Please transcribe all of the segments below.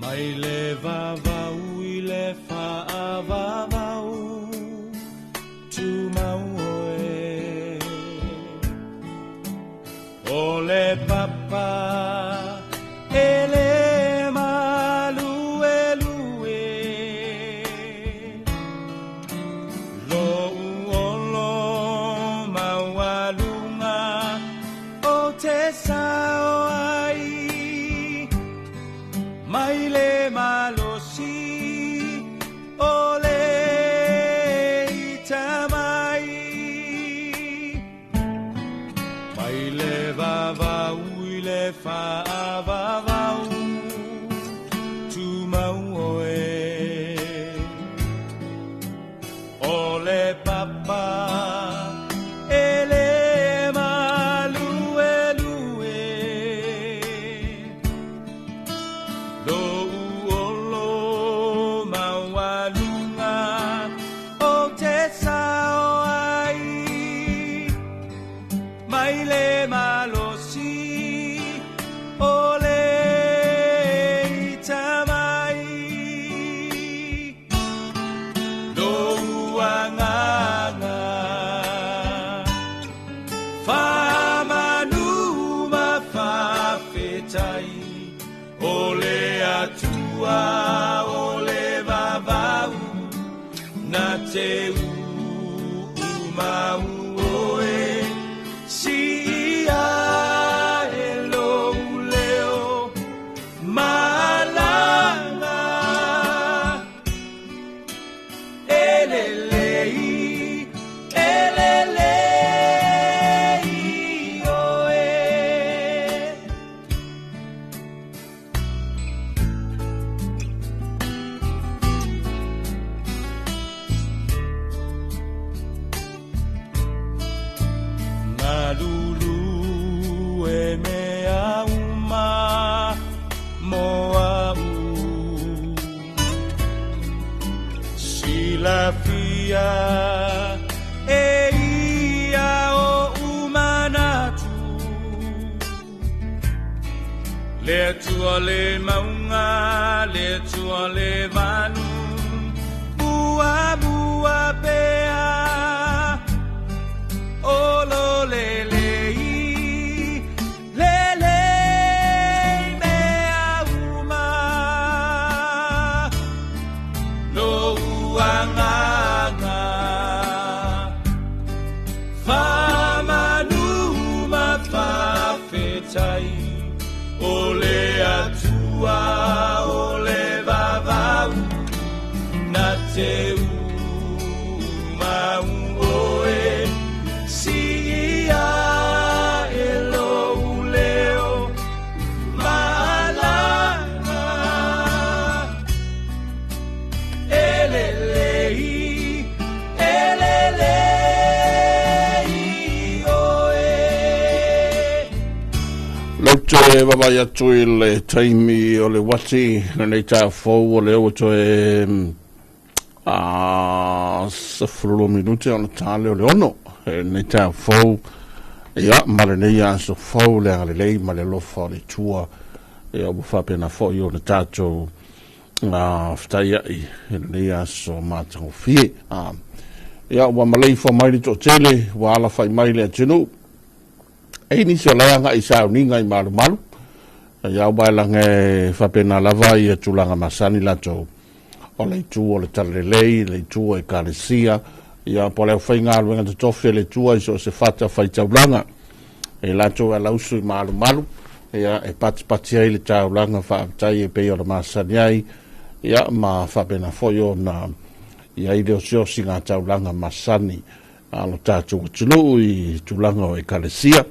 Mai le vavau I le whaavavau Tu le papa ele malue lue lo uolo mawalunga o te sao ai mai le malosi o le tamai lo uanganga famanu mafafetai o le atua o le vavau na te umau oe si ia e lo leo malanga elelei oe Malulu e mea uma moau Silafia e ia o umanatu Le atua le maunga, le atua le vanu Bua bua pea Olo le mea uma lo uanganga famanu mafafetai ole atua ole vavau na te umau oe si ia e lo leo malanga elelei oe Lautoe wawai atu i le taimi o le wati nei tā fau o le o toe sa furulu minute o le tāle o le ono nei tā fau ia mare nei a so fau le ale lei ma le lofa o le tua e o whapena fau i o le tātou whtai ai nei a so mātango fie ia wa malei fa mai to tele wa ala fai mai le tunu e ni so la nga isa ni ngai malu malu ia ba la nge fa pena lava ia tulanga masani la to o le tu o le talelei le tu e kalesia ia po le fai nga lu nga to fe le tu so se fata fai taulanga e la to ala usu malu malu ia e pati ai le taulanga fa tai e pe o masani ai ia ma fa pena foio na ia i leo sio singa taulanga masani alo tatu tunu i tulanga o e kalesia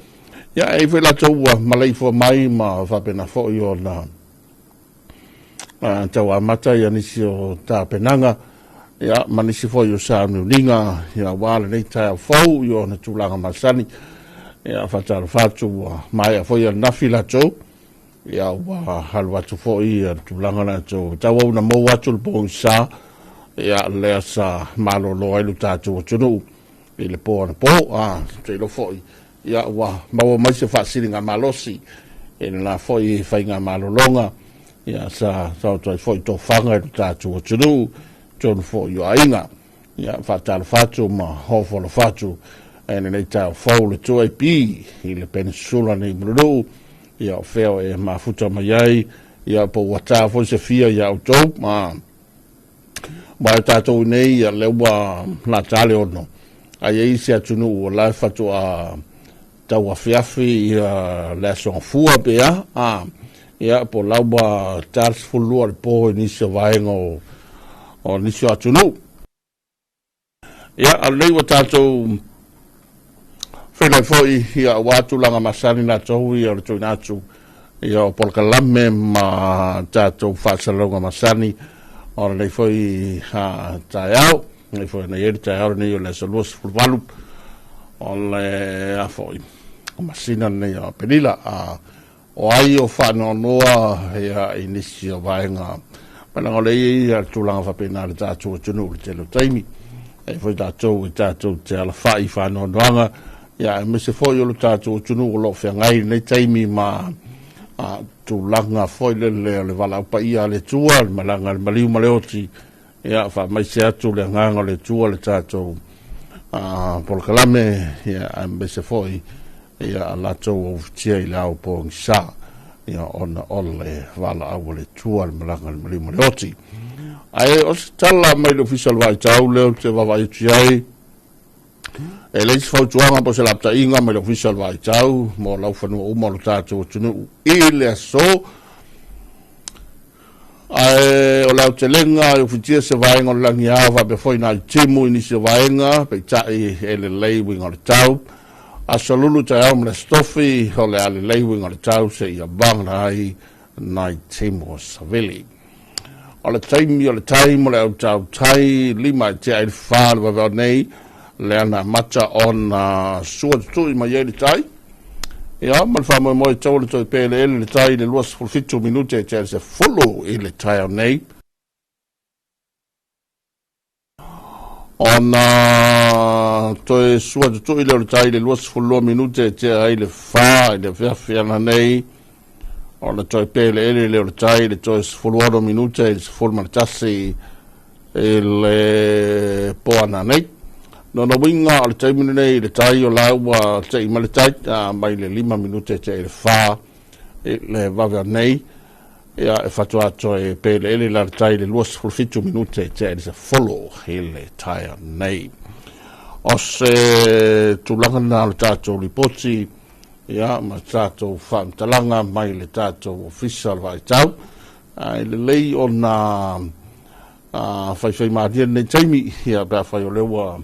ia e vela taua malai fo mai ma fa pena fo yo na taua mata ia nisi o ta penanga ia manisi fo yo sa nulinga ia wale nei ta fo yo na tulanga masani ia fa tar fatu mai fo yo na fila to ia wa halwa tu fo ia tulanga na to taua na mo watu po sa ia le sa malo lo ai tatu tunu i le po te lo fo ia wa maua mai se fasilinga malosi e na foi fainga malolonga ia sa to foi to fanga tatu tunu ton fo yo ainga ia fatal fatu ma hofo lo fatu e nei ta fo le to pi i le peninsula nei blu ia feo e mafuta mai ai ia po wata fo se fia ia auto ma tatu nei ia lewa la tale ono ai se atunu la fatu a tau afiafi ia le son fua pea ia po laua Charles fulua le po inisio vaenga o nisio atunu ia alei wa tatou whenai foi ia watu langa masani na tohu ia le toinatu ia o polkalame ma tatou whasalonga masani o lei foi tae au e foi na ele tai ora nei o le saluas fulvalu o le a foi o masina nei a penila a o ai o whanonoa hea inisi o vaenga mana o lei a tūlanga whapena le tātou tunu le telo taimi e foi tātou te ala whai whanonoanga ia me se foi o le tātou tunu o lo whengai nei taimi ma a tūlanga foi le wala upa ia le tua le malanga le maliu maleoti ia wha mai se atu le nganga le tua le tātou polkalame ia me se foi ia latou o tia i lau po ngisa ia ona ole wala au le tua le malanga le maliu maleoti ai o se tala mai le official vai tau leo te wawai tiai e leis fautuanga po se lapta inga mai le official vai tau mo lau whanua uma lo tātou tunu i le aso ai o lau te lenga e ufitia se vaenga o langi awa pe foi nai timu ini se vaenga pe tai e le lei winga le tau a salulu te au mle stofi o le ale lei winga le tau se ia banga ai nai timu o savili o le taimi o le taimi o le au tau tai lima te ai whaal wa nei le ana mata on sua tui mai e le tai ia mal fa mo i tau le toi pele le tai le luas fulfitu minute te se fulu i le tai o nei on toi sua tui le tai le luas fulu minute te ai le fa le fiana nei o le toi pele le tai le toi fulu minute il forma tassi le poana nei no winga o le taimini nei le tai o laua te i male tai mai le 5 minute te le fa le vavea nei ia e fatua to e pele ele la tai le luas fulfitu minute te le follow hele tai nei o se tulanga na le tato ripoti ia ma tato talanga mai le tato official vai tau le lei o na fai maadia nei taimi ia ba fai o lewa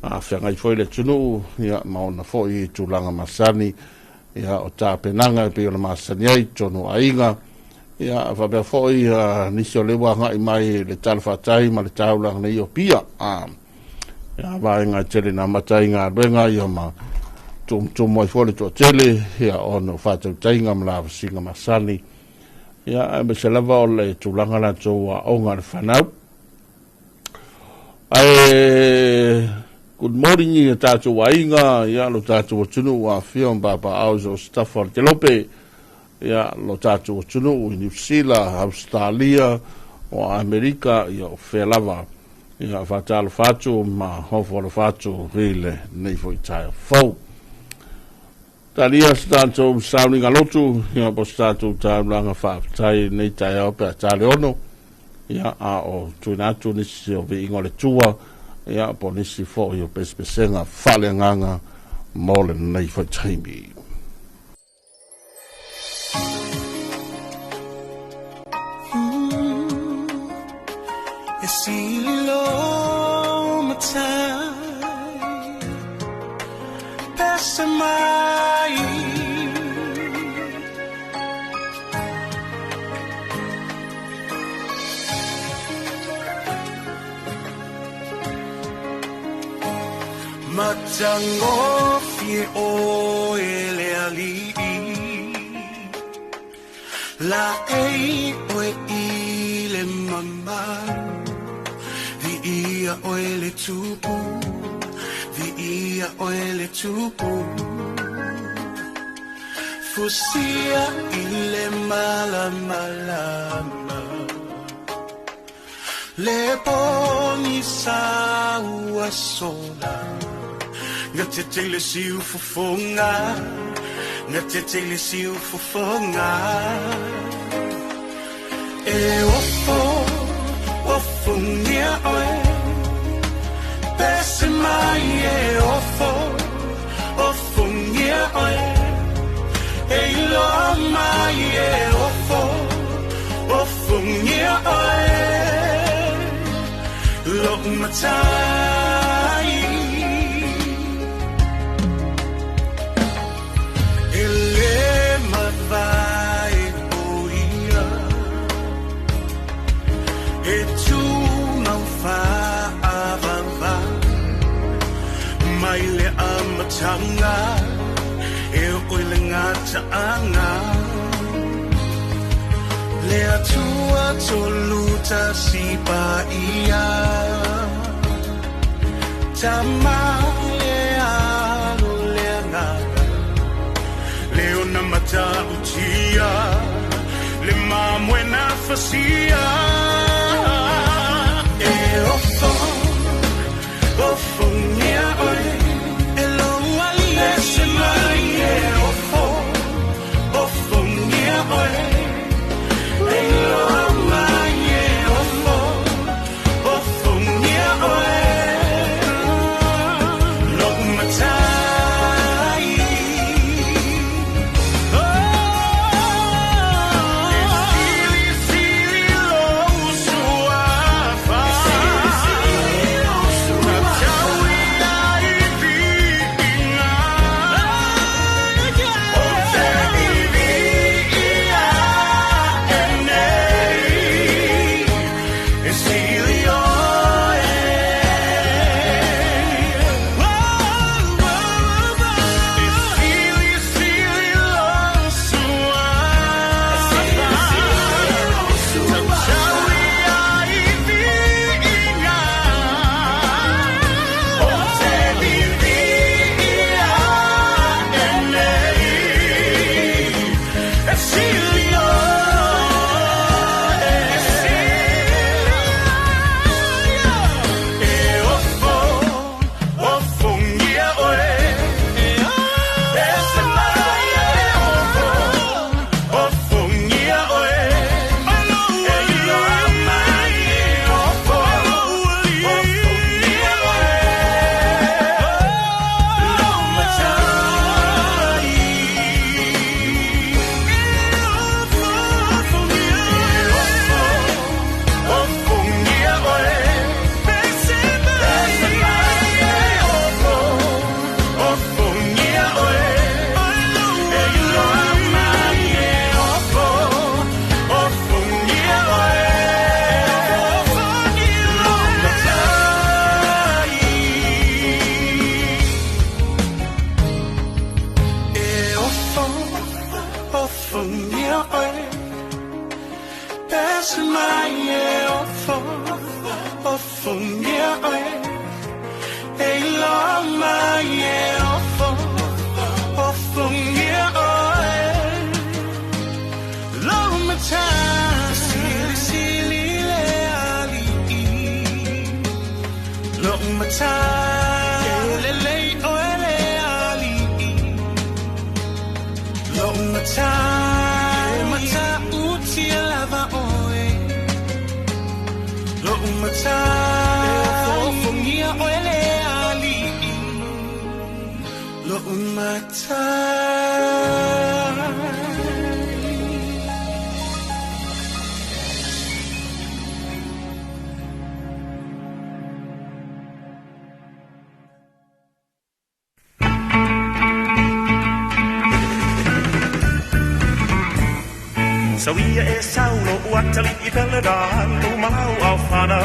whengai foi le tunu ia maona foi tulanga masani ia o tāpenanga pe o le masani ai tonu ainga ia whabea foi nisi o lewa ngai mai le Talofa tai ma le taulanga nei o pia ia vaenga tele na matai ngā ruenga ia ma tum ai foi le tua tele ia ono whatau tainga ma la singa masani ia me se lava o le tulanga la toa o ngā whanau good morning i tātou wainga, ia lo tātou tunu wa whion baba auzo staff on Telope, ia lo tātou tunu i New Zealand, Australia, o Amerika, ia o whelava, ia whatalo whatu, ma hofo whatu rile nei fo i taia fau. Talia tātou sauninga lotu, ia po tātou tāulanga whaatai nei taia ope a tāle ono, ia a o tuinatu nisi o vi ingole tua, ia po nisi fo i o pespesenga whale nganga mole nei fo taimi. E silo matai pesa mai Matango fie o ele ali la ei o ile mama vi ia o ele tupu vi ia o ele tupu fusia ile mala malama le poni sa ua sola nga te tele siu fufonga nga te tele siu fufonga e ofo nia oe pese mai e ofo nia oe e ilo mai e ofo nia oe lo matai vai boia e tu não fa avançar matanga e oilenga taanga le atua toluta sipa ia tama le alo le ngaka le ona mata utia le mamwena fasia e ofo nia oi elo ali esema e ofo nia oi elo mai e ofo nia oi lo matai Sawia e saulo uatali I peledan tu malau au fana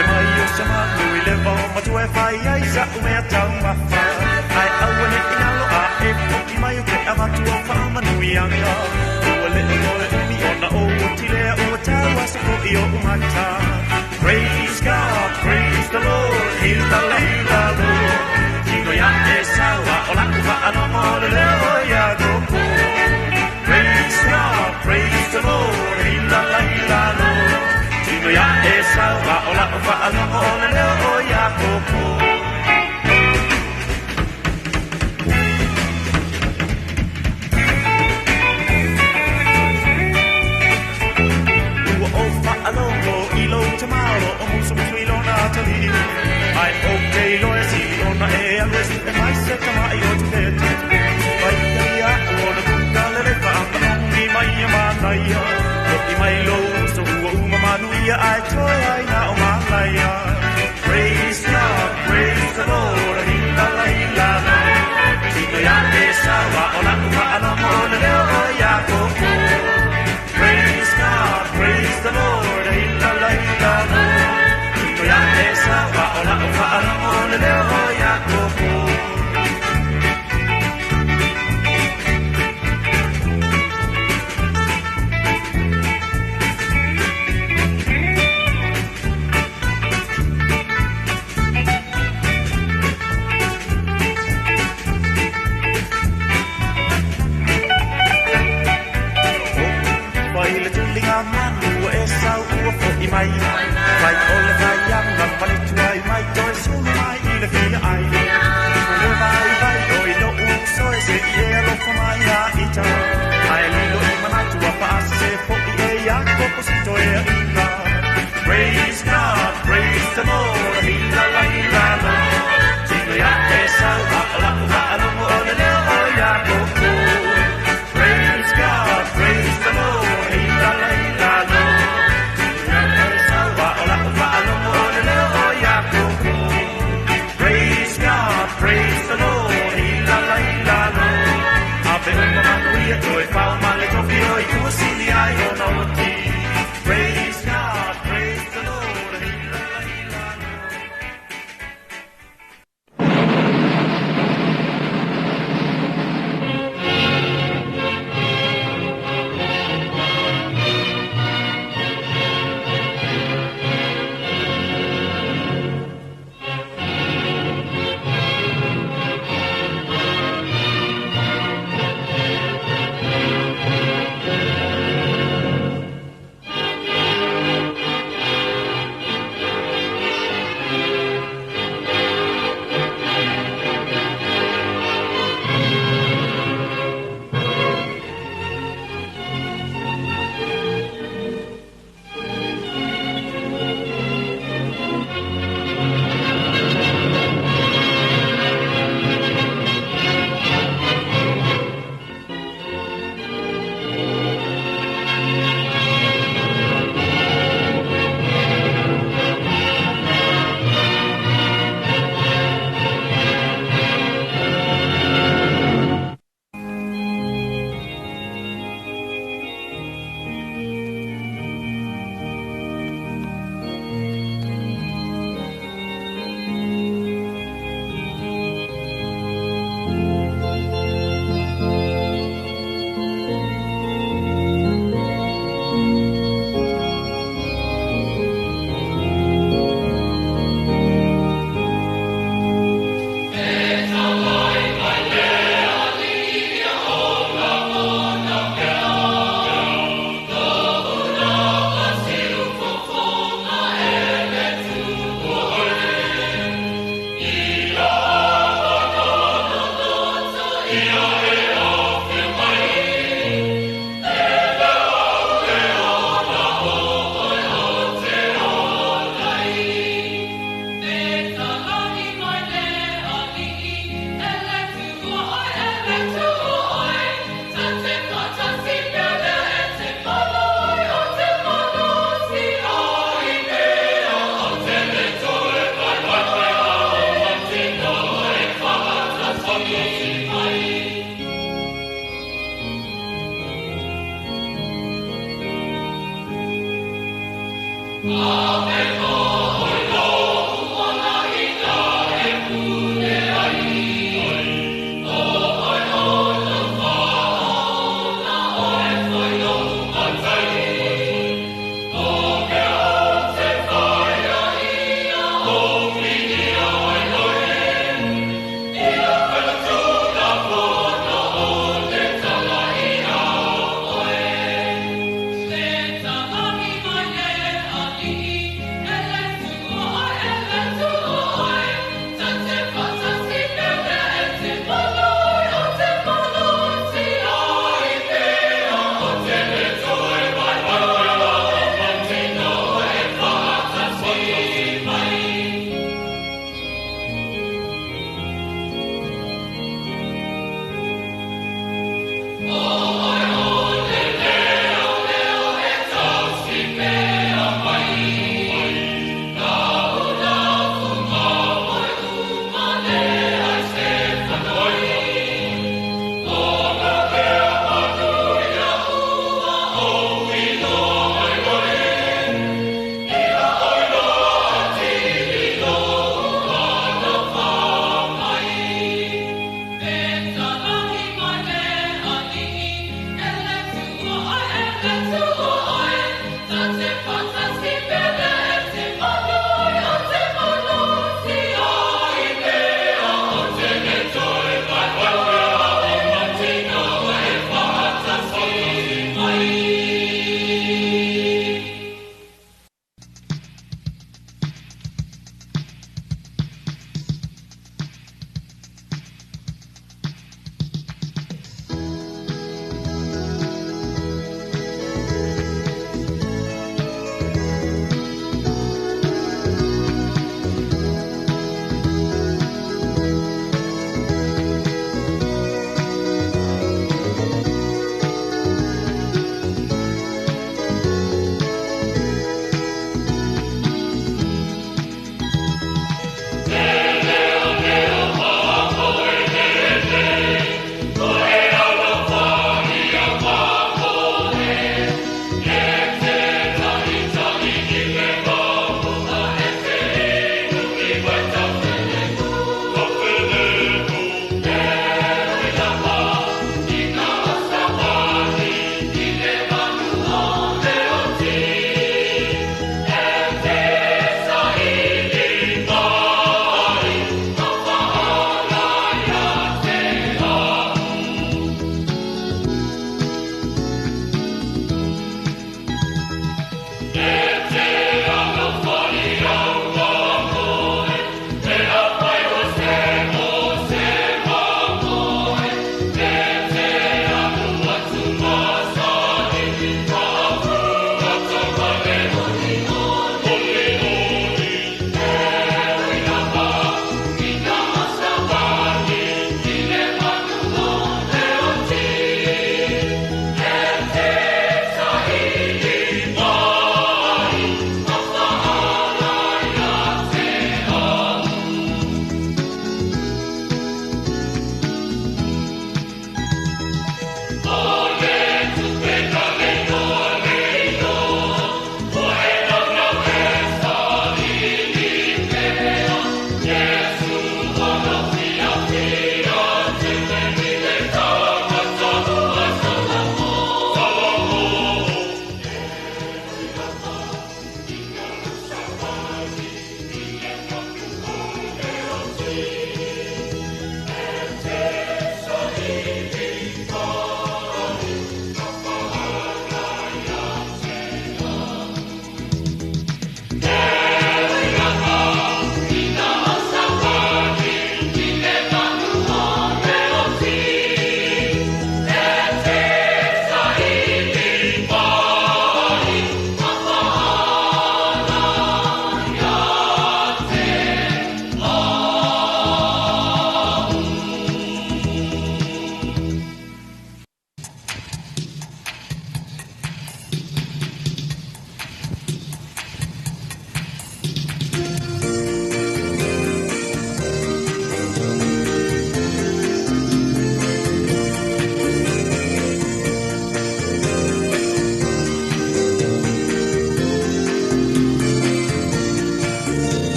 e mai o se manu I le o matu e fai ai sa u mea tau mafa ai awane I ngalo a e puki mai o ke avatu o wha manu I anga ua le oi umi ona o tile o tau asa ko I o umata Praise God, praise the Lord, hila leila Lord Kino ya e saua o laku wa ano o le leo ya gopo Praise God, praise the Lord, hila leila Lord Kino ya e saua o laku wa ano o le leo ya gopo Ai okay lo e si ona e always e mai se kama I o te vai ia ona kunga le fa ni mai ma ia I mai lo so o mama nu ia ai toi ai na o ma ia praise God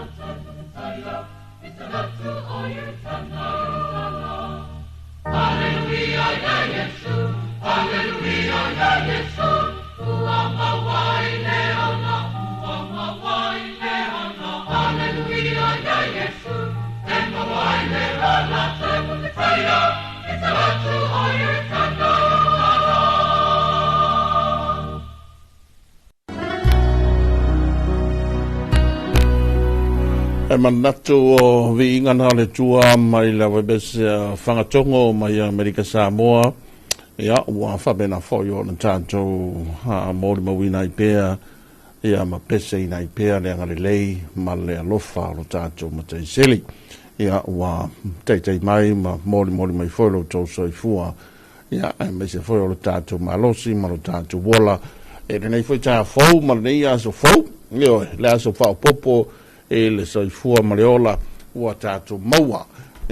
Hallelujah, E manatu o viinga na le tua mai la webese whangatongo mai Amerika Samoa. Ia, ua whabena fōi o na tātou mōri mawina i pēr. Ia, ma pese ina i pēr le angare lei ma le alofa o tātou ma tei seli. Ia, ua teitei mai ma mōri mai fōi lo tō soi fua. Ia, e me se fōi o tātou ma losi ma lo tātou wola. E renei fōi tā fōu ma nei aso fōu. Ia, le aso fāu popo e le soifua mareola ua tātou maua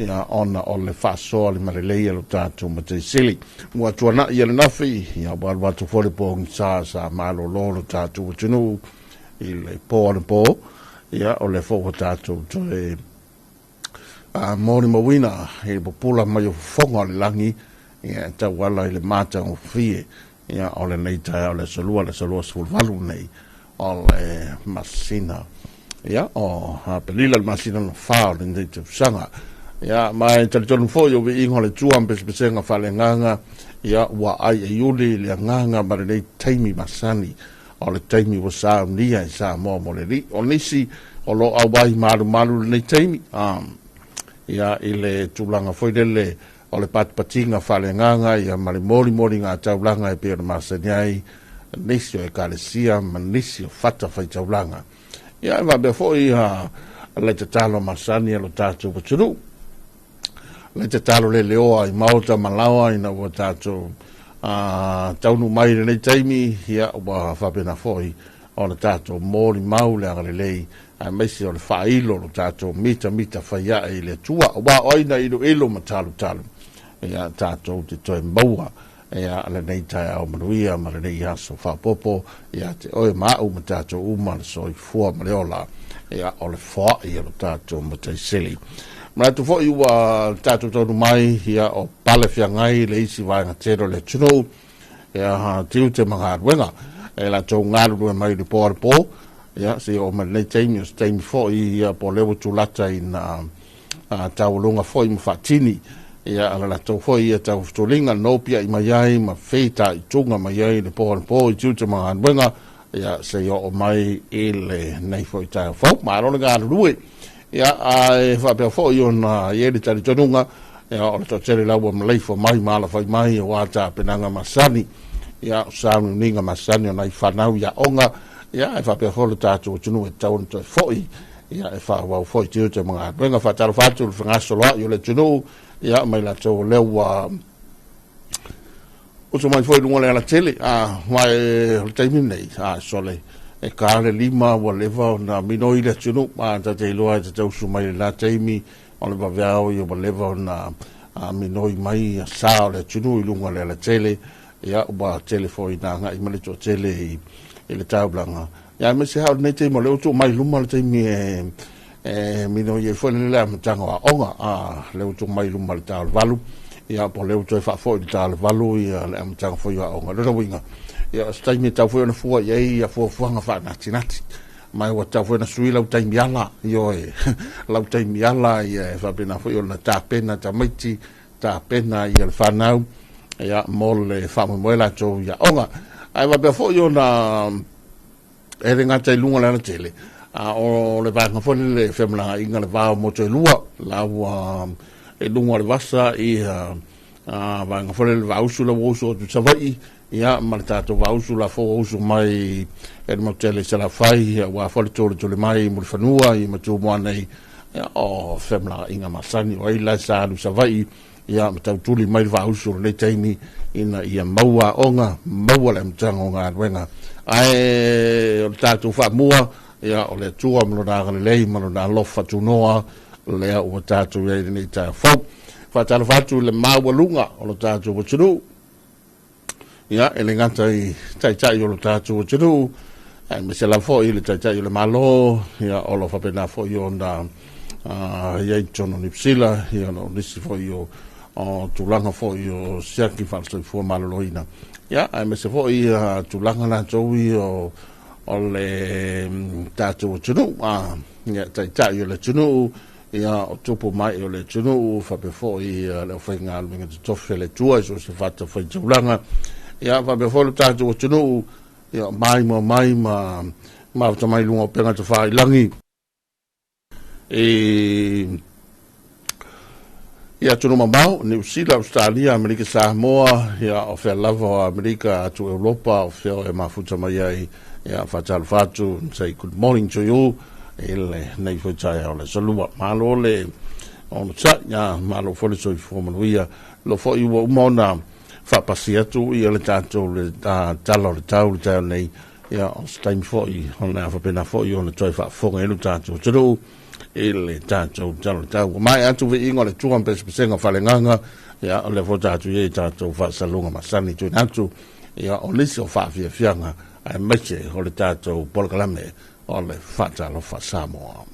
ia ona o le whasoa le marelei alo tātou ma te sili. Ua tuana i ale nafi ia watu fore po ngisa sa malo lolo tātou tunu i le pō ane pō ia o le fōko tātou to e mōri mawina e popula mai o whonga le langi ia tau wala i le mata o fie ia o le neitai o le salua sulvalu nei o le masina. Ya, pelila masina no fao le ndei te sanga. Ya, mai tali tonu fo yo vi ingo le tuam pesenga fale nganga. Ya, wa ai e yuli le nganga ma le taimi masani. O le taimi wa saa nia i saa mo le ri. O nisi o lo awai maru le taimi. Ya, i le tulanga foi le o le patinga fale nganga. Ya, ma le mori ngā taulanga e pēr masani ai. Nisi o e kalesia, ma nisi o fata fai taulanga. Ia va be foi le te talo masani lo tātou paturu. Le te talo le leoa i mauta malawa i na ua tātou taunu mai le taimi ia ua whapena foi o le tātou mōri mau le angare lei a meisi o le whailo lo tātou mita whaia i le tua ua oina ilo ma talo ia tātou te toi maua ia le nei tai au manuia ma le nei aso whapopo ia te oe mau ma tātou uma le soi fua ma leola ia o le wha ia lo tātou ma te sili. Mara tu fo ua tātou tonu mai ia o pale whiangai le isi vaenga tero le tunou ia tiu te mga aruenga e la tau ngaru mai le pōre pō ia se o ma nei teimi o se teimi fo ia po lewo tulata i na tau lunga fo i mwhatini ia ala la tau foi ia tau stolinga nopia i mai ma feita i tunga mai le po i tuta mga anwenga ia se o mai ele nei foi tau fau ma alo nga rui ia e whapea foi o na ieri tari tonunga ia o le tau tere lau am leifo mai maala fai mai o wata penanga masani ia o saunu ninga masani o nai whanau ia onga ia e whapea foi le tātou tunu e tau nito foi ia e whawau foi tuta mga anwenga whataro whatu le whangasoloa i o le tunu ia mai la tau lewa o so mai foi lunga le ala tele mai o taimi nei sole e kare lima wa leva na minoi le tunu ta te loa te tau su mai la taimi o le baveao i o leva na minoi mai sa le tunu i lunga le ala tele ia ba tele foi na nga i male to tele i le tau blanga ia me se ha nei te mo le o mai luma le taimi mino ye foi le mtanga onga le utu mai lu mal tal valu ia po le utu fa foi tal valu ia le mtanga foi onga lo winga ia stai mi tau foi na fu ia fu nga fa na tinati mai wa tau foi na sui la utai miala io la utai miala ia fa bena foi na ta pena ta miti ta pena ia fa nau ia mole fa mo la to ia onga ai va be foi na e ngata lunga la tele o le vanga fo le femla inga le va mo te lua la wa e lunga le vasa i vanga fo le va usu la usu tu savai ia malta to va usu la fo usu mai e mo tele se la fai wa fo le to le mai mo fanua i mo tu mo nei o femla inga masani o ila sa lu savai ia mo tau tuli mai va usu le taimi ina ia maua onga maua le mtango nga wenga ai o tatu fa mua ia o le tua mlo na lei mlo na lofa tunoa le o tatu ye ni ta fo fa talo fatu le mawalunga o tatu o tunu ia ele ngata i tai o tatu o tunu e me se la fo i le tai le malo ia o lo fa pena fo i onda iai tono ni psila ia no nisi fo io o tulanga fo io siaki falso fo maloloina ia ai me se fo ia tulanga na towi o le tatu tunu ia tai io le tunu ia o tupu mai o le tunu fa pe fo ia le fenga al minga toffe le tua so se fatta fo tulanga ia fa pe fo le tatu tunu ia mai ma mai lunga penga te fai langi ia tunu mamau New Zealand Australia Amerika Samoa ia o fe lava Amerika to Europa o fe e mafuta mai ai ia fatal fatu say good morning to you ele nei foi chai ole salua malo le on chat ya malo fo le so formalia lo fo i wo mona fa pasia tu ia le tato le talo le tau le nei ia o time fo i ona fa pena fo i ona toi fa fo ngelu tato tru ele tato talo mai atu vi ingole tu am pesenga falenganga ia o le fo tato ye tato fa salunga masani tu natu ia o liso fa fianga ai meche o le tato polkalame o le Talofa Samoa.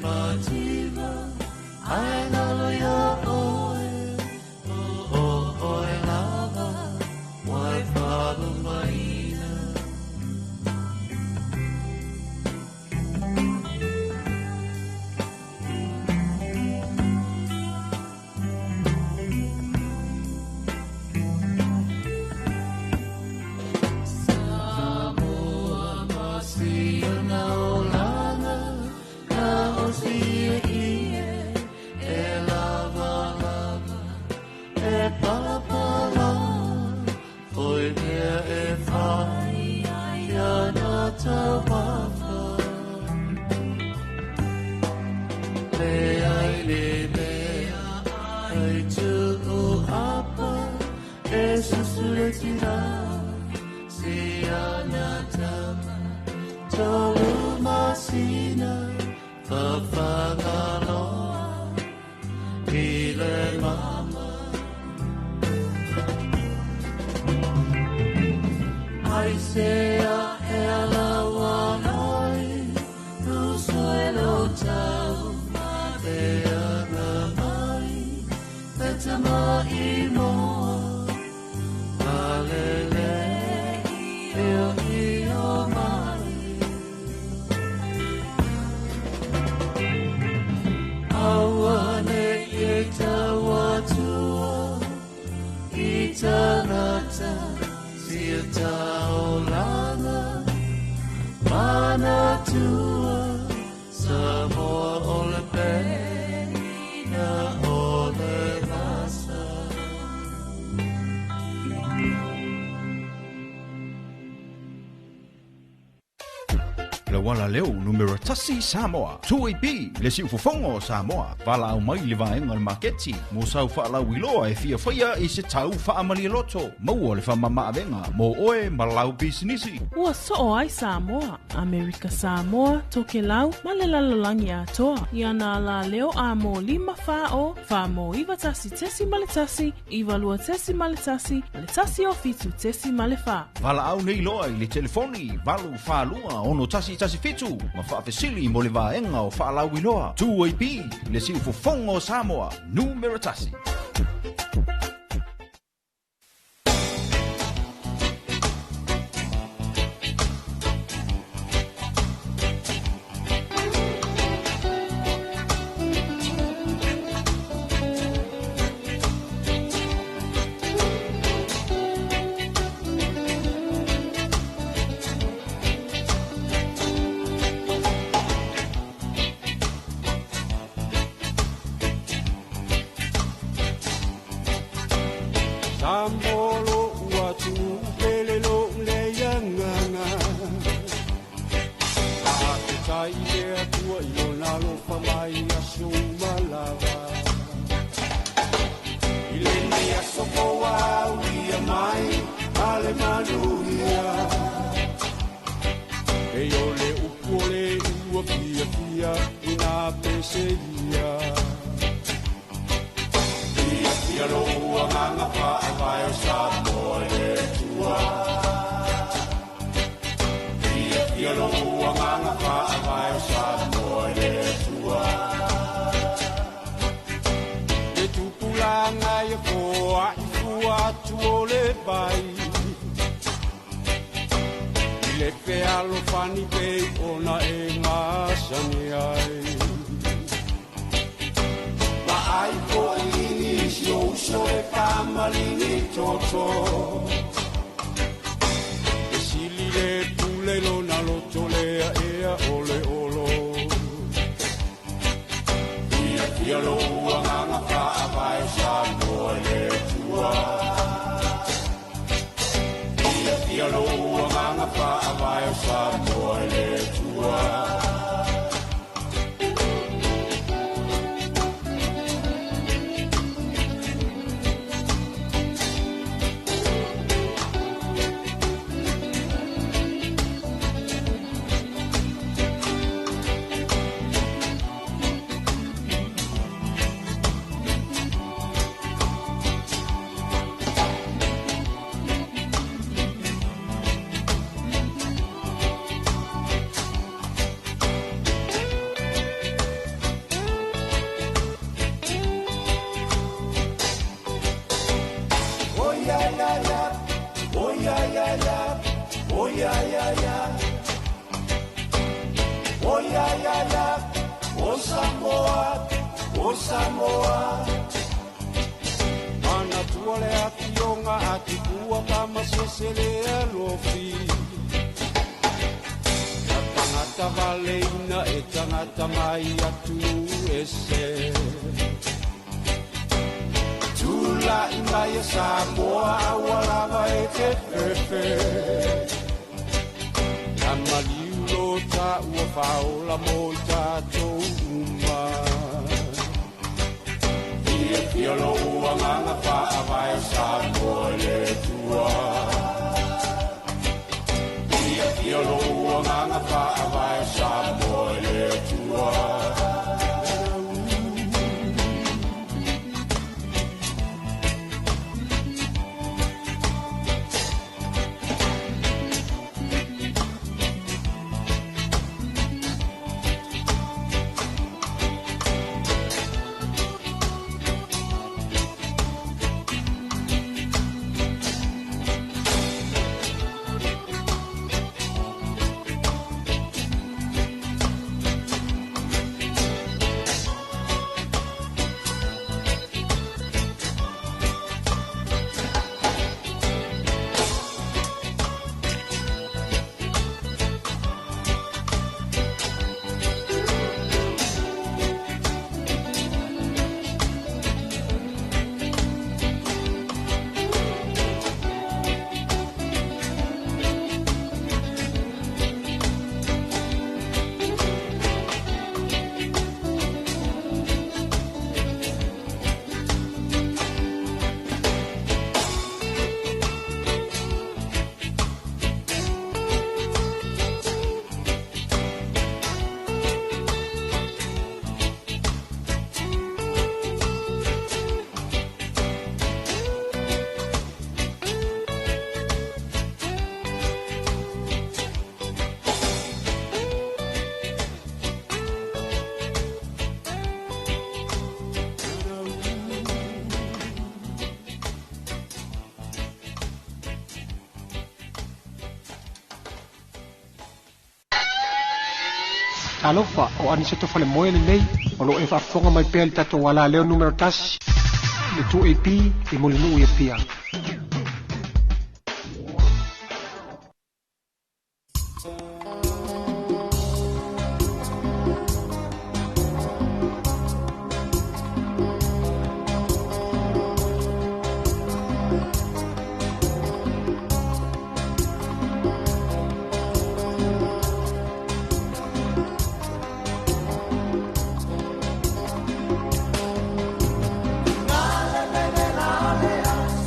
mativa ai lalo ya oe oe lava wai whalu maina Wala leo numero tasi Samoa. Tui pi le si ufufongo Samoa. Wala au mai le vaenga le marketi. Mo sau wha la wiloa e fia whaia i se tau wha amali loto. Maua le wha mama avenga. Mo oe malau bisinisi. Ua so ai Samoa. Amerika Samoa, toke lau, male lalolangi atoa. Iana la leo a mo 5 wha mo iwa tasi tesi male tasi, iwa lua tesi male tasi o fitu tesi male wha. Wala au nei loa i le telefoni. Walu wha lua ono tasi fitu. Ma wha fesili mo le vaenga o wha la wiloa. Tu pi le si ufufongo Samoa. Numero tasi. se le alofi tangata valeina e tangata mai atu ese tula mai Samoa wala e te pepe amaliulo ta ua faula monta to uma Fiolo uanganga pa avai Samoa le tua Fiolo uanganga pa avai Samoa le tua Talofa o ani se tofale moe le nei o lo e whaafonga mai pēl tato wala leo numero tasi le tu AP e molinu i pia.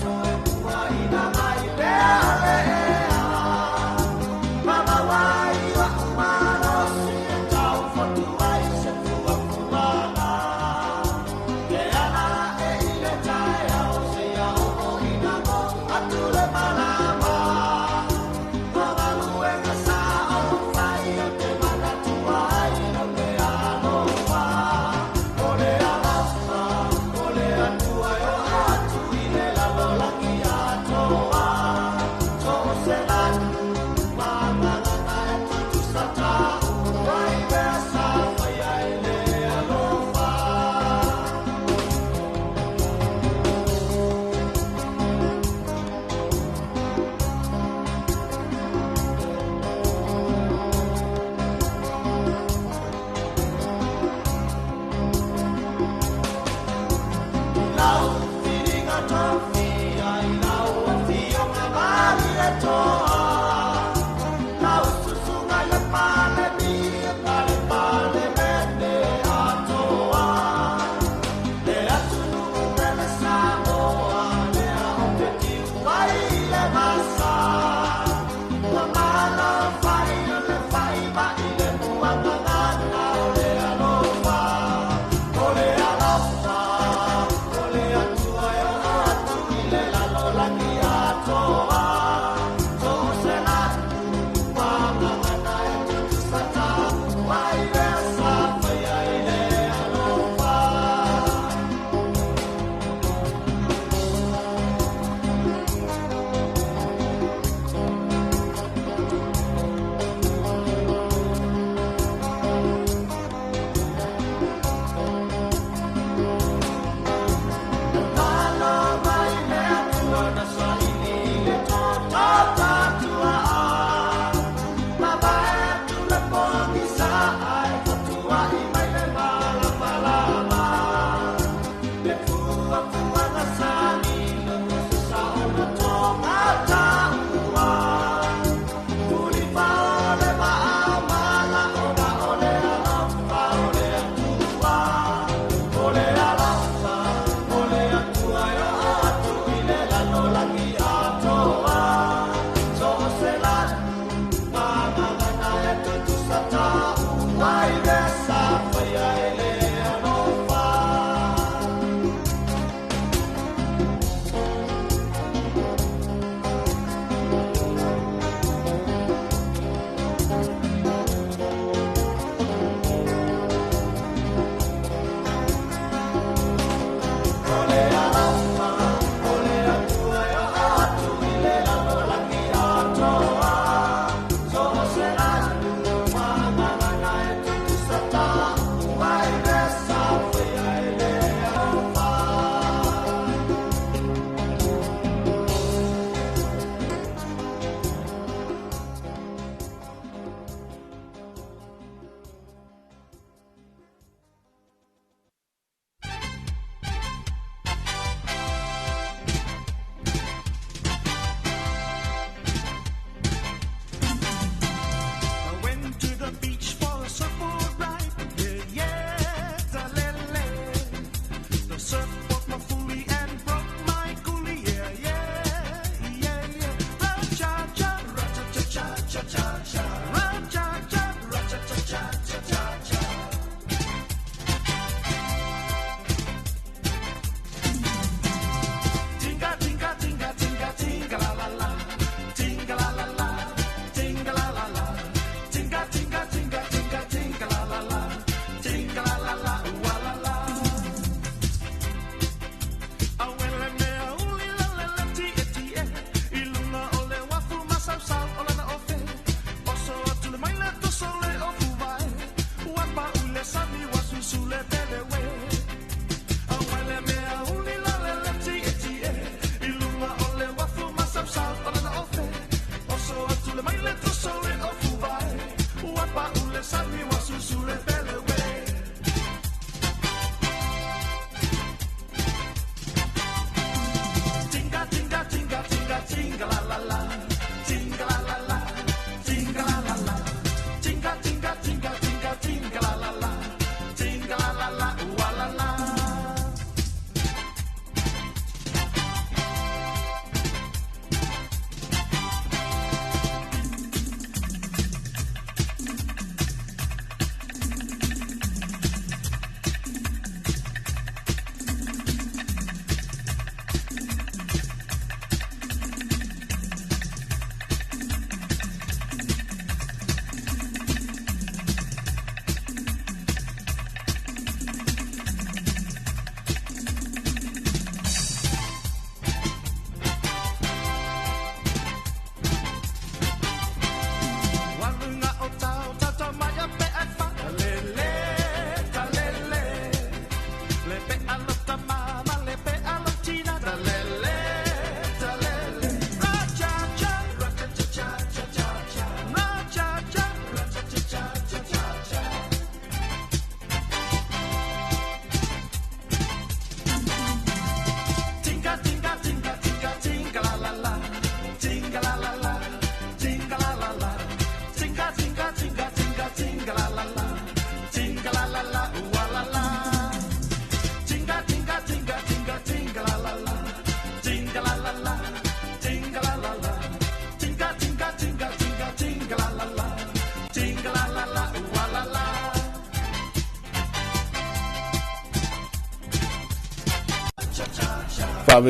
Soy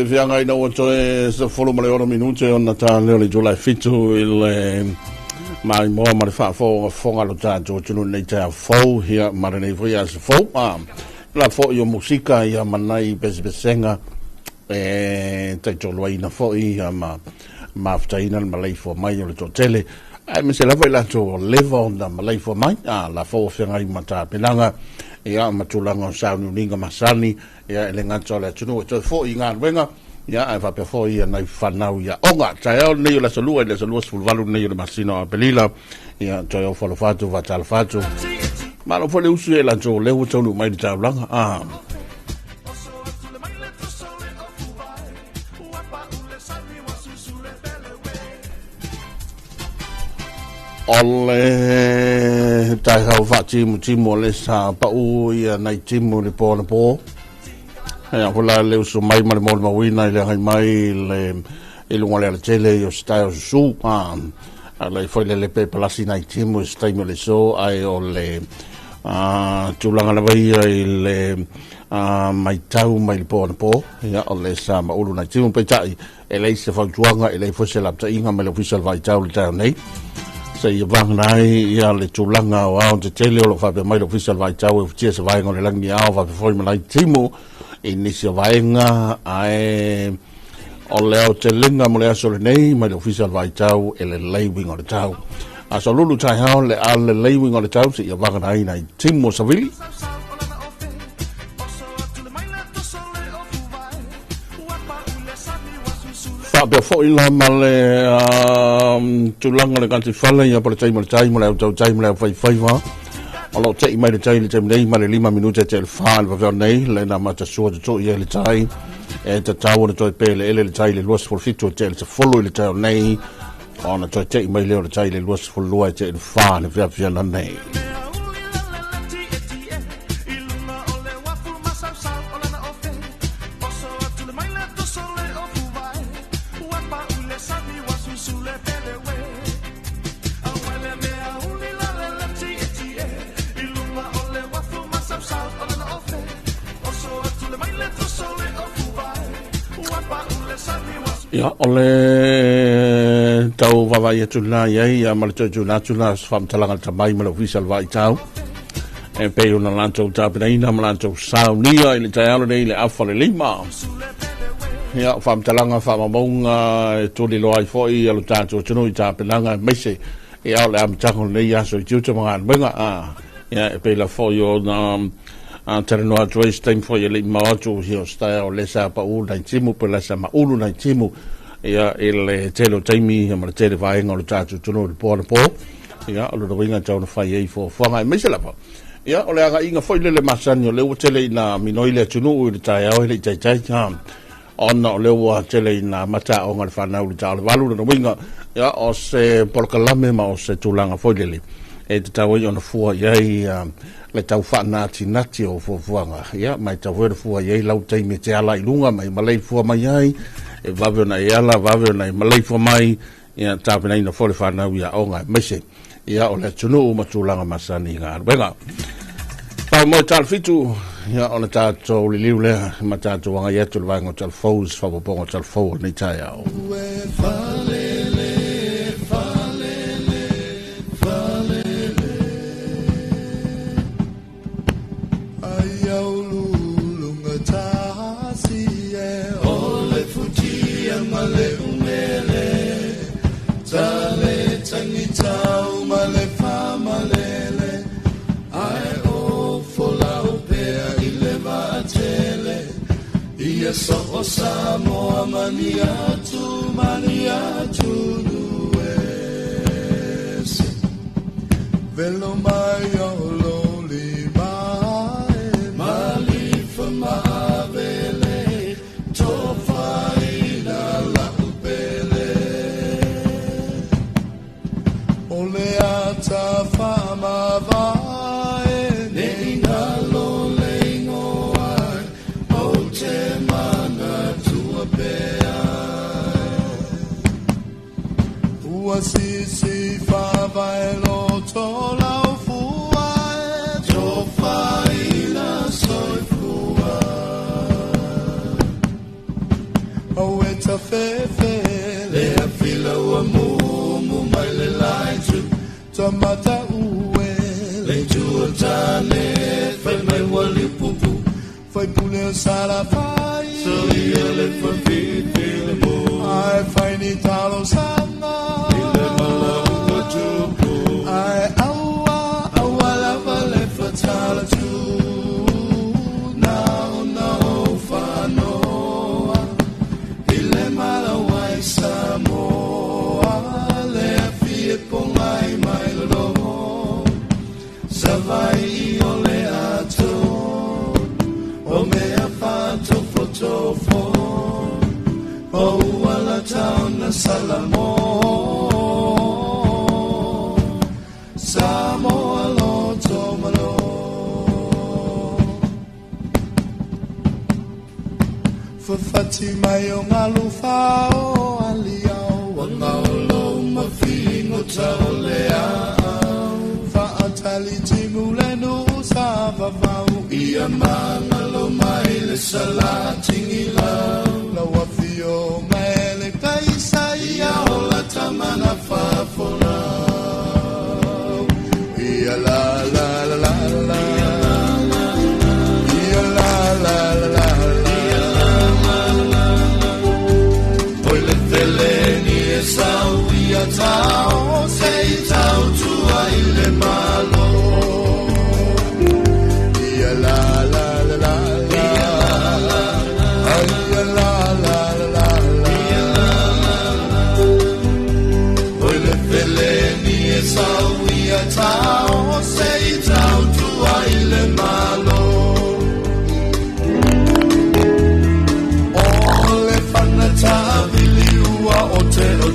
Vianga ina o toe se folo male ora minute ona ta leo le July fitu il mai mo ma fa fo fonga lo ta jo tunu nei ta fo hia mare nei via se fo la fo yo musica ia manai besbesenga ta jo lo ina fo ia ma ftaina ma lei fo mai o le tele ai me se la vai la to level na ma lei fo mai la fo fenga i mata penanga ia matulanga sa nu ninga masani ia le ngata le tunu to fo inga wenga ia ai va pe fo ia nai fanau ia onga tae nei la solua le solua sul valu nei le masino a pelila ia to fo lo fatu va tal fatu ma lo fo le usu la to le u tonu mai ta langa ole tai hau fati mutimo le sa pa u ia nai timo le po ya hola le usu mai ma le mo mawina le hai mai le ilunga le tele yo style su le foi le pe plasi nai timo stai mo le so ai ole tulanga la vai le mai tau mai le po ya ole sa ma ulu nai timo pe tai ele se fa tuanga ele fo se la ta inga me le official vai tau le tau nei se ia vangai ia le tulanga o au te tele o lo fa pe mai lo official vai tau e tia se vai ngone langi au fa pe foi mai timo inisi vaenga ai o leo te linga mo le aso le nei mai le official vai tau e le leiwing o le tau aso lulu tai hao le ale leiwing o le tau se ia vanga nai nai timo savili pe fo ila male tulanga le kanti fala ia por tai mo le tau tai mo le fai va alo te mai le tai le te nei ma le 5 minute te le fa va nei le na mata so de to ia le tai e te tau to pe le tai le los for fit to te follow le tai nei ona to te mai le tai le los for lo te le fa le via na nei ya ole tau vavai atu la ia ma le tu na fam talanga tamai ma le official vai tau e pe una lanto tapina ma lanto saunia ile taialo nei le afa le lima ya fam talanga fam monga tu li loi foi alo tatu tunu tapina mese e au le am tango nei ya so tu tama benga ia e pe la fo yo na tare no atu e stem fo ye le maatu hio stai o le sa pa u na timu pe la sa ma ulu na timu ia ele telo taimi ia ma tele vai ngol tatu tunu po po ia o lo winga tau na fai e fo nga me se la pa ia o le aga inga fo le masani o le o tele na minoile tunu u le tai au le tai tai ona o le o tele na mata o ngal fa na u tau valu no winga ia o se porkalame ma o se tulanga fo le e te tau i ona fua iei le tau whanati nati o fuanga ia mai tau wera fua iei lau teime te ala i lunga mai malei fua mai iei e vave ona i ala vave ona i malei fua mai ia tāpina ina fore whanau ia o ngai mese ia o le tunu o matulanga masani ngā ruenga pau mo tal fitu ia o le tātou li liu lea ma tātou wanga ietu le vaingo tal fous whapapongo tal fou ni tai au Talofa Samoa maniatu nues velo mai o loli mai malifa mavele tofaina la upele ole ata fama vai nenga lo lengo ai o te Sisi fa vai lo to lau fua to fai la soi fua o eta fefe le afila wa mu mai le lai tu tamata uwe le tu tane fai mai wali pupu fai pule sala fai so ia le fa fifi le mo ai fai ni talo sama I awala vale fatala tu no fanoa ile malawai Samoa le afie pongai mai lo savai o le ato o me afato fotofo o wala tauna salamo Samoa lo tomalo Fafati mai o ngalu fao aliao Wangao lo mafingo tau leao Faatali timu le nusa vavau Ia manga lo mai le salatingi lau La wafio mai le kaisa Ia o la tamana fafona la la la la la la la la Oi le feleni e sau ia tau sei tau tua ile malo ia la la la la la ia la la la la Oi le feleni e sau ia tau sei tau tua ile malo Ole whanata viliua o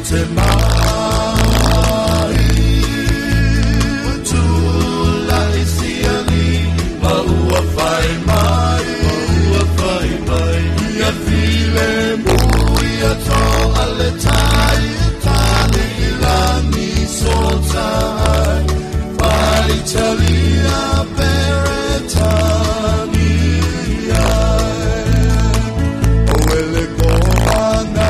te mai Utula isiani Maua whai mai Ia file ia to ale tai Tali ilani sotai Italia Beretania Owele Govana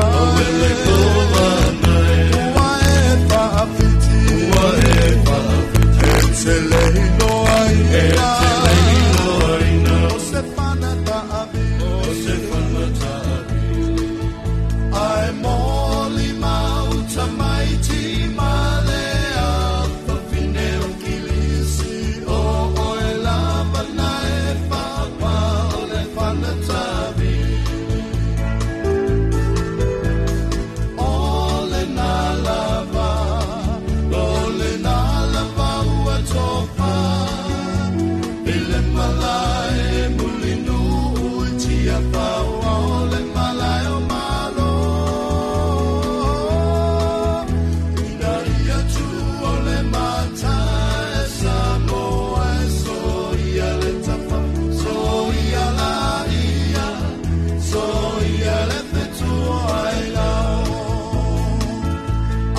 e mulinu tia pau le malai o malo ina ia tu o le mata e Samoa so ia le tapa so ia la ia so ia le petu ai lao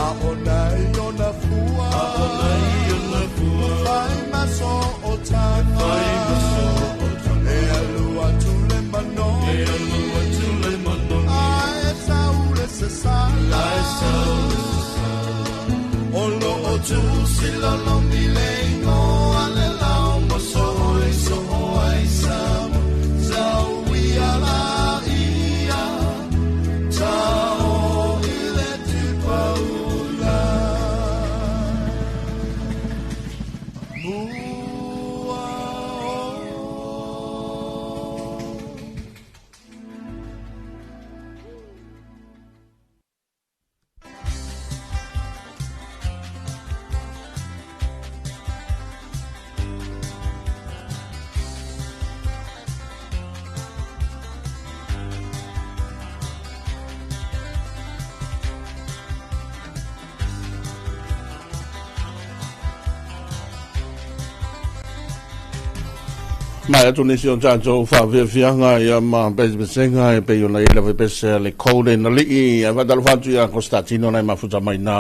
a onai ona fua fai maso o tana e alua tu le mano ae saule se sala o lo o tu sila lo milengo ale lao maso oi so oi sam zau ia la ia tao ile tu paula mai atu nisi o tātou whawhiawhianga ia ma besenga e pe ona ila we pese le kore na lii e wadalu whatu ia Konstantino nei mafuta mai nā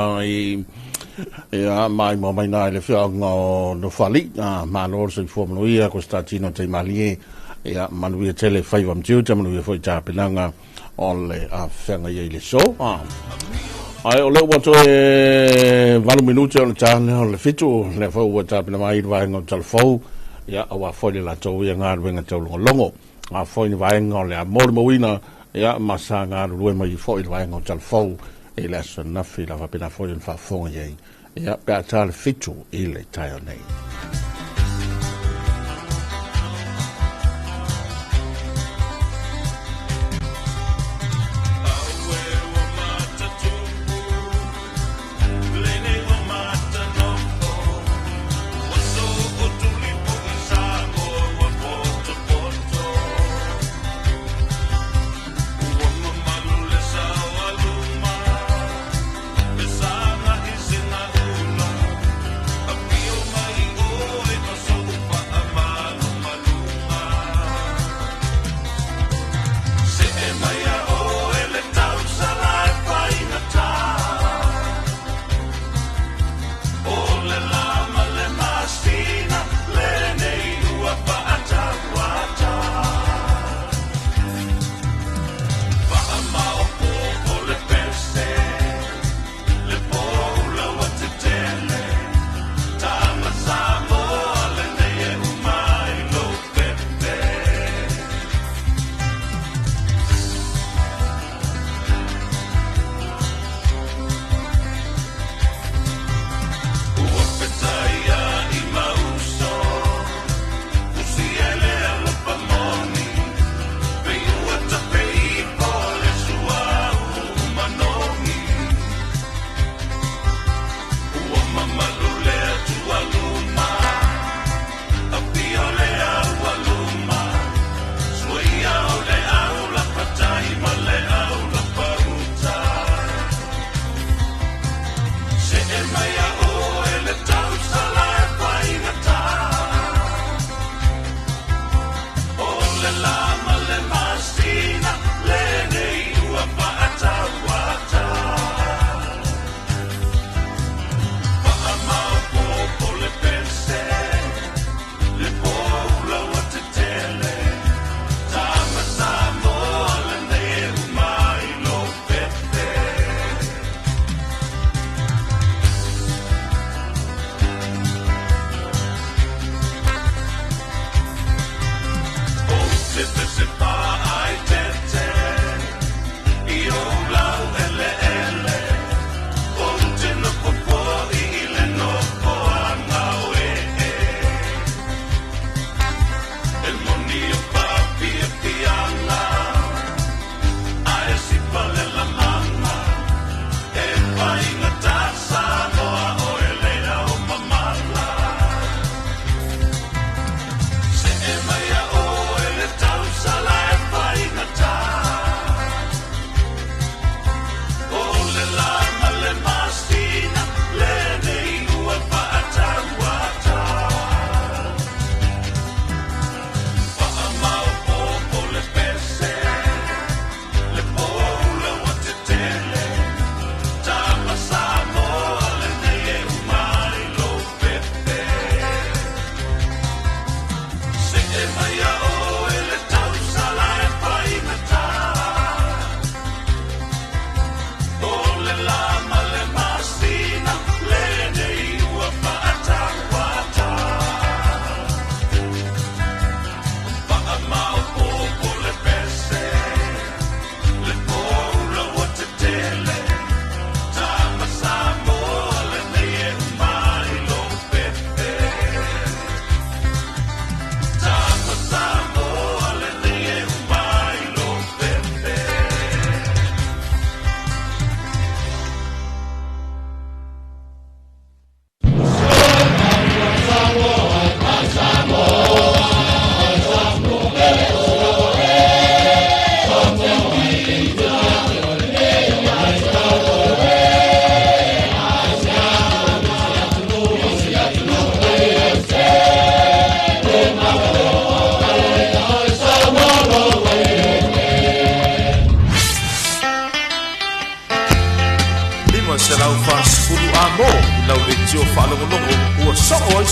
ia mai mo mai nā le whianga o no whali ma lor se fōmano ia Konstantino te malie ia manu ia tele whaiwa mtiu te manu ia whai tāpenanga o le whenga ia le so ai o leo watu e 20 minuti o le tāne o le fitu le whau wa tāpena mai i waenga o talafou ia awa foi la tau ia ngā ruenga tau longo a foi ni vaenga o le a mori mawina ia masa ngā ruenga mai foi vaenga o talafou e le asa nafi la wapena foi in whafonga iei ia pia tāle fitu i le tai o nei Mai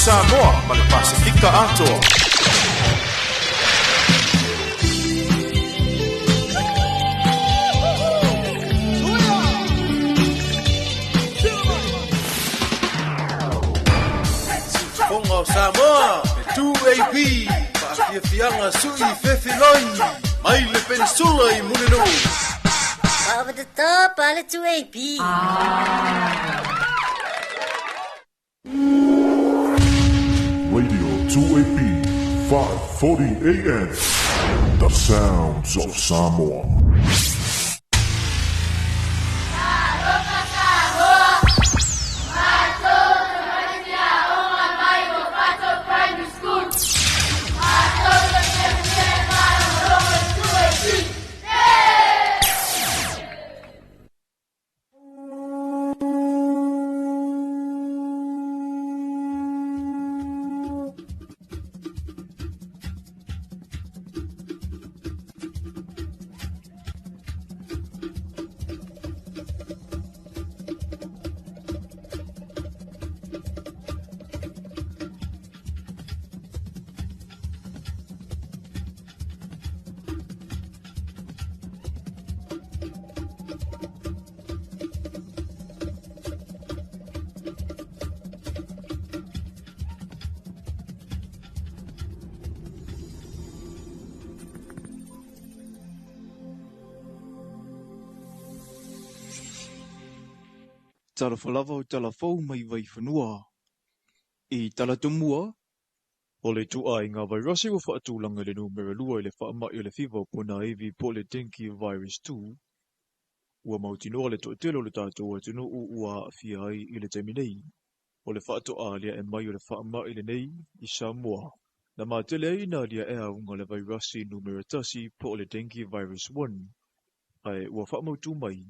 Samoa ma le Pasifika atoa. Samoa, 2AP, Fianga Sui Fefiloi, Maile Peninsula i Munino. Over the top, alle 2AP. Radio 2AP, 540 AM. The sounds of Samoa. Talofa lava o talafou mai vai whanua. I talatumua, o le tua i ngā vairasi o whaatūlanga le numera lua i le whaamai o le whiwa puna iwi po le dengue virus 2. Ua mautinoa le toetelo le tātou atunu ua awhia ai i le taiminei. O le whaatoa lia e mai o le whaamai le nei i Samoa. Na mātele ai nā lia e aunga le vairasi numera tasi po le dengue virus 1. Ai ua whaamautu mai.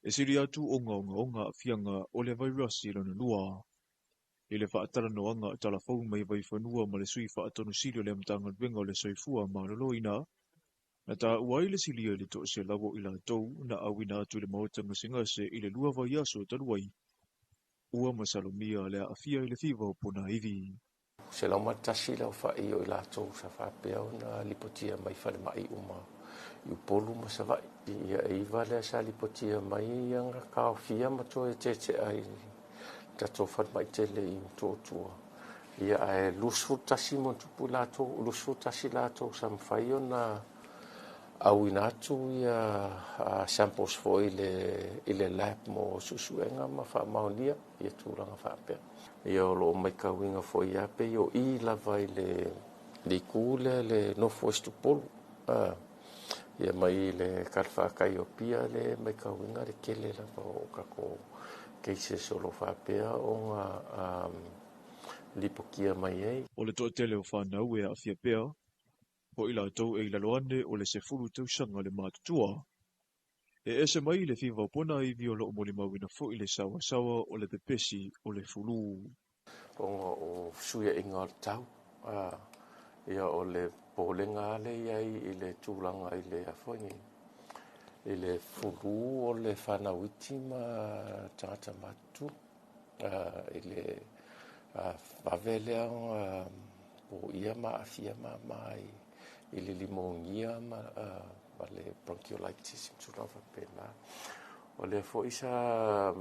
E siri atu onga fianga o le vairasi lana lua. I le whaatara noanga talafou mai vai whanua ma le sui whaatonu siri o le amtanga wenga o le soifua ma loloina. Na tā uai le silia le to se lawo i la tau na awina atu le maotanga singase i le lua vai aso taluai. Ua masalomia le afia i le fiva o pona iwi. Se lau matasi lau whai o i la tau sa whapea o na lipotia mai whale mai uma. I polu ma sa vai. Ia e iwa lea sa lipotia mai anga kao fia mato e te ai tato whan mai tele i tōtua. Ia e lusu tasi mo tupu lato, lusu tasi lato sa mwhai o na au inatu ia samples fo i le lab mo susuenga ma wha maonia ia tūranga whapea. Ia o lo mai kawinga fo i ape i o i lava i le kule le Northwest Polu. Ia mai le kalwhaakai o pia le mai kawinga le kele lava o kako keise solo whapea o ngā lipokia mai ei. O le toetele o whanau e awhia pea, po ila tau e ilaloane o le sefuru tausanga le mātutua. E ese mai le whiwa pona i vi o lo mo le mawina fo i le sawa o le pepesi o le fulu. O suia inga o tau. Ia o le polenga le iai i le tūlanga i le afongi. I le fulu o le whanawiti ma tangata matu. I le wawelea po ia ma afia ma mai. I le limongia ma le bronchiolitis tūlanga pena. O le fo isa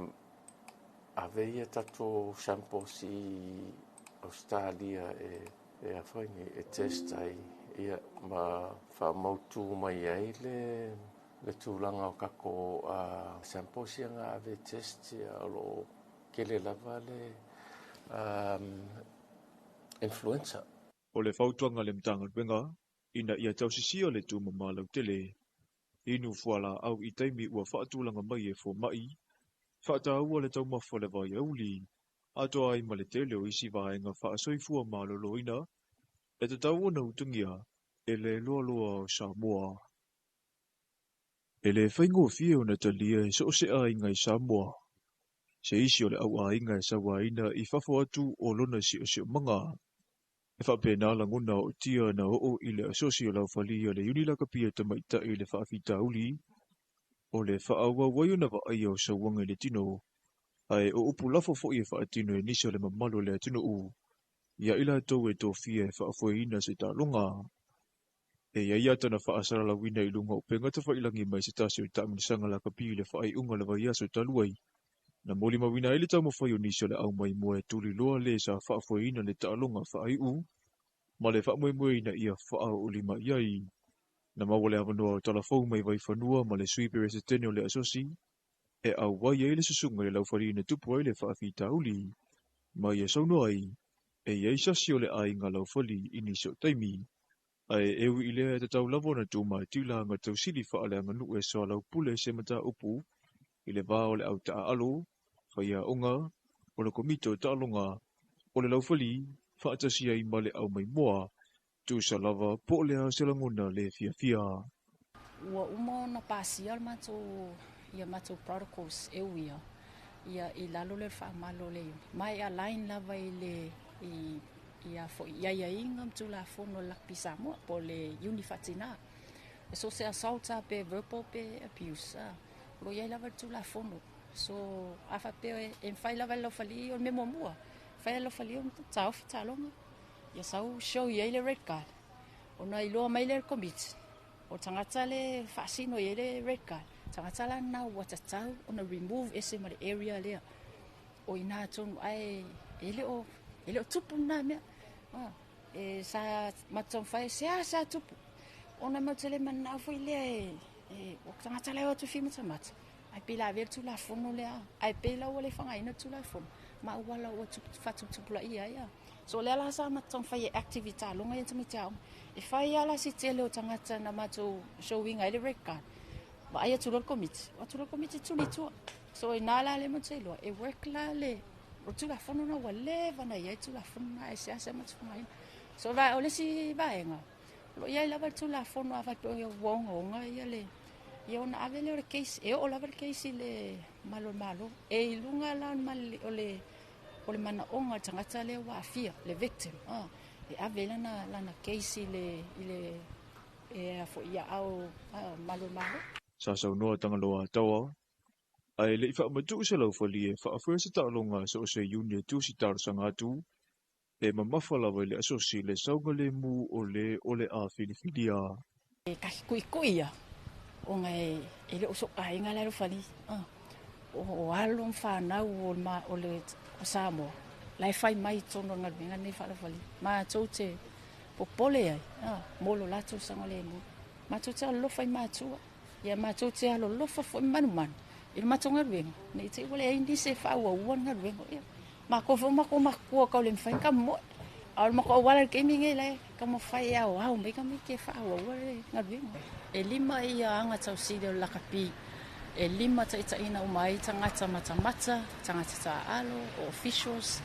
aveia tato samples i Australia e afongi e testai. Ia ma whamautu mai ai le tūlanga o kako samples ia ngā ave test ia lo kele lava le influenza. O le whautuanga le mtanga wenga, ina ia tausisia le tū mamalau tele. Inu fuala au i taimi ua whaatūlanga mai e fo mai. Whaata ua le tau mawha le vai auli. Ato ai ma le tele o isi vaenga whaasoifua malolo ina. E te tau ona utungia, e le loa o Samoa. E le whaingo fie o na talia e so se a inga i Samoa. Se isi o le au a inga e sawa ina i whafo atu o lona si o manga. E whapena la ngona o tia na o i le asosio lau whalia le unilaka pia tamaita i le whaafita uli. O le whaawa waio na wa aia o sawanga le tino. Ai o upu lafo fo i e whaatino e nisa le mamalo le atino u. Ia ila tau e tō fia e whaafueina se tālonga. E ia tana whaasara la wina I lunga o pengata whailangi mai se tasi o tāminisanga la kapi le whaai unga le vai aso taluai. Na moli mawina ele tau mawhai o nisio le au mai mua e tuli loa le sa whaafueina le tālonga whaai u. Ma le whaamuemueina ia whaa o lima iai. Na mawale awanoa o talafou mai vai whanua ma le sui pere se tene o le asosi. E au wai ele susunga le lauwharina tupu ai le whaafi tauli. Ma ia sauno ai. E iei sasi o le ai ngā lauwhali inisio taimi. Ai ewi I lea te tau lavo na tūma I tila ngā tau sili whaale anga nu e soa lau pule se mata upu. I le vā o le au taa alo. Whaia onga. O le komito ta alonga. O le lauwhali. Whaatasia I male au mai moa. Tu sa lava po lea selangona le fia fia. Ua umo na pasia al matou ia matou protocols e uia. Ia I lalo le whaamalo le. Mai a line lava I le ia fo ia inga mtu la fono lakpi Samoa po le unifatina. So se assault pe verbal pe abuse. Lo ia lava tu la fono. So afa pe en fai lava lo fali o memo mua. Fai lo fali o tau fitalonga. Ia sau show ia le red card. Ona ilo mai le commit. O tangata le fasino ia le red card. Tangata la na watatau ona remove ese ma area le. O ina tonu ai ele o tupu na mea. E sa matong fai sa tupu. Ona matele mana foi le o tangata le o tu fi mata. Ai pila ver tu la fono le. Ai pila o le fanga ina tu la fono. Ma wala o tu fatu tupu la ia. So le la sa matong fai activity longa ia tamitia. E fai ala si tele o tangata na mato showing ai le record. Ba ai tu lo commit. O tu lo commit tu li tu. So ina la le matelo e work la le. O tu la fono na wale vana ia tu la fono na ese asa matfonga. So va o le si vaenga. Lo ia la tu la fono ava to ia wonga ia le. Ia ona avele o case e o la case le malo. E lunga la mal o le mana onga tangata le wa fia le victim. E avele na case le e fo ia au malo. Sa saunoa tangaloa tawa. Ai le ifa matu se lau fali e whaafua se tālonga so se unia tu si tārsanga atu. E mamafa lawa le asosi le saunga le mu o le a whiniwhinia. E kahi kui ia. O ngai ele o so ainga le fali. O along whanau o le Samoa. Lai fai mai tono ngarwenga nei whalawhali. Ma tote popole ai. Molo lato sanga le mu. Ma tote alofa I matua. Ia ma tote alofa fo manu. Il matonga ngarwenga. Nei te wale aindi se whaua uan ngarwenga. Ma kofo mako makua kau le mwhai ka mo. Al mako wala gaming e le. Ka mo whai au mei ka me ke whaua uan ngarwenga. E lima ia anga tau sile o lakapi. E lima taitaina o mai tangata mata, tangata ta alo, o officials,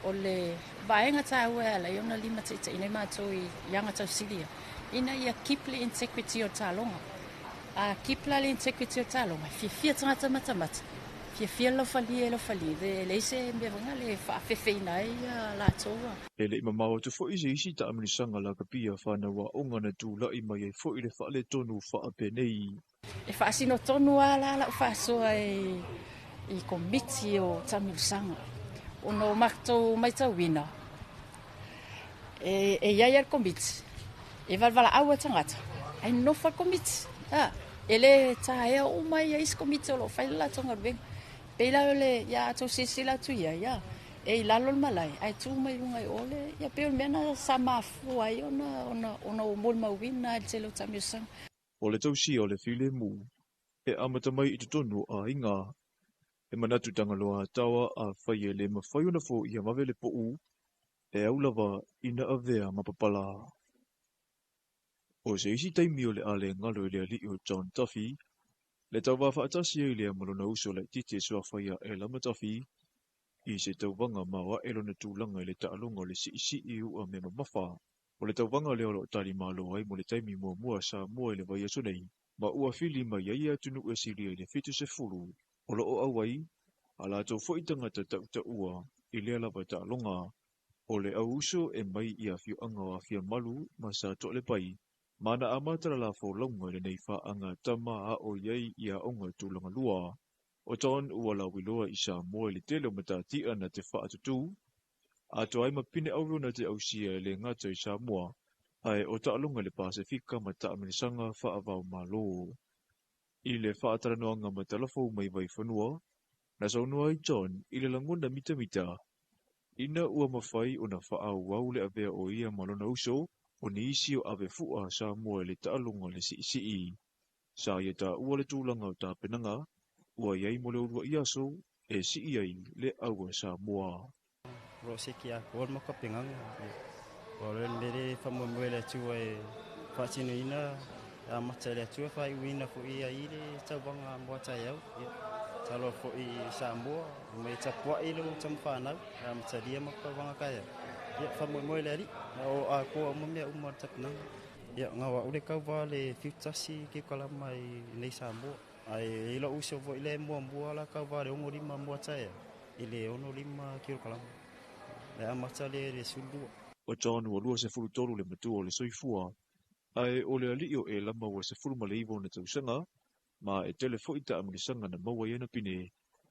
o le vaenga ta ue ala, iona lima taitaina I mātou I yanga tau silia. Ina ia keep le integrity o tālonga. A keep la le integrity o tālonga. Fia tangata mata. Fia lo fali. Le se mewanga le whaafewheina ia la toa. E le imamao tu fo isi ta aminisanga la kapia whanawa onga na tū lai mai e fo I le whaale tonu whaapenei. E whaasino tonu ala whaasoa I komiti o tamirisanga. Ono makto mai tau wina. E iai ar komiti. E valvala aua tangata. Ai nofa komiti. Ele ta ea o mai ais komiti o lo whaila tonga ruenga. Peila ole ia ato sisila tu ia. E lalo malai. Ai tu mai rungai ole. Ia peo mena sa mafu ai ona o mol mawina al telo tamirisanga. O le tausia o le while mu. E amata mai I tutonu a inga. E manatu tangaloa tawa a whaie le mawhaiona fo I mawele po u. E aulawa ina avea mapapala. O se isi taimi o le ale ngalo I le ali o John Duffy. Le tau wafa atasi I le malona uso le tite sua whaia e lama Duffy. I se tau wanga mawa e lona tūlanga I le taalonga le si I ua me mamafa. O le tau wanga leo lo tali malo ai mo le taimi mua sa mua I le vai aso nei. Ma ua fili ma iaia tunu e siri I le fitu se furu. O lo o awai, ala tau fo I tangata ta ua I le alava taalonga. O le au uso e mai I a fiu anga o a fia malu ma sa to le pai. Mana amatara la fo longa le nei wha anga tama a o iei I a onga tūlanga lua. O ton ua la wiloa I sa mua le tele o matatia na te wha atutu. A to ai mapine au runa te au sia le ngata I Samoa, ai o taalunga le Pasifika ma taaminisanga whaavau malo. I le whaataranoanga ma talafou mai vai whanua, na saunua I John I le langunda mita. Ina ua mawhai o na whaau wau le avea o ia malona uso, o ni isi o ave fua Samoa le taalunga le si. Sa ia ta ua le tūlanga o ta penanga, ua iai mo le urua iaso, e si iai le aua Samoa. Rosiki a kor maka penganga. Ora mere famomoele tua e fatino ina a matele tua fai wina fo ia ile tabanga mbota yau. Talo fo I Samoa me tapwa ile tamfana a matalia maka wanga kaya. Ya famomoele ri o a ko mo me umar tapna. Ya ngawa ule ka vale fitasi ke kala mai nei Samoa. Ai ilo uso fo ile mo mbua ka vale ngori mbota ya. Ile ono lima kilo kala. O John wa lua se furu tolu le matua o le soifua, ai o le alio e lama wa se furu maleivo na tausanga, ma e telefo I taaminisanga na maua iana pine,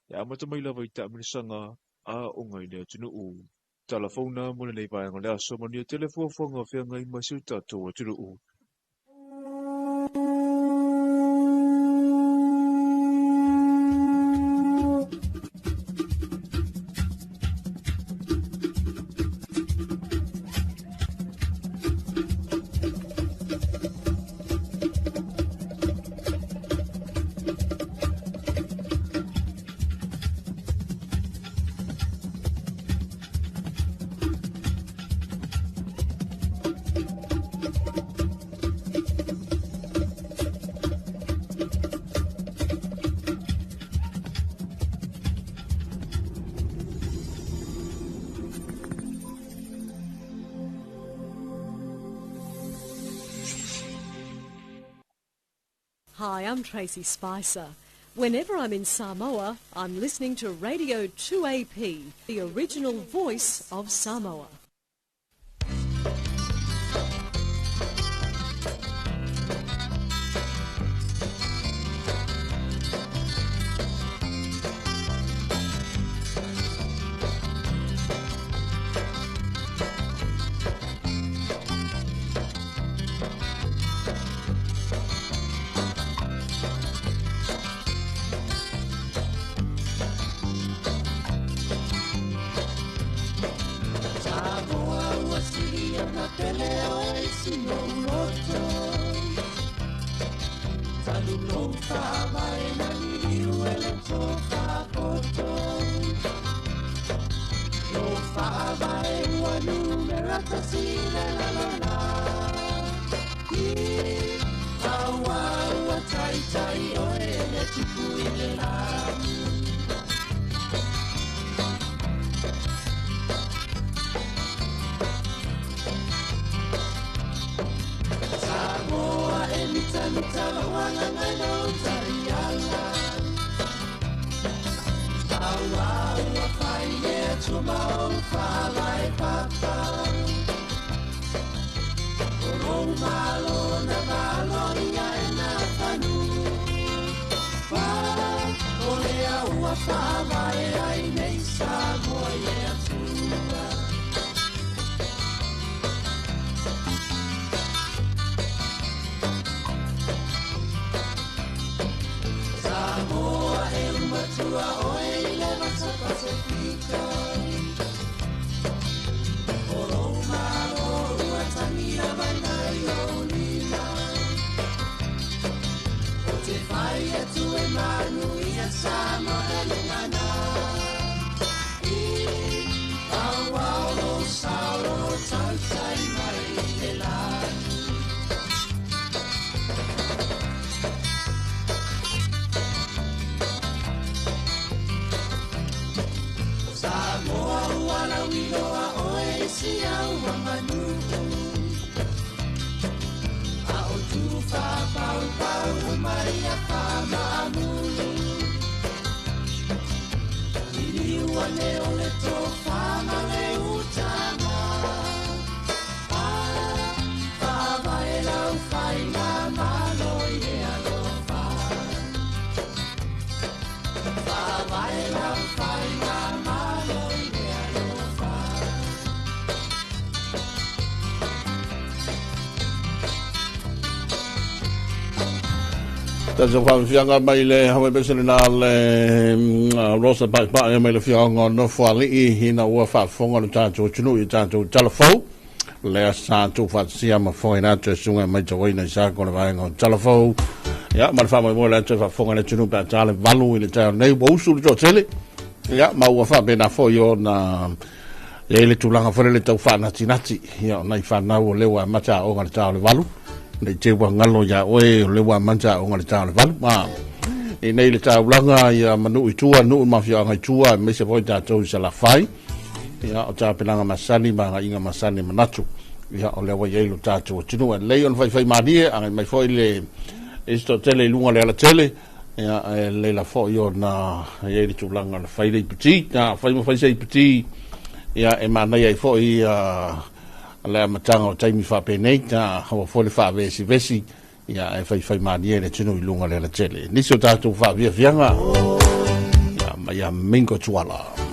e amata mai lava I taaminisanga a o ngai lea tunu u. Talafona mona nei vaenga lea somania telefo fonga fea ngai masiu tato wa tunu u. Hi, I'm Tracy Spicer. Whenever I'm in Samoa, I'm listening to Radio 2AP, the original voice of Samoa. so fa fianga mai le hawe besele na le rosa pa mai le fianga no fa li hina ua fa fonga le tato tunu i tato telefo le sa tu fa sia ma foi na te sunga mai to ina sa ko le vai ngo telefo ya ma fa mai mo le te fa fonga le tunu pa tale valu i le ta nei bo su to tele ya ma ua fa be na fo yo na e le tulanga fore le tau fa na tinati ya na fa na o le wa ma ta o ngal ta le valu nei te wa ngalo ya oe le wa manja o ngal ta val ma e nei le ta ulanga ya manu i tua nu mafia ngai tua me se voi ta tau se la fai ya o ta pelanga masani ma nga inga masani manatu ya o le wa ye lu ta tu tinu e le on fai madie a mai foi le esto tele lunga le la tele ya le la fo yo na ye le tulanga le fai le petit na fai mo fai sei petit ya e mana ye foi le matanga o taimi fa penei ta ho fole fa vesi ya e fai mani le tino i lunga le tele ni so tatu fa via fianga ya mingo tuala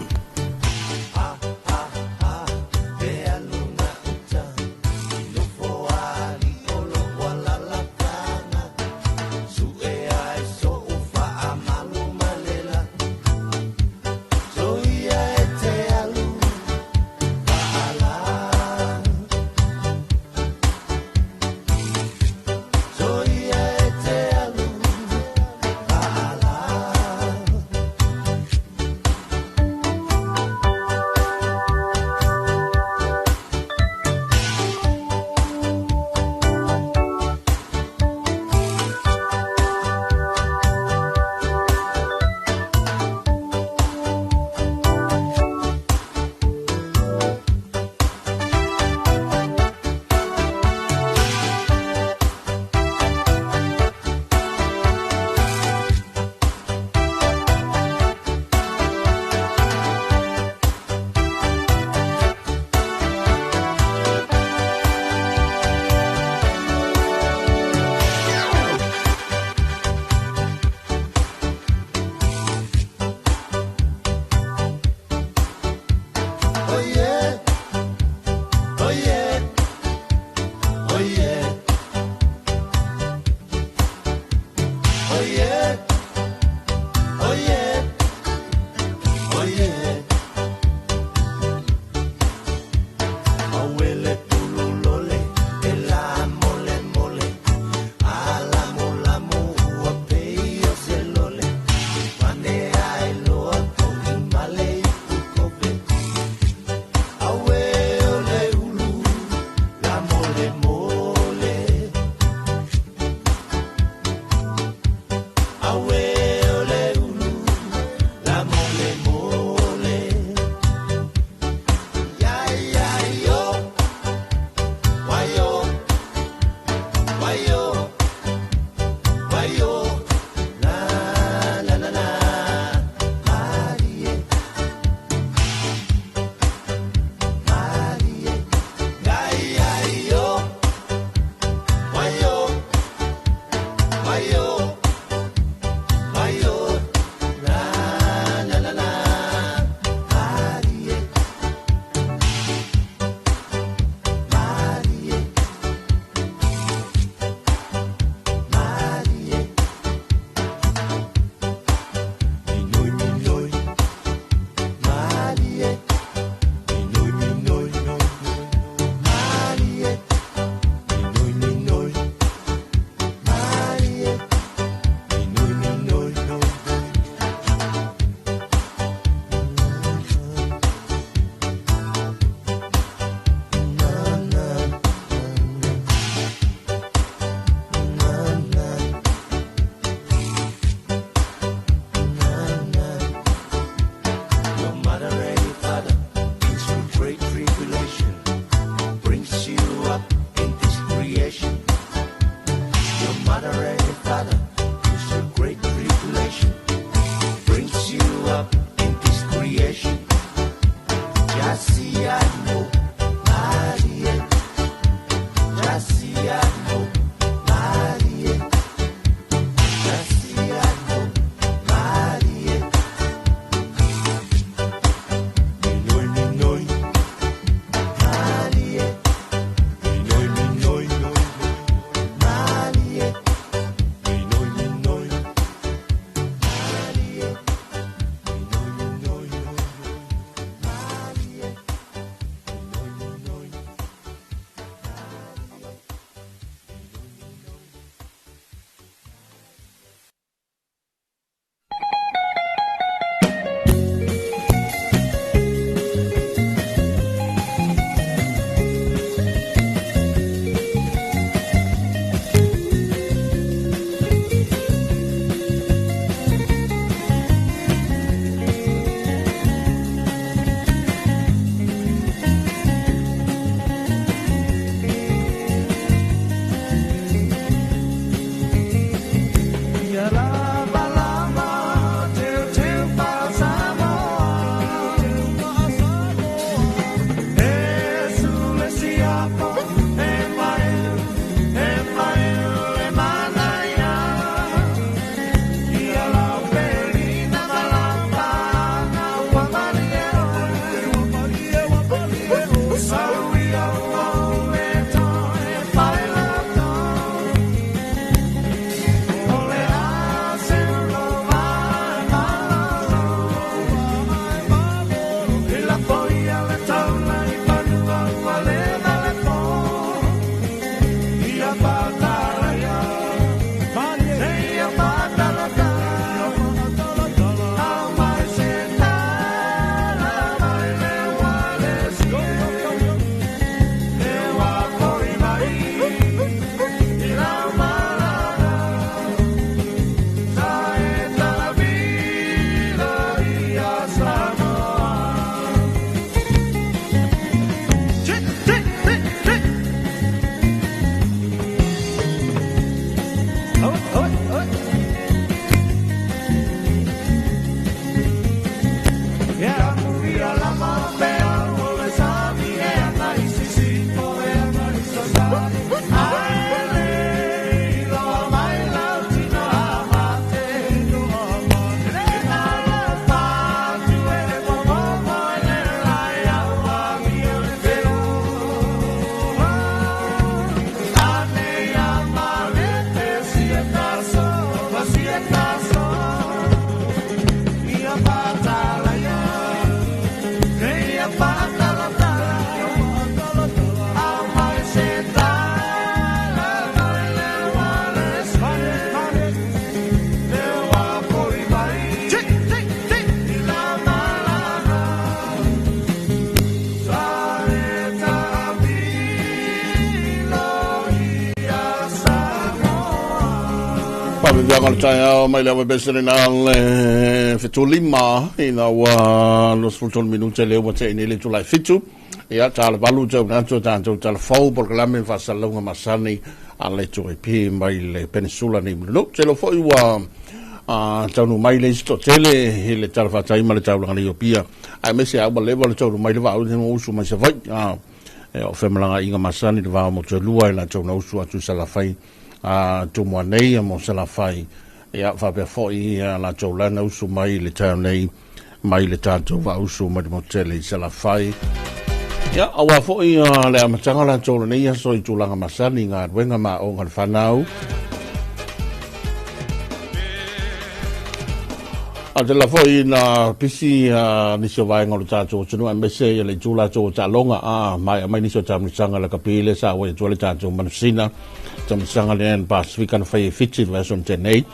Pavivianga taya mai lewa besere na le fetulima ina wa los futol minuto le wa te nele tu lai fitu ia tala balu jo na to tanto tala fau programa fa salonga masani alle to pi mai le peninsula ni no te lo foi wa tanu mai le sto tele ele tala fa tai mai tala ngani opia ai mese a le wa to mai le va u no usu mai se vai o femlanga inga masani le va mo to lua la to no usu atu sala fai tu mo nei mo sala fai ia fa pe foi la tolana usu mai le tau nei mai le tanto va usu mai mo tele sala fai ia awa foi le amatanga la tolana nei so i tulanga masani nga wenga ma o ngal fanau Adela foi na pisi ni se vai ngol tato tunu ambese le tula to talonga mai ni so tamsanga la kapile sa we tole tato manusina tamsanga le Pacifican fai fiti version 10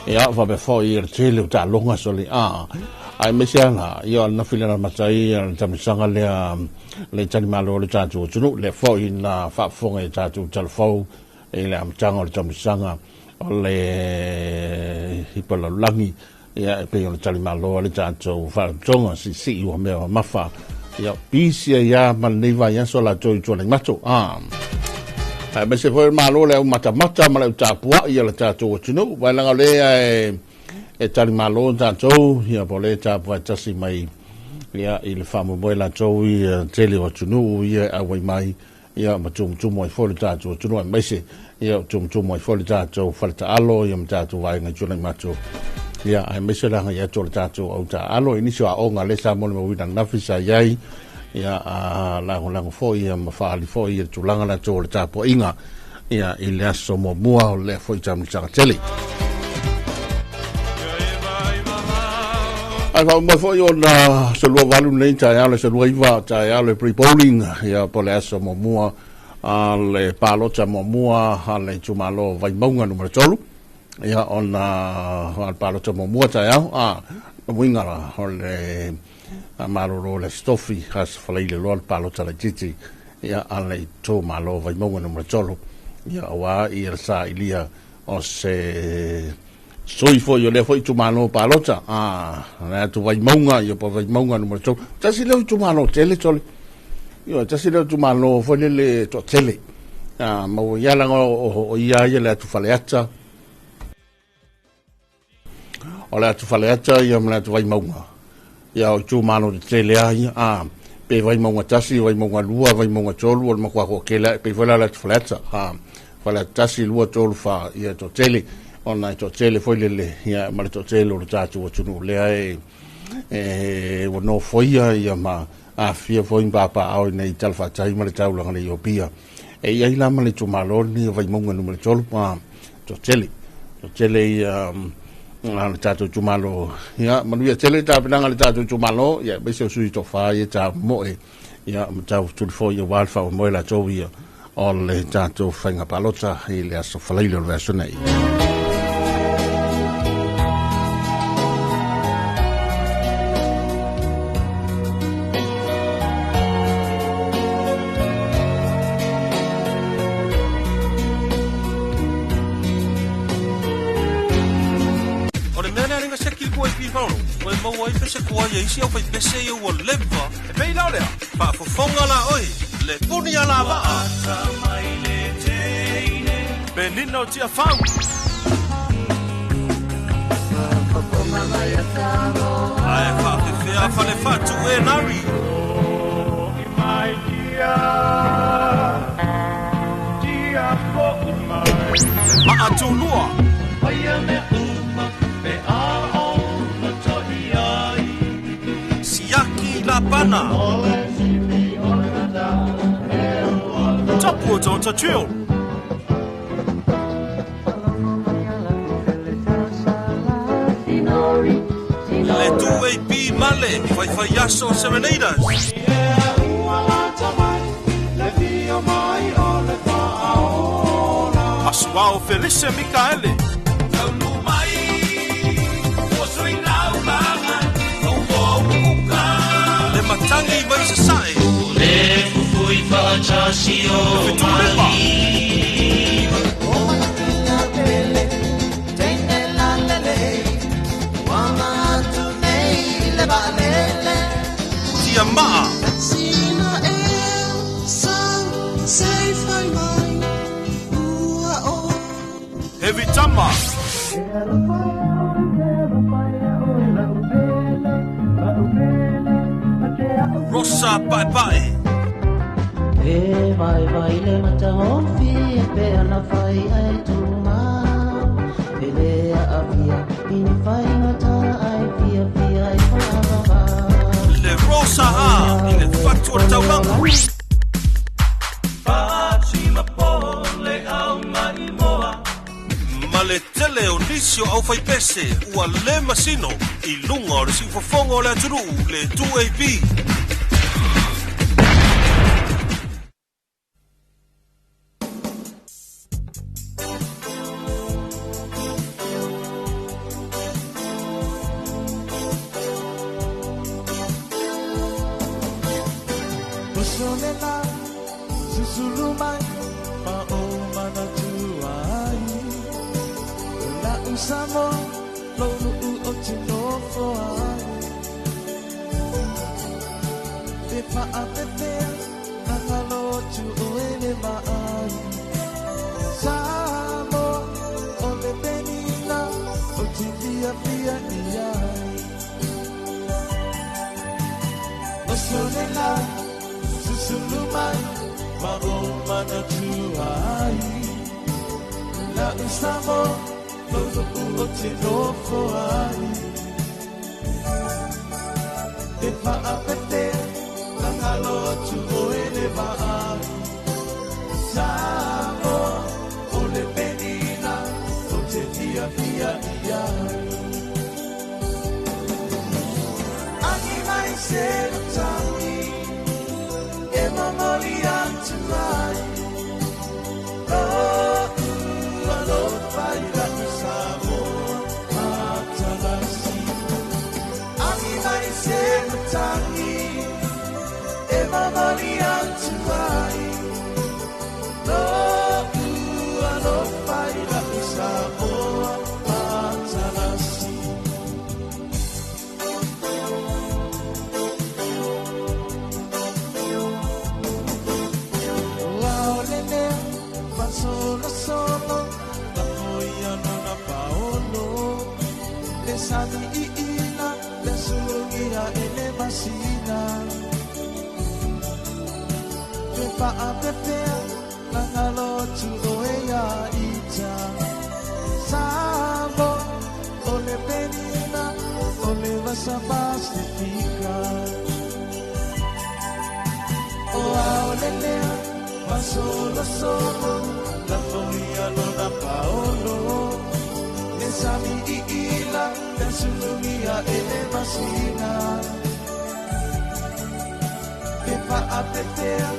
ya va be foi tele talonga so le ai mesianga io na filana matai tamsanga le tani malo le tato tunu le foi na fa fonga tato talfo e le amtanga le tamsanga le hipola langi ia pe ona tali malo le tanto fa tonga si o me mafa ia pisia ia malneva ia so la toi tole mato me se foi malo le mata ma le tapua ia le tato tino vai la le e tali malo tanto ia pole tapua tasi mai ia il famo boela to ia tele o tino ia awai mai ia matum tumo i fole tato tino me se ia tumo i fole tato falta alo ia tato vai nga tole mato ia ai mesela ia tole tato au ta alo inisio a onga le sa mo wina nafisa yai ia lango foi ia mafali foi ia tulanga la tole tapo inga ia ile aso mo mua le foi tam tele ai va mo foi ona se lo valu nei ta ia le se lo iva ta ia le pre bowling ia pole aso mo mua le palota mo mua le tumalo vai monga numero 3 ia ona al palo to mo ta ya winga la le amaro le stofi has falaile lo al palo ta la titi ia ale to malo vai mo no macholo ia wa ia sa ilia o se soi fo yo le foi tu malo palo ta na tu vai monga io po vai monga no macholo ta si le tu malo tele tole io ta si le tu malo fo le to tele mo ia la o ia le tu faleata o le atu faleata ia mle atu vai maunga ia o tu mano de tele ai pe vai maunga tasi vai maunga lua vai maunga tolu o le makua ko kela pe vola le atu faleata fale tasi lua tolu fa ia to tele ona to tele foi le ia male to tele o tatu o tunu le ai o no foi ia ma fia foi papa au nei talfa tai male taula ngale opia ia ila male tu malo ni vai maunga no male tolu to tele le tato tumalo ia manuia tele ta penanga le tato tumalo ia bese sui to fa ia ta mo ia ta tu fo ia walfa o moela to ia o le tato fanga palota ile aso falailo verso nei se kua ye isi au fai pese ye ua lewa e pei lau lea pa fofonga la oi le puni ala wa benino tia fau ae fa te fea fale fatu e nari ma atunua Pana Tapu o ta trio Le tu e pi male fai fai aso serenaders Asuao Felice Micaele Matangi mai se sai le fui fa chasio mali Heavy Tama. Rosa Pai Pai. E vai vai le matahofi pe ana fai ai tuma. Ele avia ini fai ngata ai via via ai fa. Le Rosa ha ile fatu tawanga. Fatima pole au mai moa. Male tele o nisio au fai pese ua le masino I lunga o le siufafonga o le aturu le 2AB. Solela, susulumai, maomana tuai. La usamo, lolu o tinofo ai. Te paapepea, nangalo tu oele mai. Samo, ole penila, o tivia fia iai. O solela, Sulumai, maomana tuai. La usamo, lolu o tinofo ai. Te paapepea, nangalo tu oele mai. Samo, ole penina, o te via via iai. Ani mai se tangi. Mamali antuai, alo fai la Samoa atalasi. Ami mai se tangi, mamali antuai, alo fai la Samoa atalasi. Solo solo la foia non ha paolo le sani ina le sugia e le masina te fa a pepea la ngalo tu oea ita sabo o le penina o le vasa pacifica o aolelea ma solo solo la folia non ha paolo le sami ila le sulugia e le masina che fa a pepea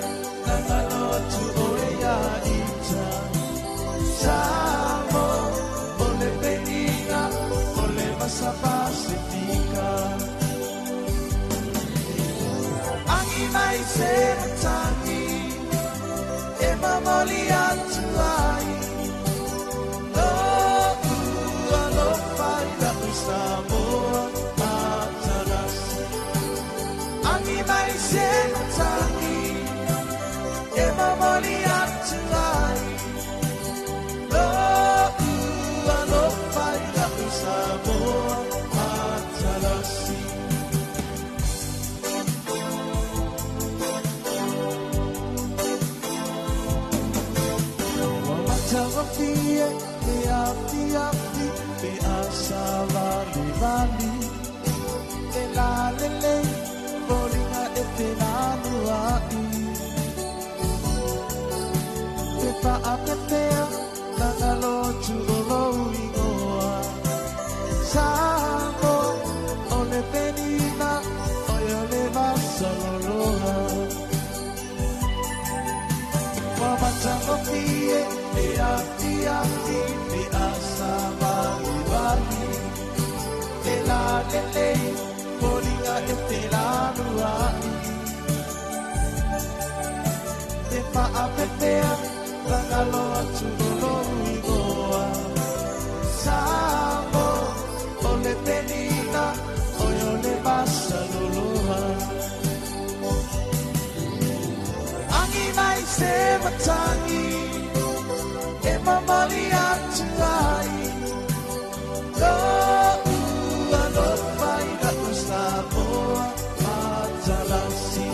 la nalotu oea ita samo o le penina o le masa pacifica angi mai se tangi e mamali antuai lo fai la Samoa atalasi angi mai se tangi e mamali antuai lo fai la Samoa atalasi. Tawafie, te afi, te asava livali, te la lele, bolinga e te la nuai. Te pa apepea, la ngalotu o ingoa. Samo, ole penina, oyo le masaloloha. Wamatawafie, te afi, te asava livali, te la lele, bolinga e te la nuai. Te pa apepea, la ngalotu o ingoa. Samo, ole penina, oyo le masaloloha. Angi mai se matangi, e mama mali atuai lo ua lo fai na Samoa matalasi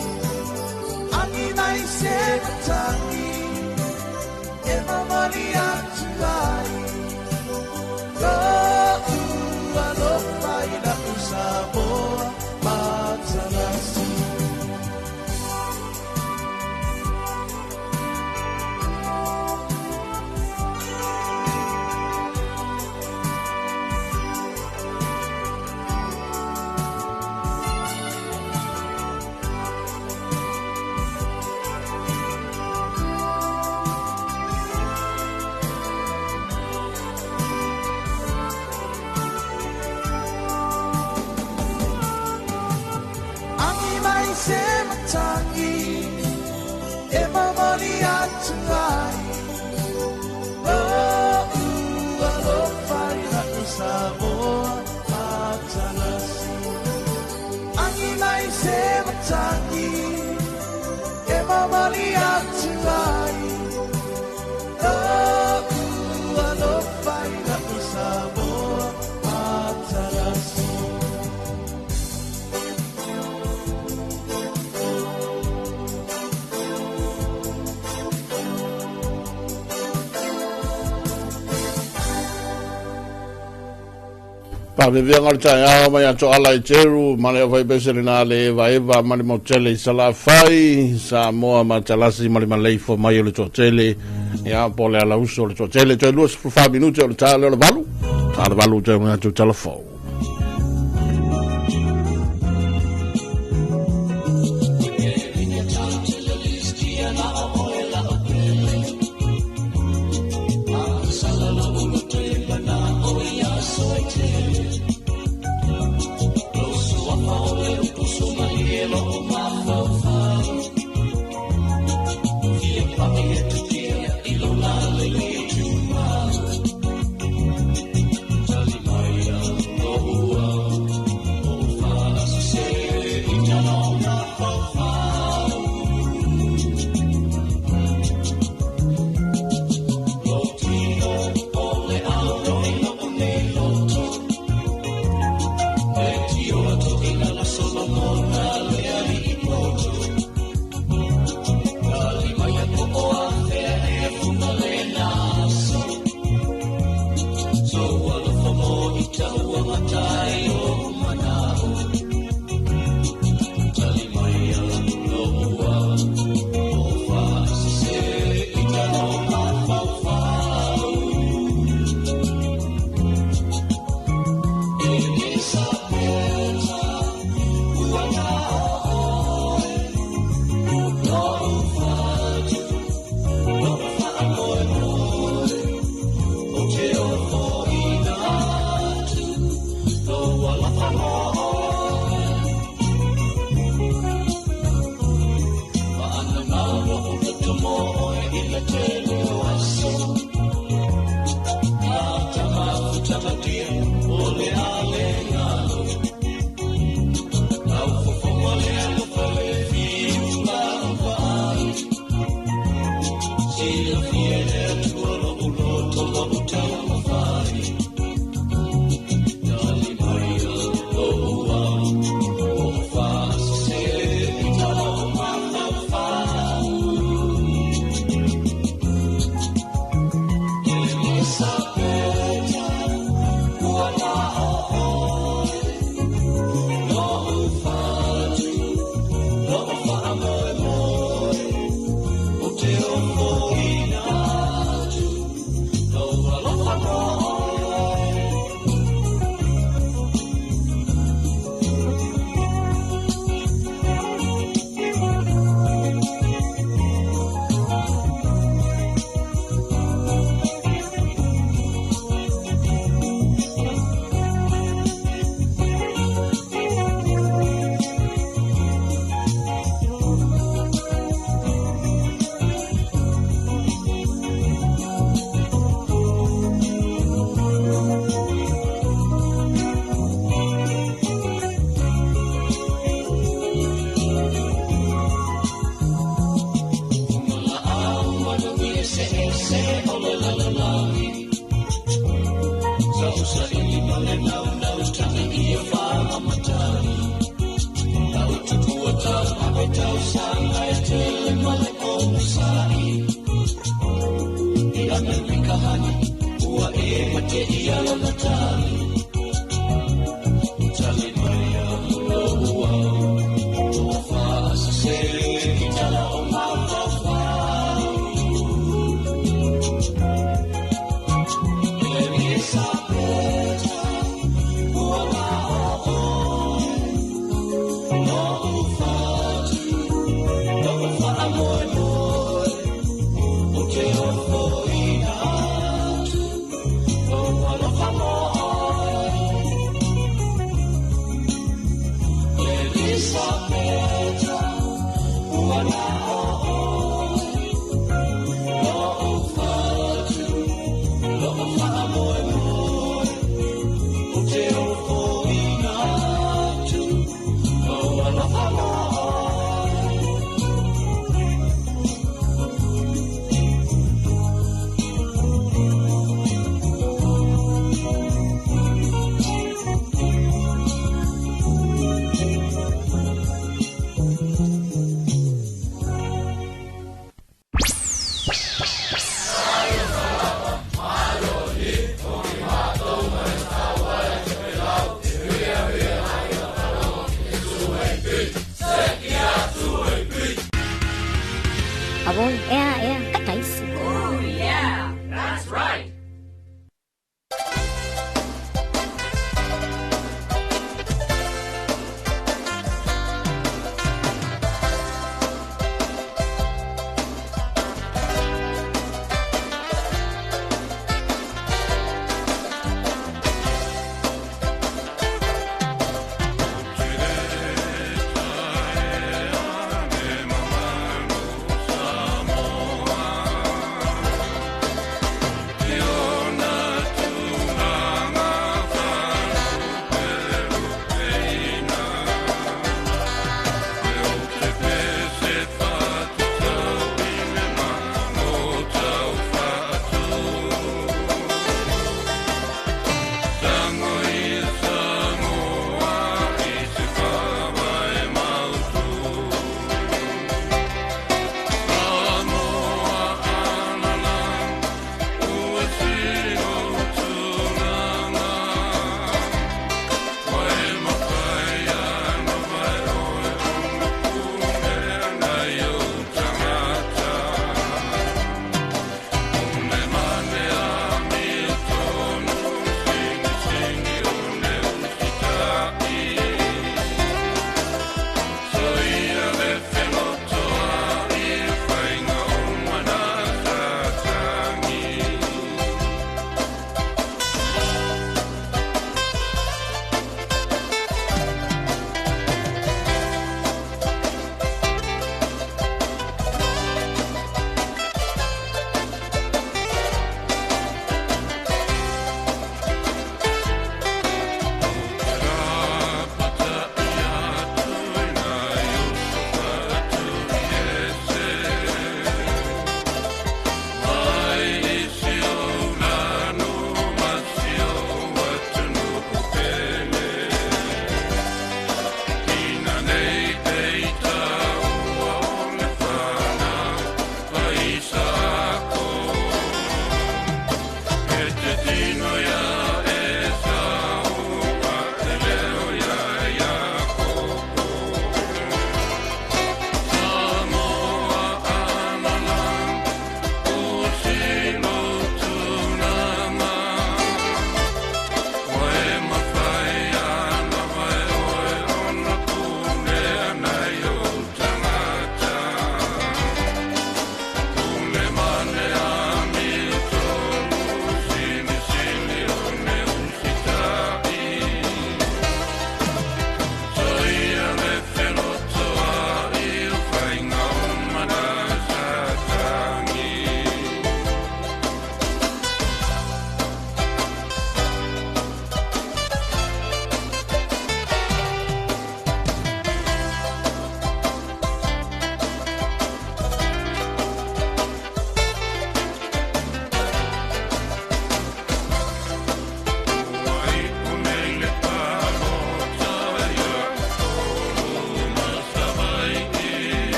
angi mai se matangi e mali atuai lo ua lo fai na Samoa matalasi Tangi e mamani atuai lo ua lo fai na Samoa matalasi angi mai se matangi e mamani atuai lo ua lo fai na Samoa matalasi Pa ve via ngal taya mai ato ala i teru male vai besere na le va eva mali mo tele sala fai Samoa matalasi mali malei fo mai le tele ya pole ala uso le tele to lu fu fa minuti o tale le valu te na to telefone Ilona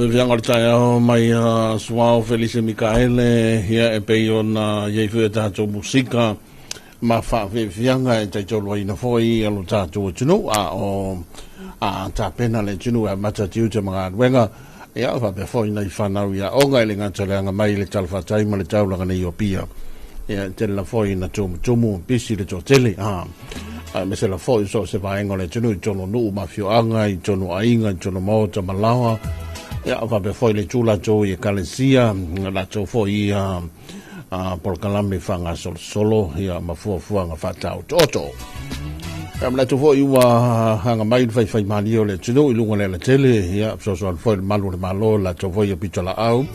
vianga o tai au mai suao Felice Mikaele hia e pei o na ieifu e tātou musika ma wha vianga e tai tolu ina foi alu tātou tunu a tā pena le tunu a mata tiu te mga aduenga e a wha pe foi nei whanau ia o ngai le ngata leanga mai le talwhatai ma le taulanga nei o pia e te la foi na tumu bisi le tō tele me se la foi so se vaenga le tunu i tono nuu ma fio anga i tono ainga i tono maota malawa ia va be foi le tula jo i kalesia la jo foi por kalame fanga solo ia ma fu nga fatau toto la jo foi wa hanga mai fai mali o le tunu i lunga le tele ia so foi malu le malo la jo foi pitola au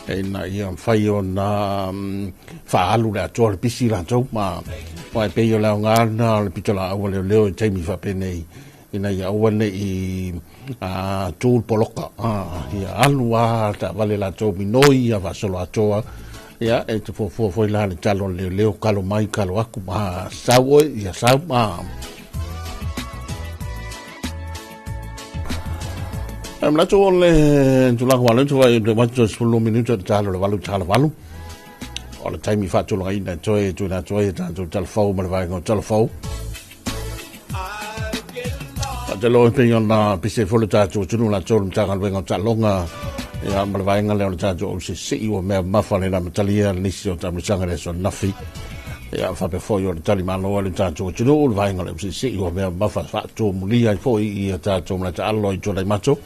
e na ia fai ona fa alu le jo le pisi la jo ma mai pe yo la ngana le pitola au le leo taimi fa penei ina ia wane i tūl poloka ia alua ta vale la tō minoi ia vasolo atoa ia e te fōi la le talo leo kalo mai kalo aku sau ia sau la tō le tulaku wale tu vai de wato 10 minuto de talo le walu talo o le taimi fa tūlanga ina toe tu na toe tanto talfau ma le vai ngo talfau te lo pe ona pise folo tatu tunu la tolu tanga venga talonga ya malvainga le tatu o se o me mafale na metalia nisio tamsanga le so nafi ya fa pe fo yo tali malo le tatu tunu vainga le se o me mafa fa to mulia fo i tatu la talo i tole macho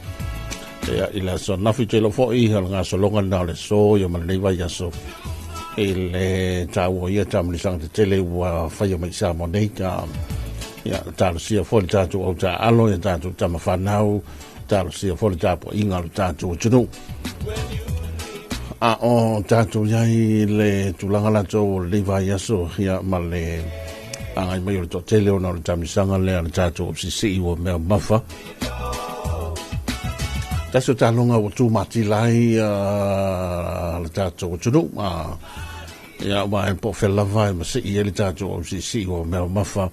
ya ila so nafi te lo fo i nga so longa na le so yo mal nei vai so ele tawo ia tamlisanga tele wa fa yo mai sa moneta ya talo sia fo tatu o ta alo ya tatu tama fanau talo sia fo tatu inga tatu tunu o tatu yai le tulanga la to le vai aso ya male ai mai to tele ona tami sanga le tatu si o me mafa taso talonga o tu matilai le tatu tunu ya wa po fella vai ma se ele tatu si o me mafa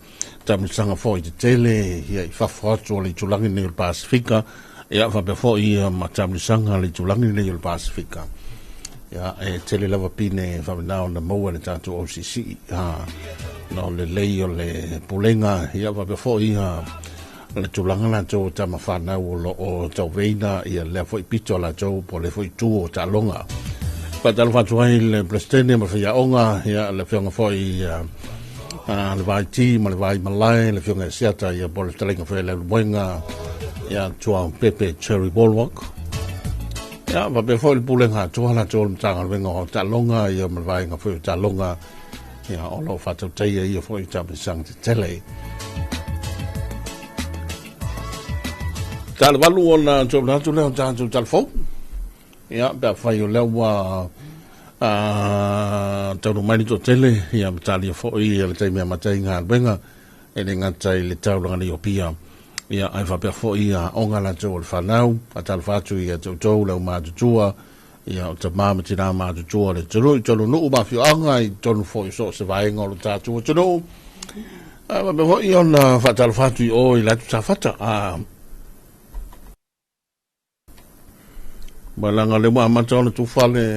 sanga foi de tele ia i fafoto le tulangi nei Pasifika ia fa be foi ma sanga le tulangi nei Pasifika ia e tele lava pine fa na na mo le tatu OCC no le leio le pulenga ia fa be foi le tulanga na to tama fa na o to veina ia le foi pitola to po le foi tu o talonga pa tal fa tuai le prestene ma fa ia onga ia le fionga foi le vai ti ma le vai malai le fionga siata ia bol telenga foi le wenga ia tua pepe cherry bolwalk ia va be foi le pulenga tua la tol tanga wenga o talonga ia ma vai nga foi talonga ia o lo fa to tai ia foi tape sang tele tal valu ona to na to le tal fo ia ba fai o le wa tau mai to tele ia matalia fo ia le taimi matai nga benga e le ngatai le tau langa ni opia ia ai fa per fo ia onga la tau fa nau atal fatu ia tau la ma tua ia te mama tina ma tua le tulu no ba fio anga i tonu fo so se vai ngolo tatu tulu ba be fo ia na fatal fatu o i la ta fata balanga le mo amatona tu fale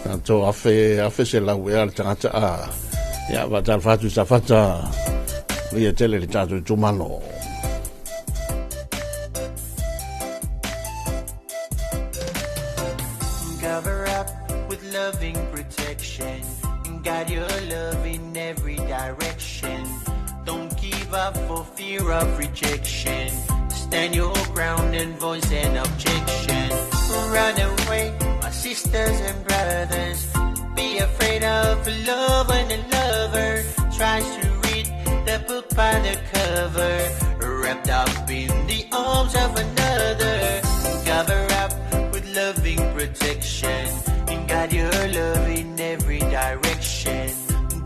tanto afe se la wea tangata ya va tal fatu sa fata via tele le tato tu malo cover up with loving protection and guide your love in every direction. Don't give up for fear of rejection. Stand your ground and voice an objection. Run away, my sisters and brothers. Be afraid of a love when a lover tries to read the book by the cover. Wrapped up in the arms of another. Cover up with loving protection and guide your love in every direction.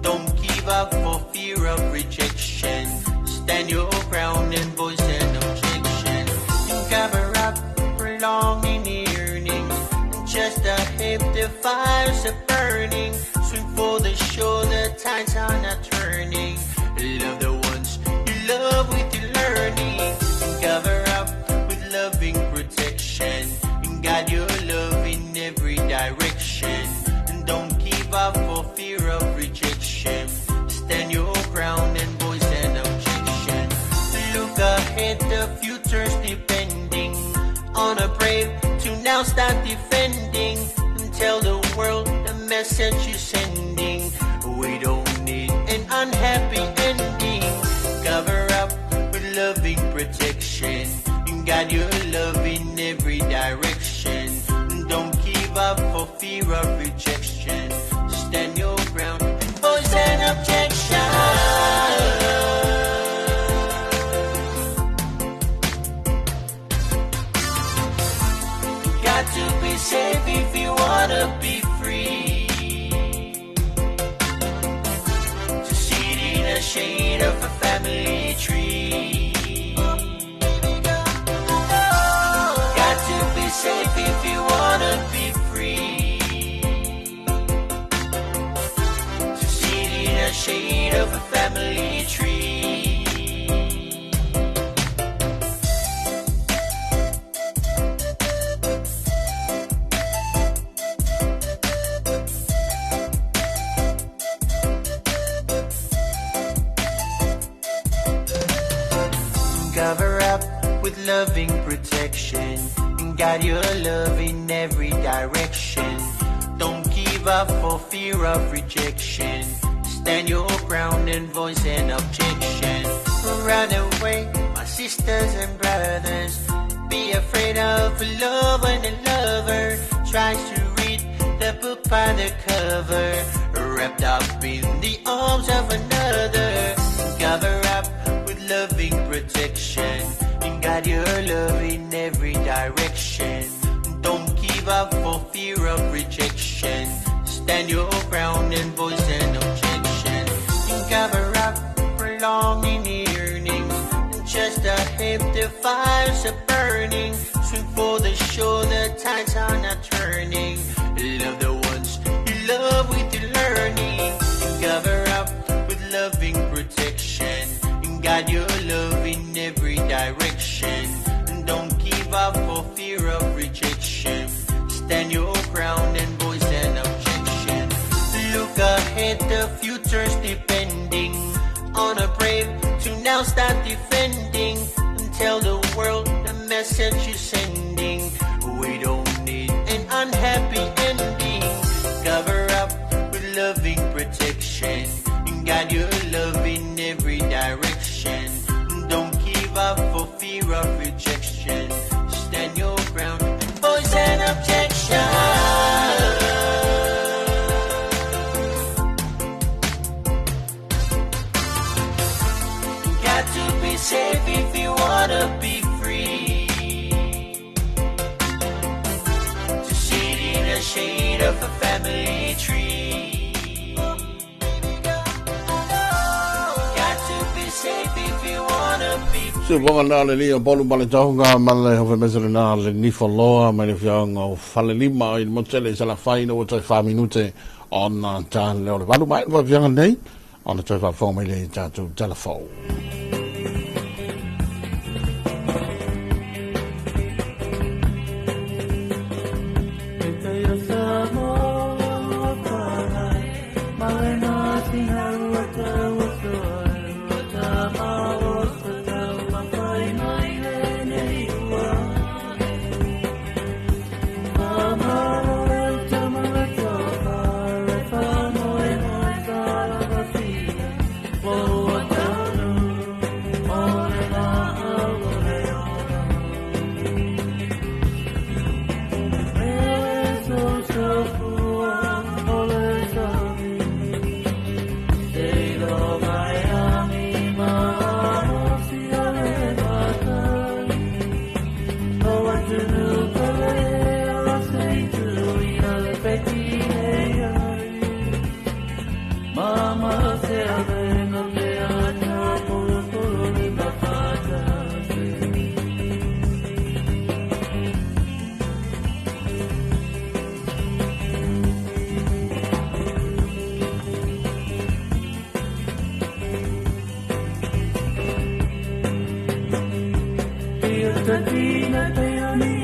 Don't give up for fear of rejection. Stand your ground and voice an objection. Cover up for longing earnings. Just ahead the fires are burning. Swim for the shore, the tides are not turning. Love the ones you love with your learning. Cover up with loving protection. Got your love in every direction. Don't give up for fear of rejection. Stand your ground and voice an objection. Look ahead, the future's depending on a brave to now start defending. Tell the world the message you're sending. We don't need an unhappy ending. Cover up with loving protection. Got your love in every direction. Don't give up for fear of rejection. Stand your ground and voice an objection. Got to be safe if you wanna be free. To sit in the shade of a family tree. Got to be safe if you wanna be free. To sit in the shade of a family tree. Cover up with loving protection. Got your love in every direction. Don't give up for fear of rejection. Stand your ground and voice an objection. Run away, my sisters and brothers. Be afraid of love when a lover tries to read the book by the cover. Wrapped up in the arms of another. Cover up with loving protection. Got your love in every direction. Don't give up for fear of rejection. Stand your ground and voice an objection. Cover up for longing yearnings. Just ahead the fires are burning. Swim for the shore, the tides are not turning. Love the ones you love with your learning. Cover up with loving protection. Got your love in every direction. Don't give up for fear of rejection. Stand your ground and voice an objection. Look ahead, the future's depending on a brave to now start defending. Tell the world the message you're sending. We don't need an unhappy ending. Cover up with loving protection. Got your love in every direction. Don't give up for fear of rejection. Stand your ground and voice an objection. Got to be safe if you wanna be free. To sit in the shade of a family tree. Se vonga na le lia bolu male taunga male ho mesele na le nifa loa mai le fianga o fale lima i motele sa la faina o 5 minute on ta le o le valu mai va fianga nei on the 5 mai le ta tu telefone. Tatina tayoni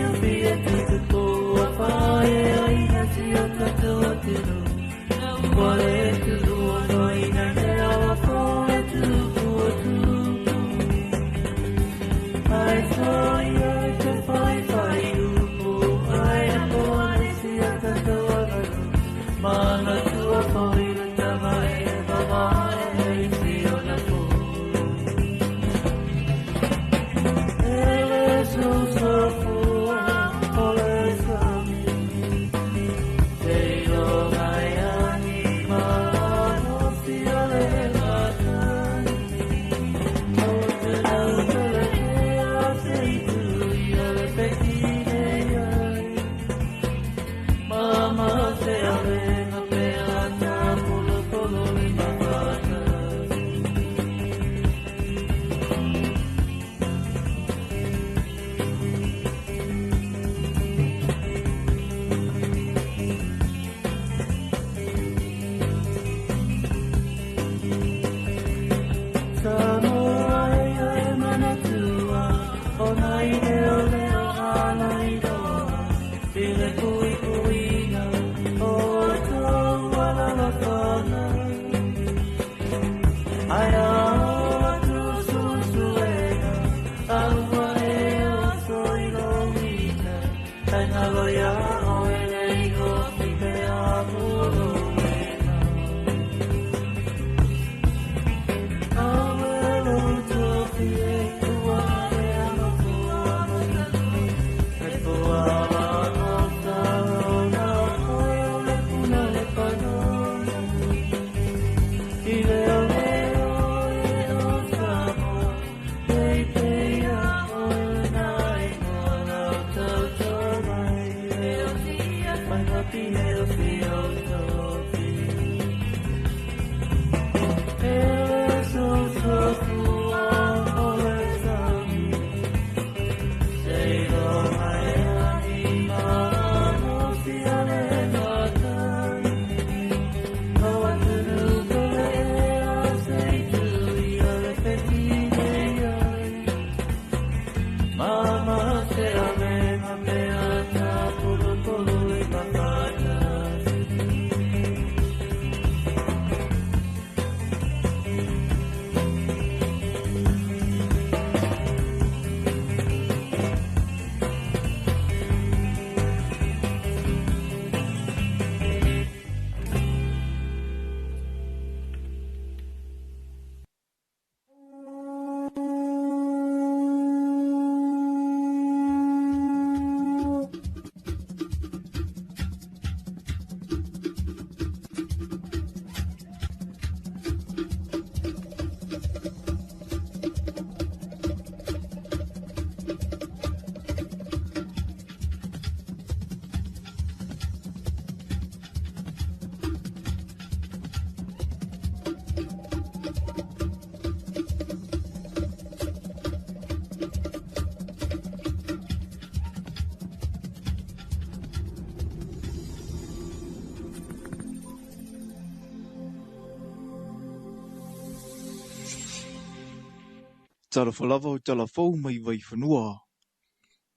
Talofa lava o talafou mai vai whanua.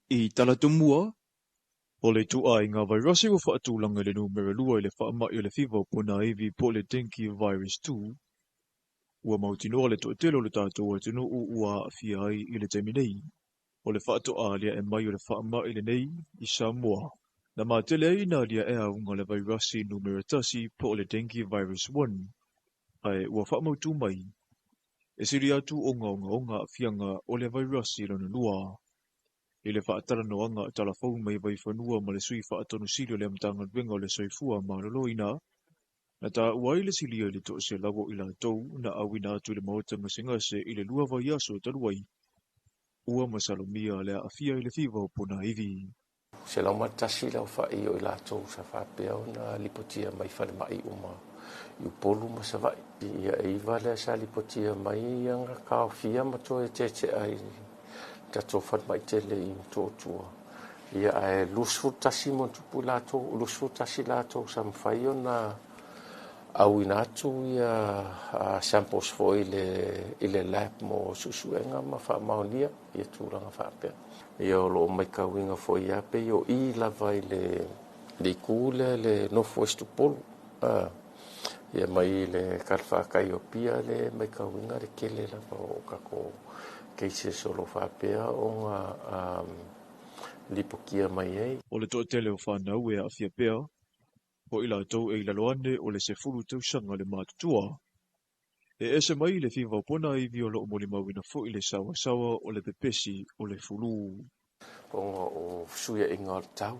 I talatumua, o le tua i ngā vairasi o whaatūlanga le numera lua i le whaamai o le whiwa o puna iwi po le dengue virus 2, ua mautinoa le toetelo le tātou atunu ua fia ai i le taminei, o le whaatoa lia e mai o le whaamai le nei i Samoa. Na mātele ai nā lia e aunga le vairasi numera tasi po le dengue virus 1, ai ua whaamautu mai, e siri atu onga fianga o le vairasi lana lua. I le whaatara noanga talafou mai vai whanua ma le sui whaatonu siri o le amtanga wenga o le soifua ma lolo ina, na tā uai le silia le to se lawo i la tau na awina atu le maotanga singase i le lua vai aso taluai. Ua masalomia le afia i le fiwa o puna iwi. Se lau matasi lau whai o i la tau sa whapea o na lipotia mai whare mai uma. I polu ma sa vai. Ia eiva le sa lipotia mai anga kao fia ma to e te ai. Tato whare mai te le i tō tua. Ia e lusfu tasi mo tupu la tau, lusfu tasi la tau sa mwhai o na au ina atu ia samples fo i le lab mo susuenga ma wha maonia ia tūranga whapea. Ia o lo mai kauinga fo ia pe o i lava i le kule le Northwest Polu. Ia mai le kalwhakai o pia le mai kauinga le kele lava o kako cases o lo whapea o ngā lipokia mai ei. O le toetele o whanau e a fia pea, o ila tau e ilaloane o le se furu tausanga le mātutua. E ese mai le fiwa pona i vi o lo moli mawina fo i le sawa o le pepesi o le fulu. O suia inga o tau.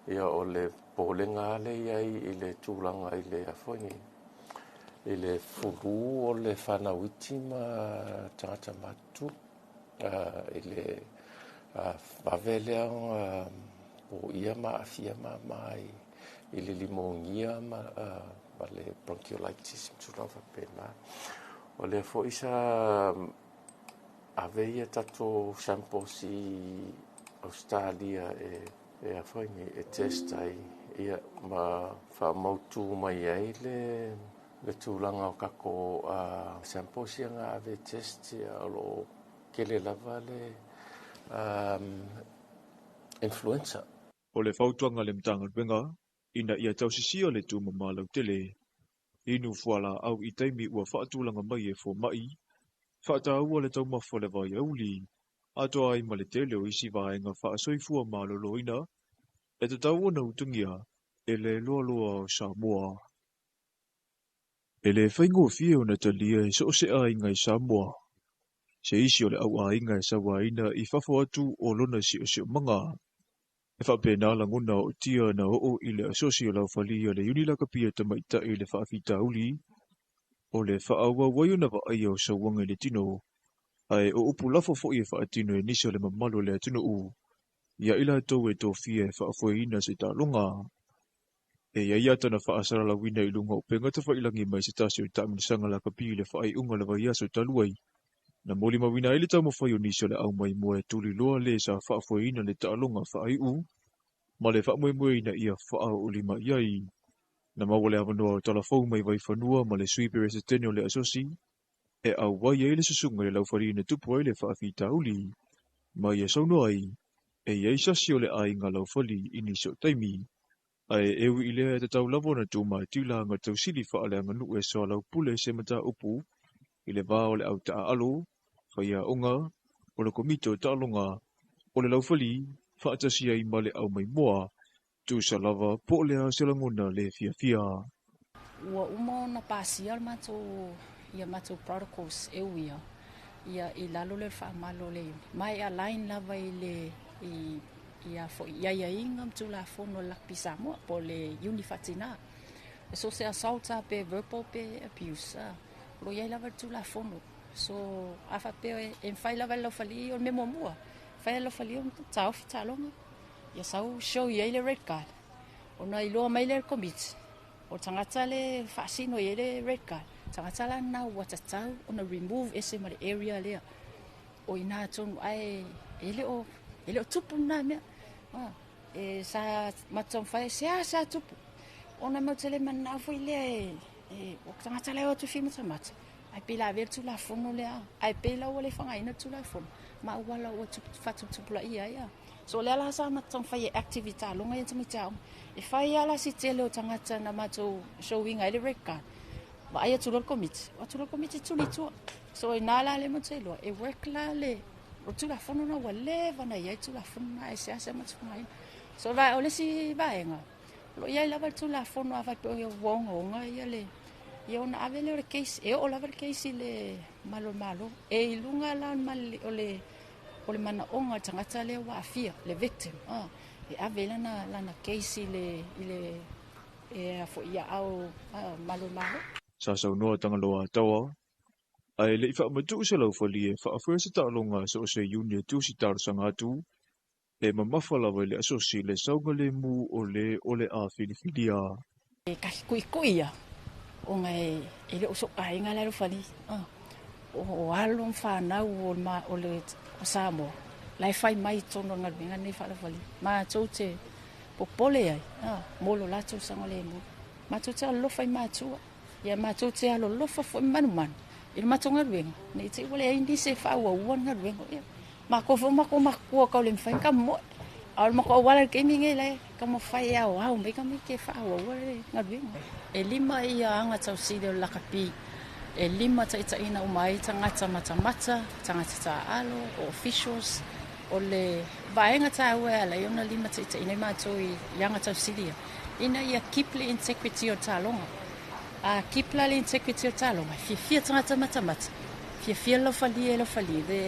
Ia o le polenga le iai i le tūlanga i le afoini. I le fulu o le whanawiti ma tangata matu. I le wavelea o ia ma afia ma mai. I le limongia ma le bronchiolitis tūlanga pēnā. O le fo isa aveia tato samples i Australia e afaini e testai ia ma whamautu mai ai le tūlanga o kako samples ia ngā ave test ia lo kele lava le influenza. O le whautuanga le mtanga wenga, ina ia tausisia le tūma mālau tele. Inu fuala au i taimi ua whaatūlanga mai e fo mai, whaata ua le taumawha le vai auli, Atoa ai ma le te leo isi vaenga whaasoifua maloloina, e te tau ona utungia, e le loa loa o Samoa. E le whaingo fie o na talia e so se a inga i Samoa. Se isi o le au a inga e sawaina i whafo atu o lona si o se o manga. E whapena langona o tia na o i le asosio lau whalia le unilaka pia tamaita i le whaafita uli, o le whaawa waio na wa aia o sawanga le tino, ai o upu lafo fo i e whaatino e nisi o le mamalo le atino u, ia ila tau e tō fia e whaafoeina se tā longa. E ia iata na whaasara la wina i lunga o pengata whailangi mai se tasi o i tāminisanga la kapi le whaai unga le vai aso taluai. Na moli mawina ele tau mawhai o nisi o le au mai mua e tuli loa le sa whaafoeina le tā longa whaai u, ma le whaamue ina ia whaa o lima iai. Na mawale awanoa o talafou mai vai whanua ma le suipere se tene o le asosi, e au wai e le susunga le lauwharina tupu ai le whaafi tauli, ma ia sauno ai, e iei sasi o le ai ngā lauwhali ini so taimi, ai ewi i lea e te tau lavo na tū mai tūla ngā tau sili wha ale anga nu e soa lau pule se mata upu, i le vā o le au taa alo, whaia onga, o le komito ta alonga, o le lauwhali, whaatasia i male au mai moa, tū sa lava po lea se langona le fia fia. Ua uma na pasia le matou ia matou protocols e uia ia i lalo le whaamalo le mai a line lava i le ia fo ia inga mtula fono lakpi Samoa po le unifatina so se assault pe verbal pe abuse lo ia lava tula fono so afa pe en fai lava lo fali o memo mua fai lo fali o tau fitalonga ia sau show ia le red card ona i lo mai le committee o tangata le fasino i le red card tangata la na watatau ona remove ese ma area lea o ina tonu ai ele o tupu na me e sa matom fai sa tupu ona mo tele mana foi le o tangata le o tu fi mata ai pela ver tu la fono le ai pela o le fanga ina tu la fono ma wala o tu fatu tupu la ia so le ala sa matom fai activity longa ia tumi tau e fai ala si tele o tangata na mato showing ai le record ba ia tu lo committee tu li tu so ina la le mo telo e work la le o tu la fono na wale vana ia tu la fono na ese ase mo tfunai so va o le si va enga lo ia la va tu la fono ava to ia wonga nga ia le ia ona ave le case e o la va case le malo e ilunga la mal o le mana onga tangata le wa afia le victim e ave la na case le e fo ia au malo Sa sau noa tangaloa tawa, ai le ifa matu se lau fali e wha afuresa ta alonga so se unia tu si taru sangatu, e mamawhala wai le asosi le saunga le mu o le a filifilia. E kasi kuia, o ngai e le oso ainga le fali, o alon whanau o le Samoa, lai fai mai tono ngarwinga nei whala fali, ma tau te popole ai, molo lato sanga le mu, ma tau te alofa i matua, ia matou te alo lofa fo manu il matou ngarwenga nei te wale ai ni se fa wa wan ngarwenga ma ko fo ma ko ka le mfa ka mo al ma ko wala ke mi ngele ka mo fa ya wa me ka mi ke fa wa ngarwenga e lima ia anga tau si de la kapi e lima ta ina umai tangata mata ta alo officials o le vaenga ta wa la yona lima ta ina matou i anga tau si dia ina ia keep the integrity o talonga a kipla le integrity o talo mai fia tangata mata fia lo fali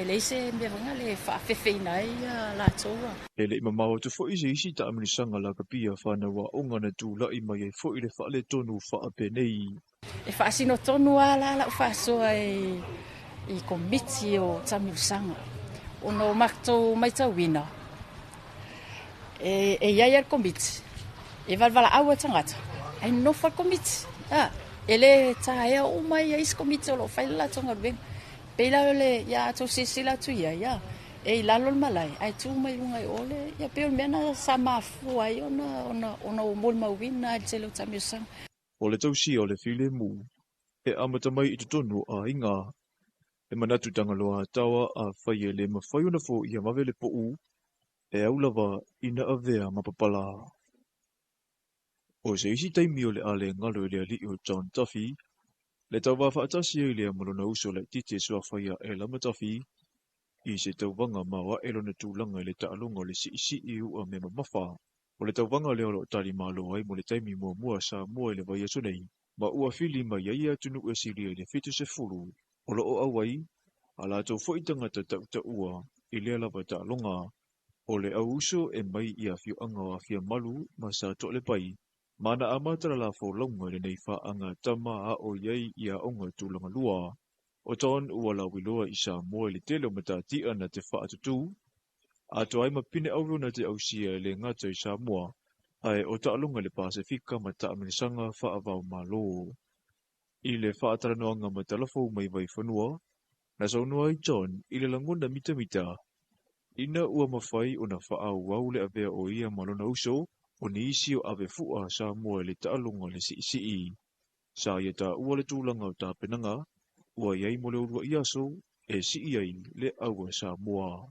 le se me vanga le fa fefeina ia la toa e le mamao tu fo isi ta amilisanga la kapia fa na wa onga na tu la i mai fo i le fa le tonu fa apenei e fa sino tonu ala la fa so i committee o tamilisanga ono makto mai ta wina e ia committee e valvala awa tangata ai no fa committee ele tae o mai is komite lo fai la tonga ben pela le ya to sisila tu ya e lalo malai ai tu mai lunga ole ya pe mena sama fu ai ona o mol ma wina telo tamisa o le tausi o le file mu e amata mai i tonu a inga e manatu tanga loa tawa a fai le mawhai ona fo ia mawele po u e aulava ina avea mapapala. O se isi taimi o le ale ngalo le ali o John Duffy, le tau wafa atasi e le amolo na uso le tite sua whaia e lama Duffy, I se tauwanga mawa elona tūlanga le taalonga le si ua me mamafa. O le tauwanga leo lo tari malo ai mo le taimi mua Samoa le vai aso nei. Ma ua fili ma iaia tunu e siria le fitu se fulu. O lo o awai, ala tau fo itangata ta ua i lea lava taalonga. O le au uso e mai i a fio anga a fia malu ma sa to le pai. Mana amatara la fo launga le nei fa anga tama a o iei i a onga tūlanga lua. O taon ua la wiloa i Samoa le tele o matati ana te wha atutu. A to ai mapine auro na te ausia le ngata i Samoa. Ai o taalonga le Pasifika ma ta amenisanga wha avau malo. I le wha ataranoanga ma Talofa mai vai whanua. Na saunua i John i le langona mita. Ina ua mawhai o na wha au au le avea o ia malona uso. O ni isi o ave fua Samoa le taalonga le si. Sa ia ta ua le tūlanga o ta penanga. Ua iai mo le urua i aso e si iai le aua Samoa.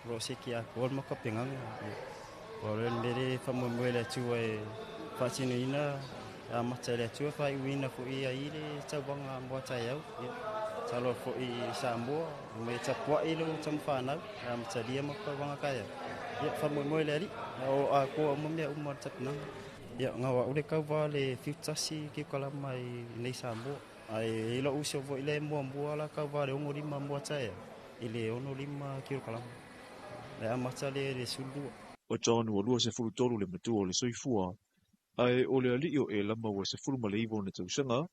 Ro se ki a kol maka penganga. O le mere whamoe le atua e whaatino ina a mata le atua whai uina fo i a ire tauwanga mua tai au. Talo fo i Samoa, me tapua ilo tam whanau, a mata lia maka wanga kaya. Ia whamoe le ari, o a koa umamea umar tapinanga. Ia ngawa ule kauwa le fiutasi ki kalama i nei Samoa. Ai ilo uso vo ile mua la kauwa le ongo lima mua tai au. Ile ono lima ki kalama. Le amata le sulu. O tonu o lua se fulu tolu le matua o le soifua. Ai o le alio e lama wa se fulu maleivo na tausanga.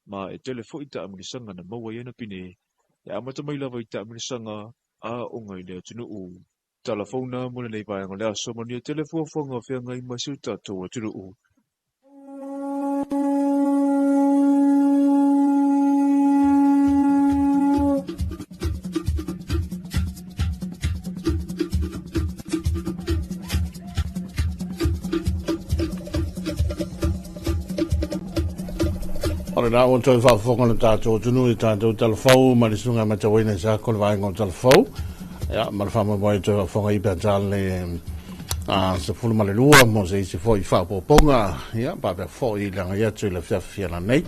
Ma e telefo ita amilisanga na maua iana pine. E amata mai lava ita amilisanga a onga i lea tunuu. Talafona mona nei vai ngolea somania telefo fonga whianga i masiuta toa tunuu. Ora na o toi fa fonga na tātou tunu I tātou talafau ma le sunga ma tawina sa ko le vaenga o talafau. Ya ma le fama mai toi fonga I pētale se fulu ma le lua mo se isi fo I fa poponga ya pa pe fo I langa ya tui le fia na nei.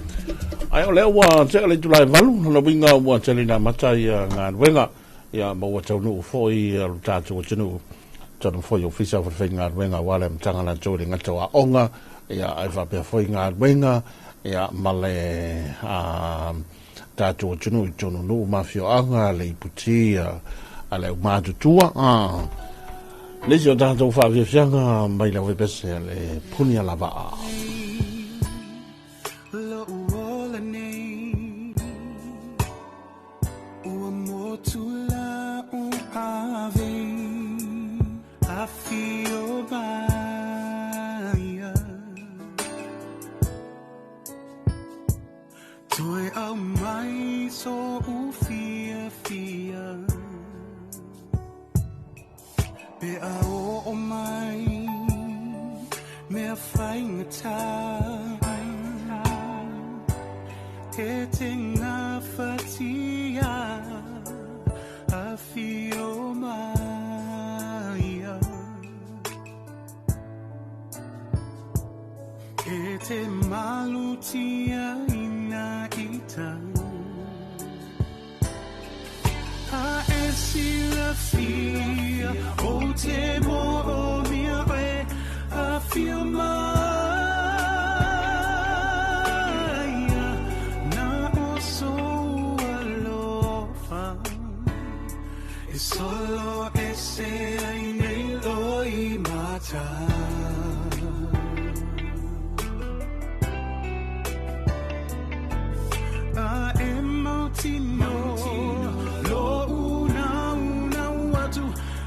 Ai o le ua te le tulai valu na winga ua te lina mata I ngā wenga ya ma ua tau nuu fo I tātou tunu tonu fo I ofisa fo ngā wenga wale mtanga na tō le ngata wa onga ya ai fa pe fo I ngā wenga ya male tātou tunu I tonu nuu mafio anga le iputi a le umatutua Lesi o tātou whaawiawhianga mai la wepese le punia lava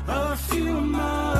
I feel my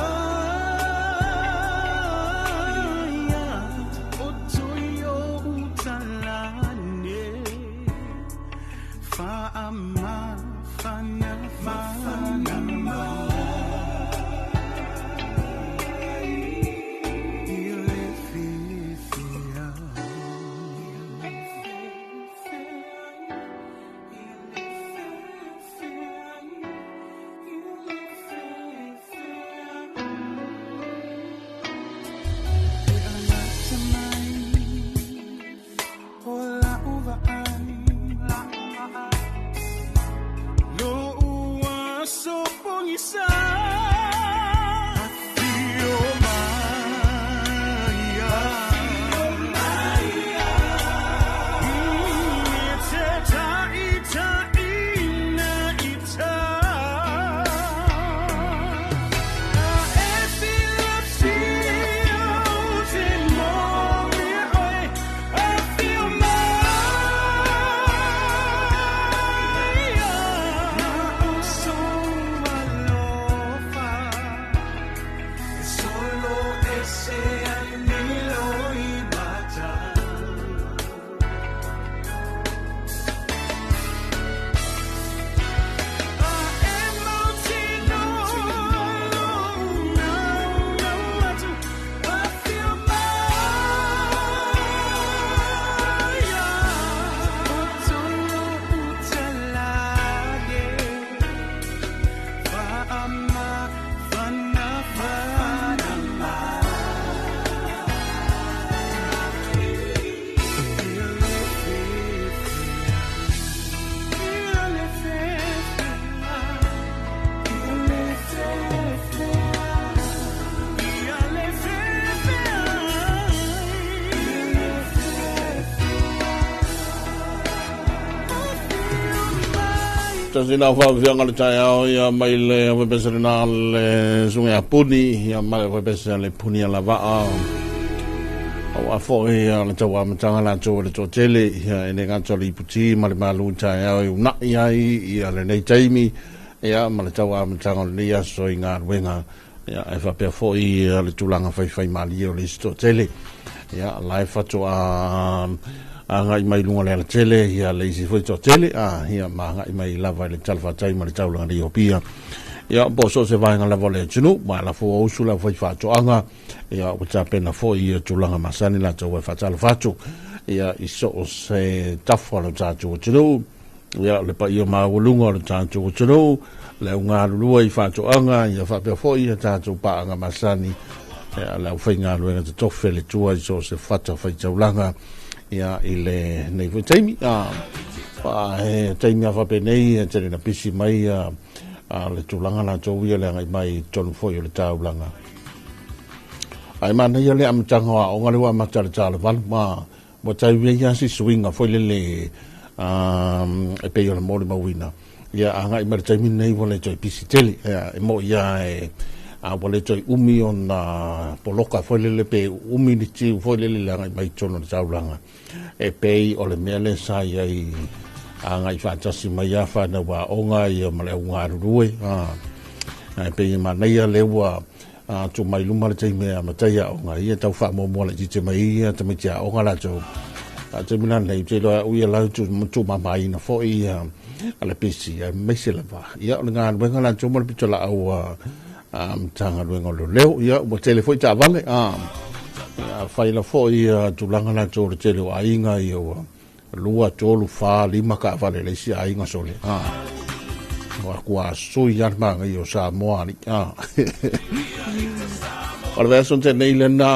Tasina fa vianga le taiao ia mai le webesena le sunga puni ia mai webesena le puni la va a fo ia le tawa matanga la to le to tele ia ene ganto li puti mai malu taiao una ia le nei taimi ia mai tawa matanga le ia so inga wenga ia e fa pe fo ia le tulanga fai mali o le to tele ia live fato ngai mai lunga le tele ia le si foi to tele ia ma ngai mai lava le talfa tai ma le taula ri opia ia bo so se vai ngala vole tunu ma la fo o sula foi fa to anga ia o ta pena fo ia tulanga masani la to fa tal fatu ia iso se tafo lo ta to tunu ia le pa ia ma lunga lo ta to tunu le unga lu i fa to anga ia fa pe fo ia ta to pa anga masani ia la foi nga lu nga to fe le tua so se fata fa taulanga ia ile nei fu taimi pa taimi fa pe nei te na pisi mai le tulanga na to ia le ngai mai tonu foi le taulanga ai mana ia le am tanga o ngale wa matala tala val ma mo tai ia si swinga foi le e pe yo mo ma wina ia ngai mai taimi nei vole to pisi tele e mo ia a wale toi umi on poloka foi le pe umi ni ti foi le langa mai tono taulanga e pe o le mele sai ai a ngai fa tasi mai ya fa na wa onga ia male unga ruwe e pe ma nei le wa tu mai luma le tai me ma tai ya onga ia tau fa mo mo le ti mai ia te me tia onga la to a te mina nei te lo u ia la tu ma mai na foi ale pesi me se la va ia le nga wenga la tu mo le pitola au tanga luenga lo leo ia mo telefoi ta vale fai la foi tulanga na to le tele wa inga ia lua tolu fa lima ka vale le si ainga sole wa kwa so ia manga io Samoa ni al verso te nei le na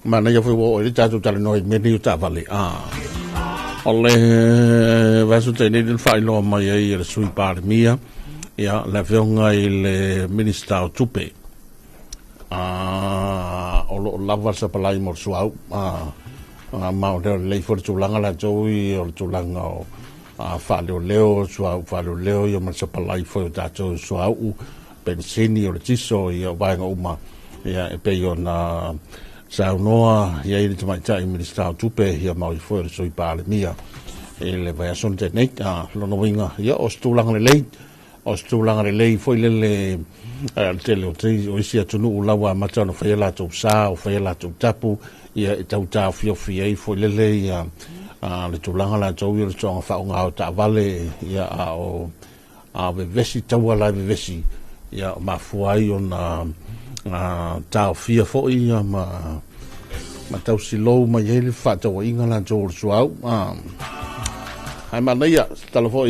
mana ia foi wo le tatu tale no me ni ta vale ole verso te nei le fai lo mai ia le sui par mia ia la veonga il minister tupe o lo lava sa palai mo suau ma o le for tulanga la joi o tulanga o fa leo suau fa leo ia ma sa palai fo ta to suau pensini o tiso ia vai uma ia e pe na sa noa ia i te mai tai minister tupe ia ma fo so i pale mia ele vai a son te net lo no winga ia o tulanga le o stulanga le foi le tele o sia tunu lawa matano fa la to sa o fa la to tapu ia tau ta fio fie foi le ia le tulanga la to wi so fa nga ta vale ia o ve vesi tau la ve vesi ia ma fuai ona ta fio foi ia ma tau silo ma ele fa to inga la to so ai ma ia Talofa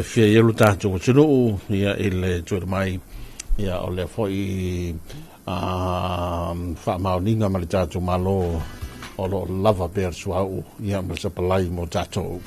fia yelu tātou tunu ia ele tuer mai ia o le foi whaamauninga ma le tātou malo o lo lava per suau ia ma sa palai mo tātou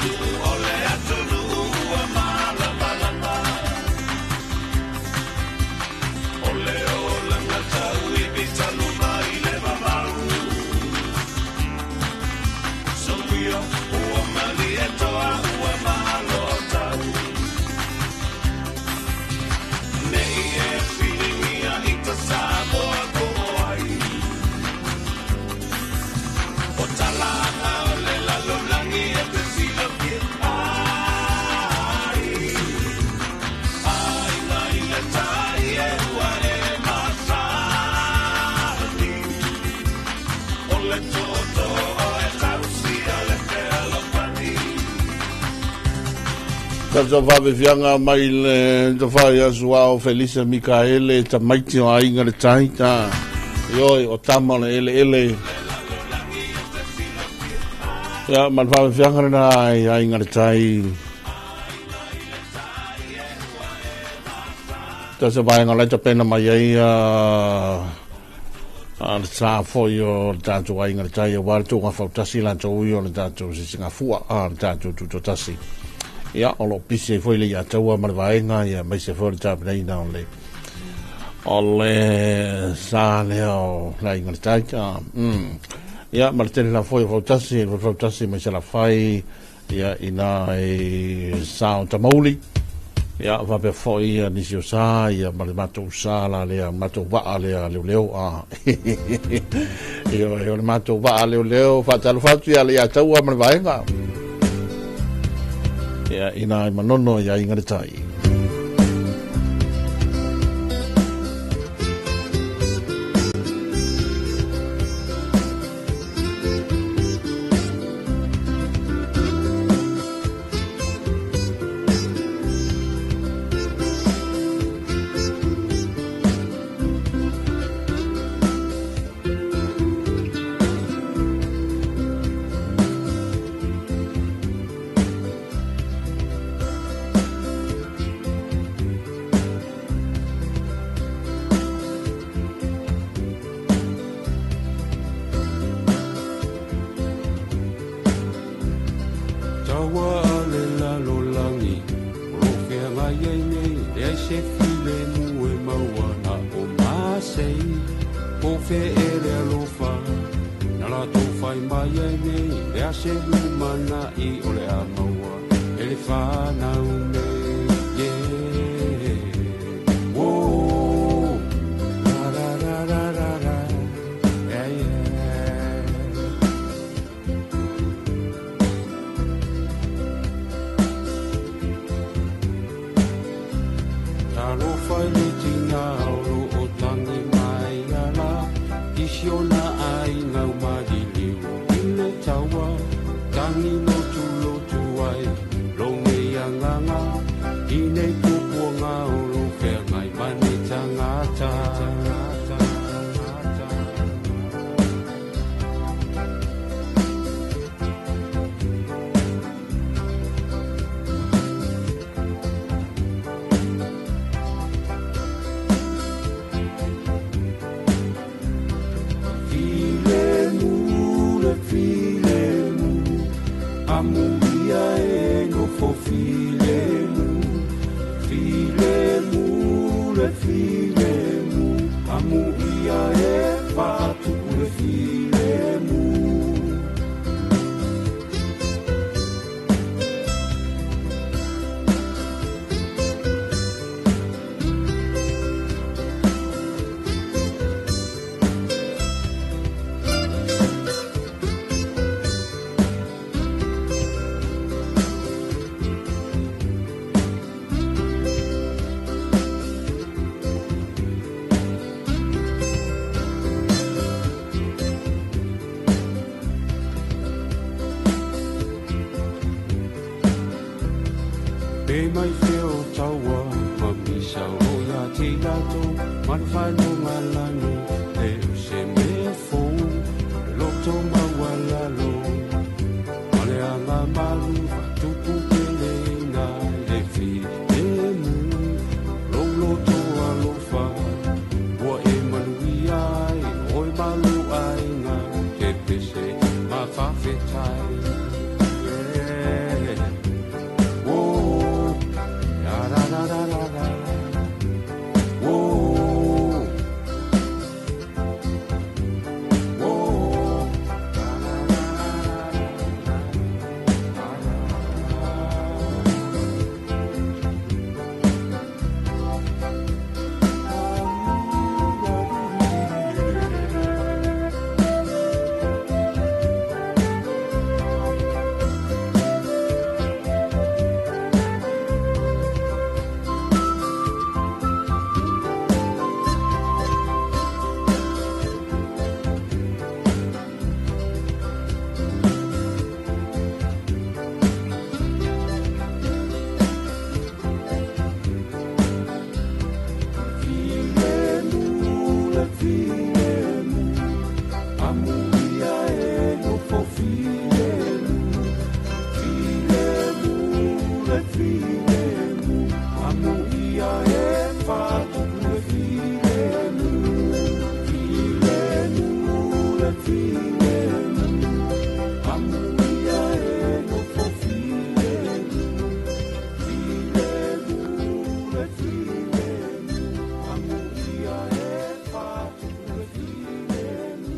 tu ole atu nu ua mala malama. Ole o langa tau I bitanu mai le mamau. Sokia ua mali e toa ua malo tau. Nei e whiringia I ta Samoa ko ai. O talanga o le lalolangi e te sila pia. Ai, ai ngai le tai e ua e masani. O le toto o e kausia le te alopani. Tata vave vianga mai le tawhai asuao Felisa Mikaele ta maiti o ainga le taita. Ioi o tama le ele. Ya, man vave vianga le na ainga le tai. Tata vaenga le ta pena mai ai le sa foi o le tatu ainga le tai. O wale tunga fautasi lan to ui o le tatu si singa fua le tatu tutotasi. Ya, o lo pisi e foi le ia taua ma le vaenga ia mai se foi le tapinei na o le sa leo la inga le taita. Ya, ma le tele la foi o fautasi mai se la fai ia ina e sa o tamauli. Ya, va pe foi ia nisi o sa ia ma le matou sa la lea matou waa lea leo Ia le matou waa leo fatalo fatu ia le ia taua ma le vaenga. Ya ina manono ya inga tai. Talofa le tina oro o tangi mai ala Isiona ai ngau madiliu Ine tawa tangi lotu ai Longe anganga Ine kupua ngauru Fea ngai mani tangata mai feo taua mami sao ya ti lato man fai no malano e se me fo lo to ma wala lo ale ama malu tu pu pele na le fi e mu lo to alo fa wo e manu ai oi malu ai na ke pese ma fa fe tai filemu amuia e no fo filemu filemu le filemu amuia e fatu le filemu filemu le filemu amuia e no fo filemu filemu le filemu amuia e fatu le filemu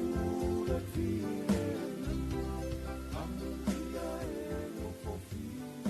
filemu le filemu amuia e no fo filemu.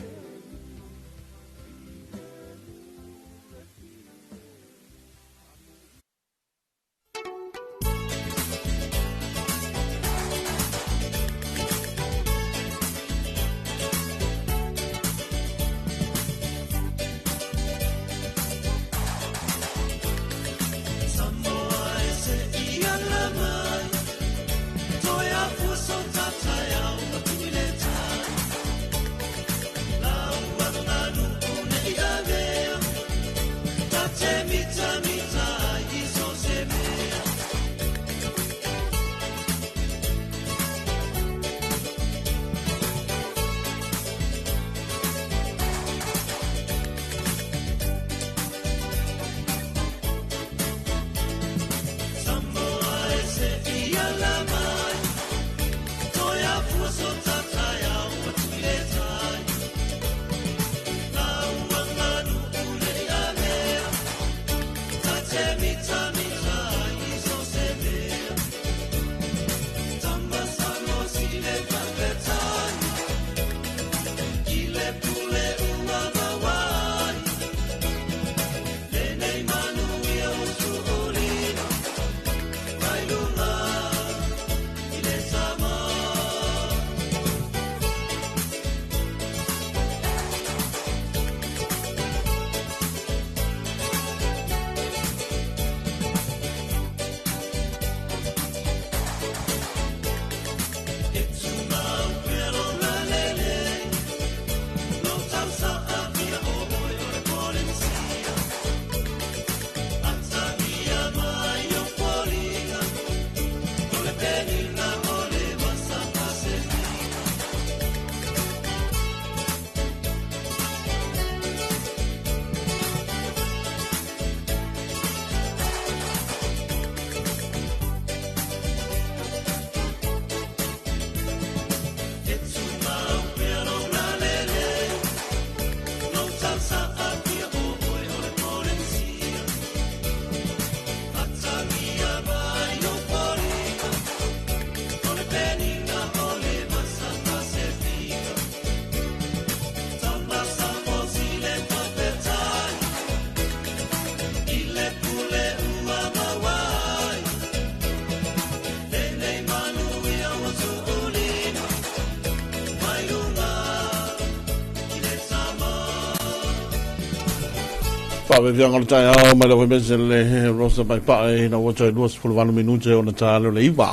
Pawe vianga le tai au mai le mese le rosa mai pae na wata e 2 minute o na talo le iwa.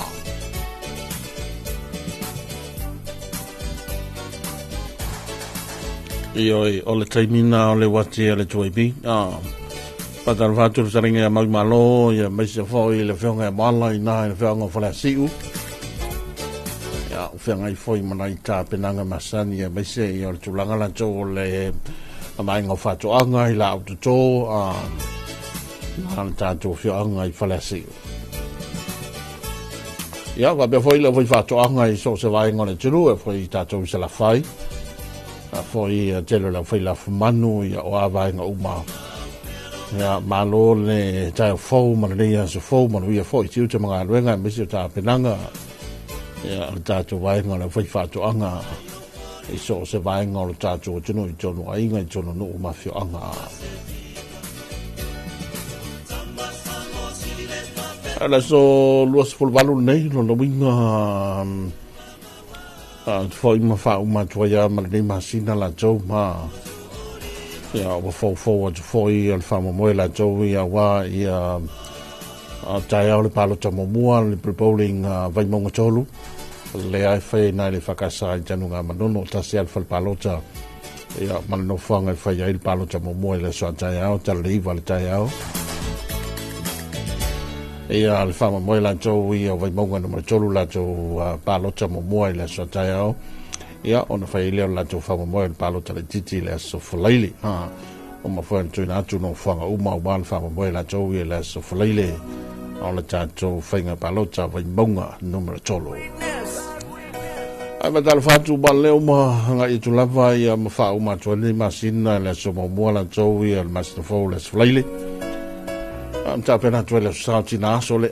Ioi, o le taimina o le wati e le tuaipi. Patar vatu le saringa e mau malo, ia meise foi le whionga e mala i nā e le whionga o whala siu. Ia, o whionga i foi mana i tā penanga masani e meise i o le tulanga la tō le mai ngā whātoanga i la autotō, nā tātou whionga i whala siu. Ia, wa bea foi le foi whātoanga i so se vai ngone turu e foi tātou i se la whai. Foi telo la foi la manu ia o avai nga uma ia malo le tai fo ma le ia so fo ma ia foi tiu te mga luenga misi ta penanga ia ta tu vai nga la foi fa tu anga i so se vai nga lo ta tu tunu i tonu ai nga i tonu no ma fio anga ala so luas fol valu nei lo winga foi ma fa uma toia ma le masina la jo ma ia o fo foi al fa mo la jo ia wa ia tai au le palo tamo mua le bowling vai mo tolu le ai fe na le fakasa tanu nga manono ta se al fa palo ta ia ma no fanga fa ia il palo tamo mua le so tai au ta le va le tai au ia le wha moe la tau ia vai maunga na tolu la tau palota mo moe le so tai au ia ona whai leo la tau wha moe le palota le titi le so fulaili o ma whaen tui na atu no whanga uma o wan wha moe la tau ia le so fulaili o le tātou whainga palota vai maunga numero tolo ai matala whatu ba leo ma hanga i tu lava ia ma wha uma tuani ma sina le so mo moe la tau ia le masina fau le so fulaili am tapena tuele sa tina so le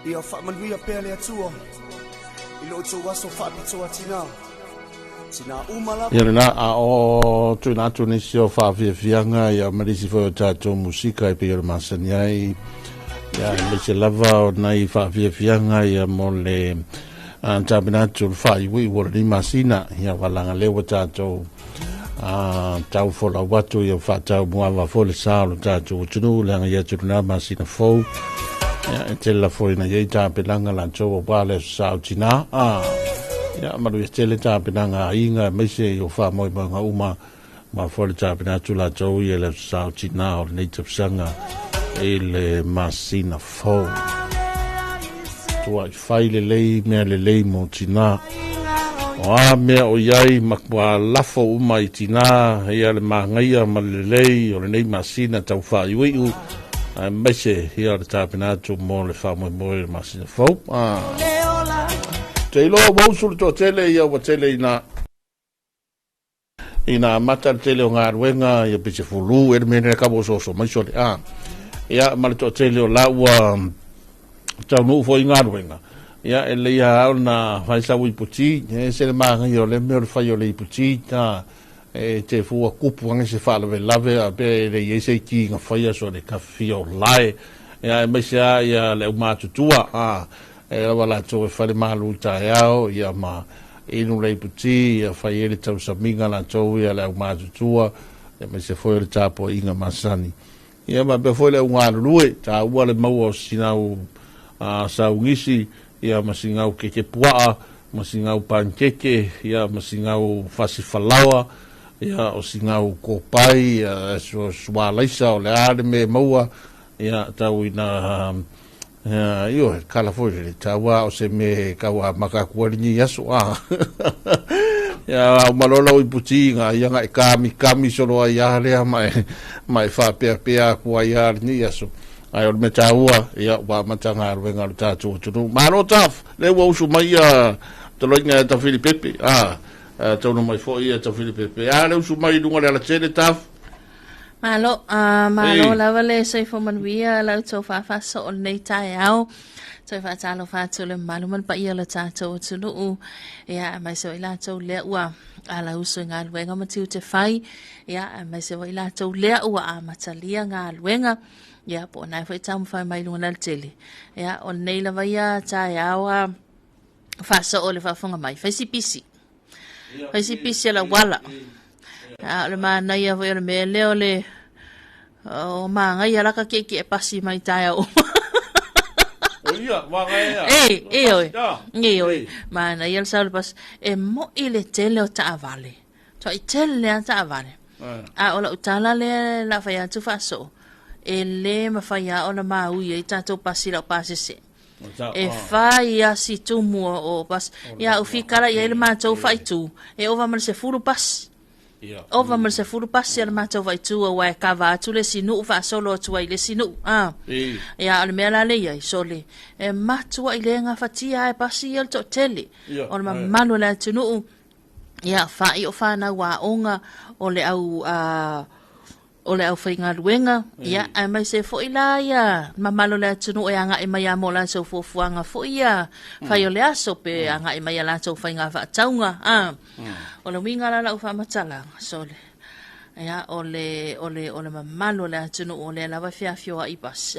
Ia whaamanuia pēr le atua. I lo tō waso whaapitoa tina. Tina umala. Ia rena a o tuna tuni si o whaafiafianga ia marisi fo o tātou musika e pia masani ai. Ia le se lava o nai whaafiafianga ia mo le tāpinatu whaiwi wara ni masina. Ia walanga lewa tātou tau fola watu ia whaatau muawa fole sālo tātou tunu leanga ia tuna masina fau. Ia te la foi na ia tāpinanga la tō wale sāo tina. Ya maru estele tāpinanga inga meise o wha moi manga uma ma fole tāpinatu la tau ia le sāo tina o nei tapsanga e le masina fau. Tua i whai le lei mea le lei mo tina. O a mea o iai makua lafo uma i tina ia le mahangaia ma le lei o le nei masina tau wha i wiu. Meise ia le tāpinatu mo le wha moi moi le masina fau. Te ilo mausul to tele ia wa tele ina mata tele o ngā ruenga ia pise fulu e mene ka bo so mai sole ia mal to tele o la wa tau no foi ngā ruenga ia ele ia na fai sa wi puti e se le manga yo le me fai yo le puti ta e te fu a kupu anga se fa le lave a be le ye se ki nga fai so le kafio lai ia me sia ia le umatu tua e wala to fale malu ta yao ia ma inu le puti ia fai ele tau saminga la to ia le matua e me se foi le tapo inga masani ia ma be foi le unga lue ta ua le mau sinau sa ungisi ia ma singau ke pua ma singau pankeke ia ma singau fasifalawa ia o singau kopai ia so swalaisa o le ade me maua ia tau ina io kala foi le tawa o se me kawa makakuani yaso ya malola i putinga ia ngai kami solo ia le mai fa pe ku ia ni yaso ai o me tawa ia wa matanga ruenga ta tu maro taf le wo su mai to lo nga ta Filipe to no mai foi ia ta Filipe le su mai dunga la tele taf Malo lava le sei fo man via la to fa so nei tai au to fa talo fa to le malu man pa ia la ta to lu ya mai so ila to le wa ala uso nga luenga ma tiu te fai ya mai so ila to le wa a matalia nga luenga ya po na fa tam fa mai lu na tele ya on nei lava ia tai au fa so le fa fonga mai fa si pisi la wala le mana ia foi le mele ole o manga ia la ka ke pasi mai tai o ia manga ia oi mana ia sa pas e mo ile tele o ta vale to i tele ta vale ola utala le la fa tu fa so ele ma fa ia ona ma u ia ta to pasi la pasi se e fa ia si tu mo o pas ia u fikara ia le ma to fa tu e ova mal se furu pas Ova mal se furu pasi al mato vai tu wa ka va tu le sinu fa solo tu le sinu ya al mela le ia sole e matu ile nga fatia e pasi el to tele on ma manu la tunu ya fa i o fa na wa onga ole au fainga luenga ya ai mai se fo ila ya mamalo la tunu e anga e mai mo la so fo fuanga fo ia fa yo le aso pe anga e mai la so fainga fa taunga ole winga la fa matala sole ya ole mamalo la tunu ole la va fia fio i pas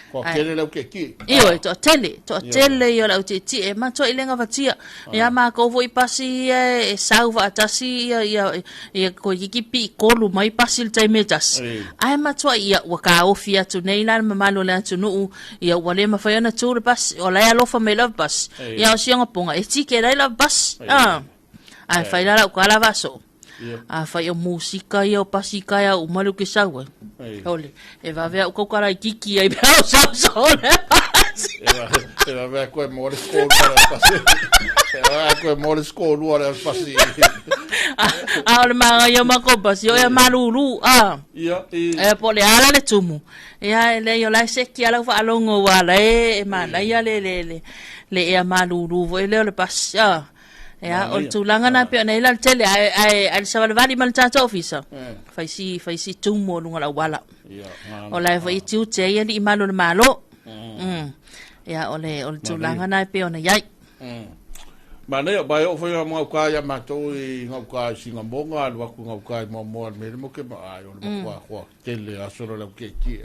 ko tele la ke ki io to tele yo la ti e ma to ilenga fatia ya ma ko vo i pasi e sauva tasi ya ko yikipi ko lu mai pasi tai metas ai ma to ia wa ka ofia tu nei la mamalo la tu no ya wale ma fa na tu pas o la lo fa me love bus ya o sianga ponga e ti ke la love bus ai fa la ko la vaso fa yo música yo pasika ya umalu ke sawa ole e va ver ko kara kiki ai ba so e va ver ko mo le sko ko mo le sko lu ala pasi ole ma yo ma ko pasi yo malulu e pole ala le tumu ya le yo la se ki ala fa longo wala e ma la ya le e malulu vo le pasi ya o tulanga na pe nei la tele ai sa vali mal tata ofisa fai si tumo lunga la wala o la vai tiu te ia ni malo malo ia ole tulanga nai pe ona yai ma ne ba yo foi mo ka ya ma to I ngau ka singa monga lu ku ngau ka mo me mo ke ba yo mo kwa tele asoro la ke ki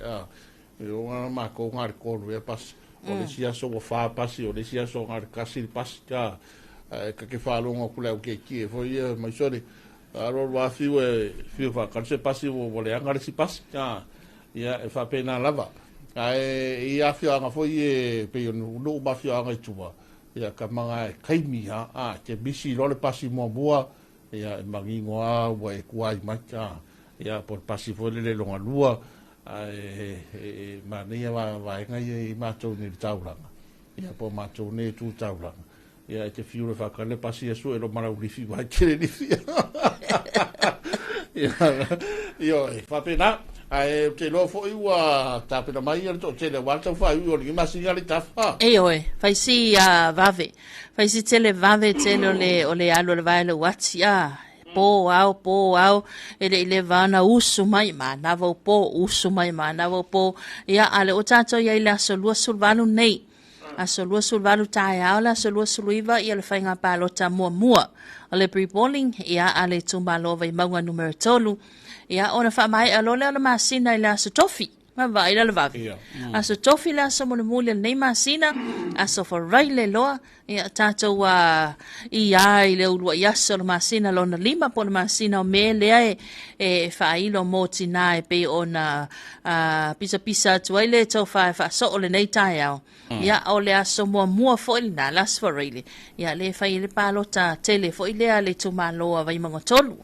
yo ma ko ngar ko lu pas o le sia so fa pasi o le sia so ngar kasi pas ka ke fa lu ngau ku la ke ki foi mai sori aro wa fi fa ka se pasi o le ngar si pas ka ia e fa pena lava ia fi nga foi pe yo no ba fi nga tua ia ka mga kaimi ke bisi lo le pasi mo bua ia mangi ngoa wa e kuai macha ia por pasi fo le longa lua ma ne va ngai ma to ni taulanga ia po ma to ne tu taulanga ia te fiure fa ka le pasi su e lo mara urifi va kere ni fia ia fa pena te lo fo iwa ta pena mai to te le walta fa iwa ni ma singali ta fa fai si vave fai si tele vave tele ole alo le vai le wati po au ele vana usu mai ma na vo po usu mai ma na vo po ia ale o tato ia ile asolua sulvalu nei asolua sulvalu tai ala asolua suluiva ia le fainga palota mua ole pre-polling ia ale tumbalova I maunga numero tolu ia ona fa mai alole ala masina ila so tofi ma vai la vavi aso tofi la so mo mule nei masina aso for raile loa ia tato wa ia ile ulwa yaso la masina lona lima po la masina o mele e fa ilo moti na e pe ona pisa tuile to fa so ole nei tai au ia ole aso mo fo na las for raile ia le fa ile palota tele fo ile ale tu malo vai mangotolu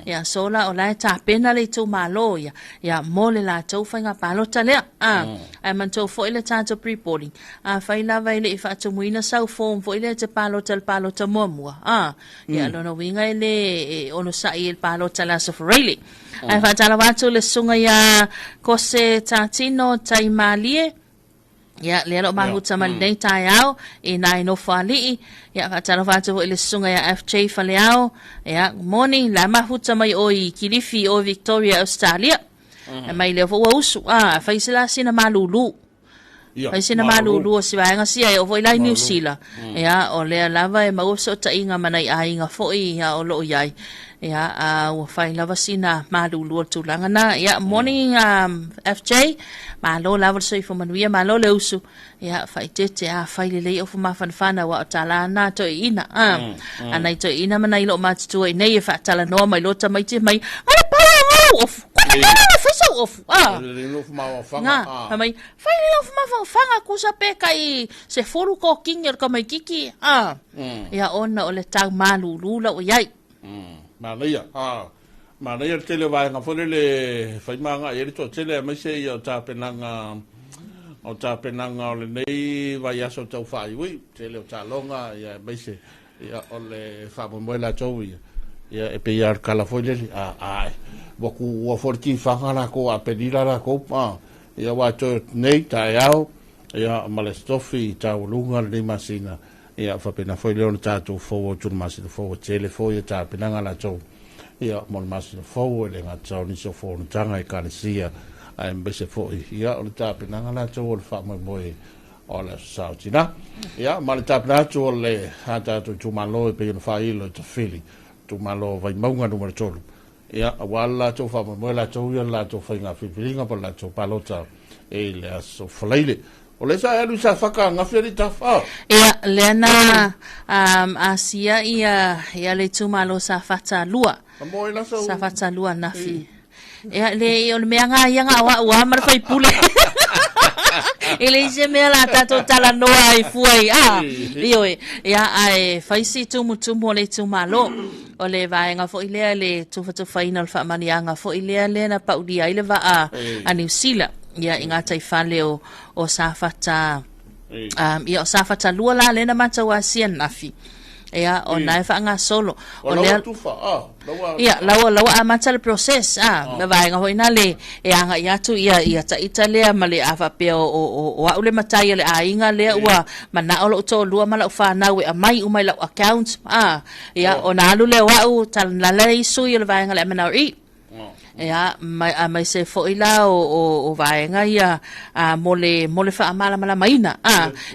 ia sola ola ta pena le tu malo ia mole la to fa nga palota le ai man to fo ile tato pre-polling fa ila vai le fa tu muina sau form fo ile te palota mo ia lona winga ile ono sa il palota la so raile ai fa tala watu le sunga ia kose tatino taimalie ia le lo mahuta mal nei tai au I nai no fali ia fa tala watu ile sunga ia FJ fale au ia morning la mahuta mai o I Kilifi o Victoria Australia mai le fo usu fa isla sina malulu fa sina malulu o si vaenga sia o voi lai New Zealand ia o le lava e mau so ta inga manai a inga fo ia o lo iai ia o fai lava sina malulu tu langana ia morning FJ malo lava so fo manuia malo le usu ia fai tete fai le o fo mafanfana wa tala na to ina anai to ina manai lo mat tu nei fa tala no mai lo ta mai te mai ala pa of mai fai lo fo fanga kusa pe kai se foru ko kinger ko mai kiki ia ona o le tau malulu la o iai Maria tele vai nga fole le fai manga e to tele mai se ia ta penanga o le nei vai aso tau fai ui tele o ta longa ia mai se ia o le fa mo la towi ia e pe ia kala fole boku o forti fanga na ko a pedira la ko ia wa to nei ta ia malestofi ta lunga le masina ia fa pena foi le on ta to fo tu masina fo tele fo ia ta penanga la to ia mon masina fo le nga tau ni so fo tanga I kanisia ai mbese fo ia o ta penanga la to o fa mo boy o la sautina ia ma le ta pena to le hata to tu malo pe no fa ilo to fili tu malo vai maunga numero tolu ia wala to fa mo la to ia la to fa nga filinga por la to palota e le aso fleile o le sa elu sa faka nga feri ta fa ia lena asia ia le tu malo sa fata lua sa fata lua nafi ia le o me nga wa mar fai pule ele se me la tato tala no ai fuai io ia ai fai si tu le tu malo o le vai nga fo ile le tu final fa manianga fo ile le na pa udia ile va a New Zealand ia inga tai fale o safata ia o safata lua la le na mata wa sian nafi ia o nai fa nga solo o le ia lawa amata le process me vai nga hoina le nga ia tu ia ta italia male afa pe o wa ule matai le ainga le wa mana o to lua mala fa na we mai umai la account ia o na lu le wa u tal la le su ia vai nga le mana ya mai se fo ila o vaenga ia mole fa mala maina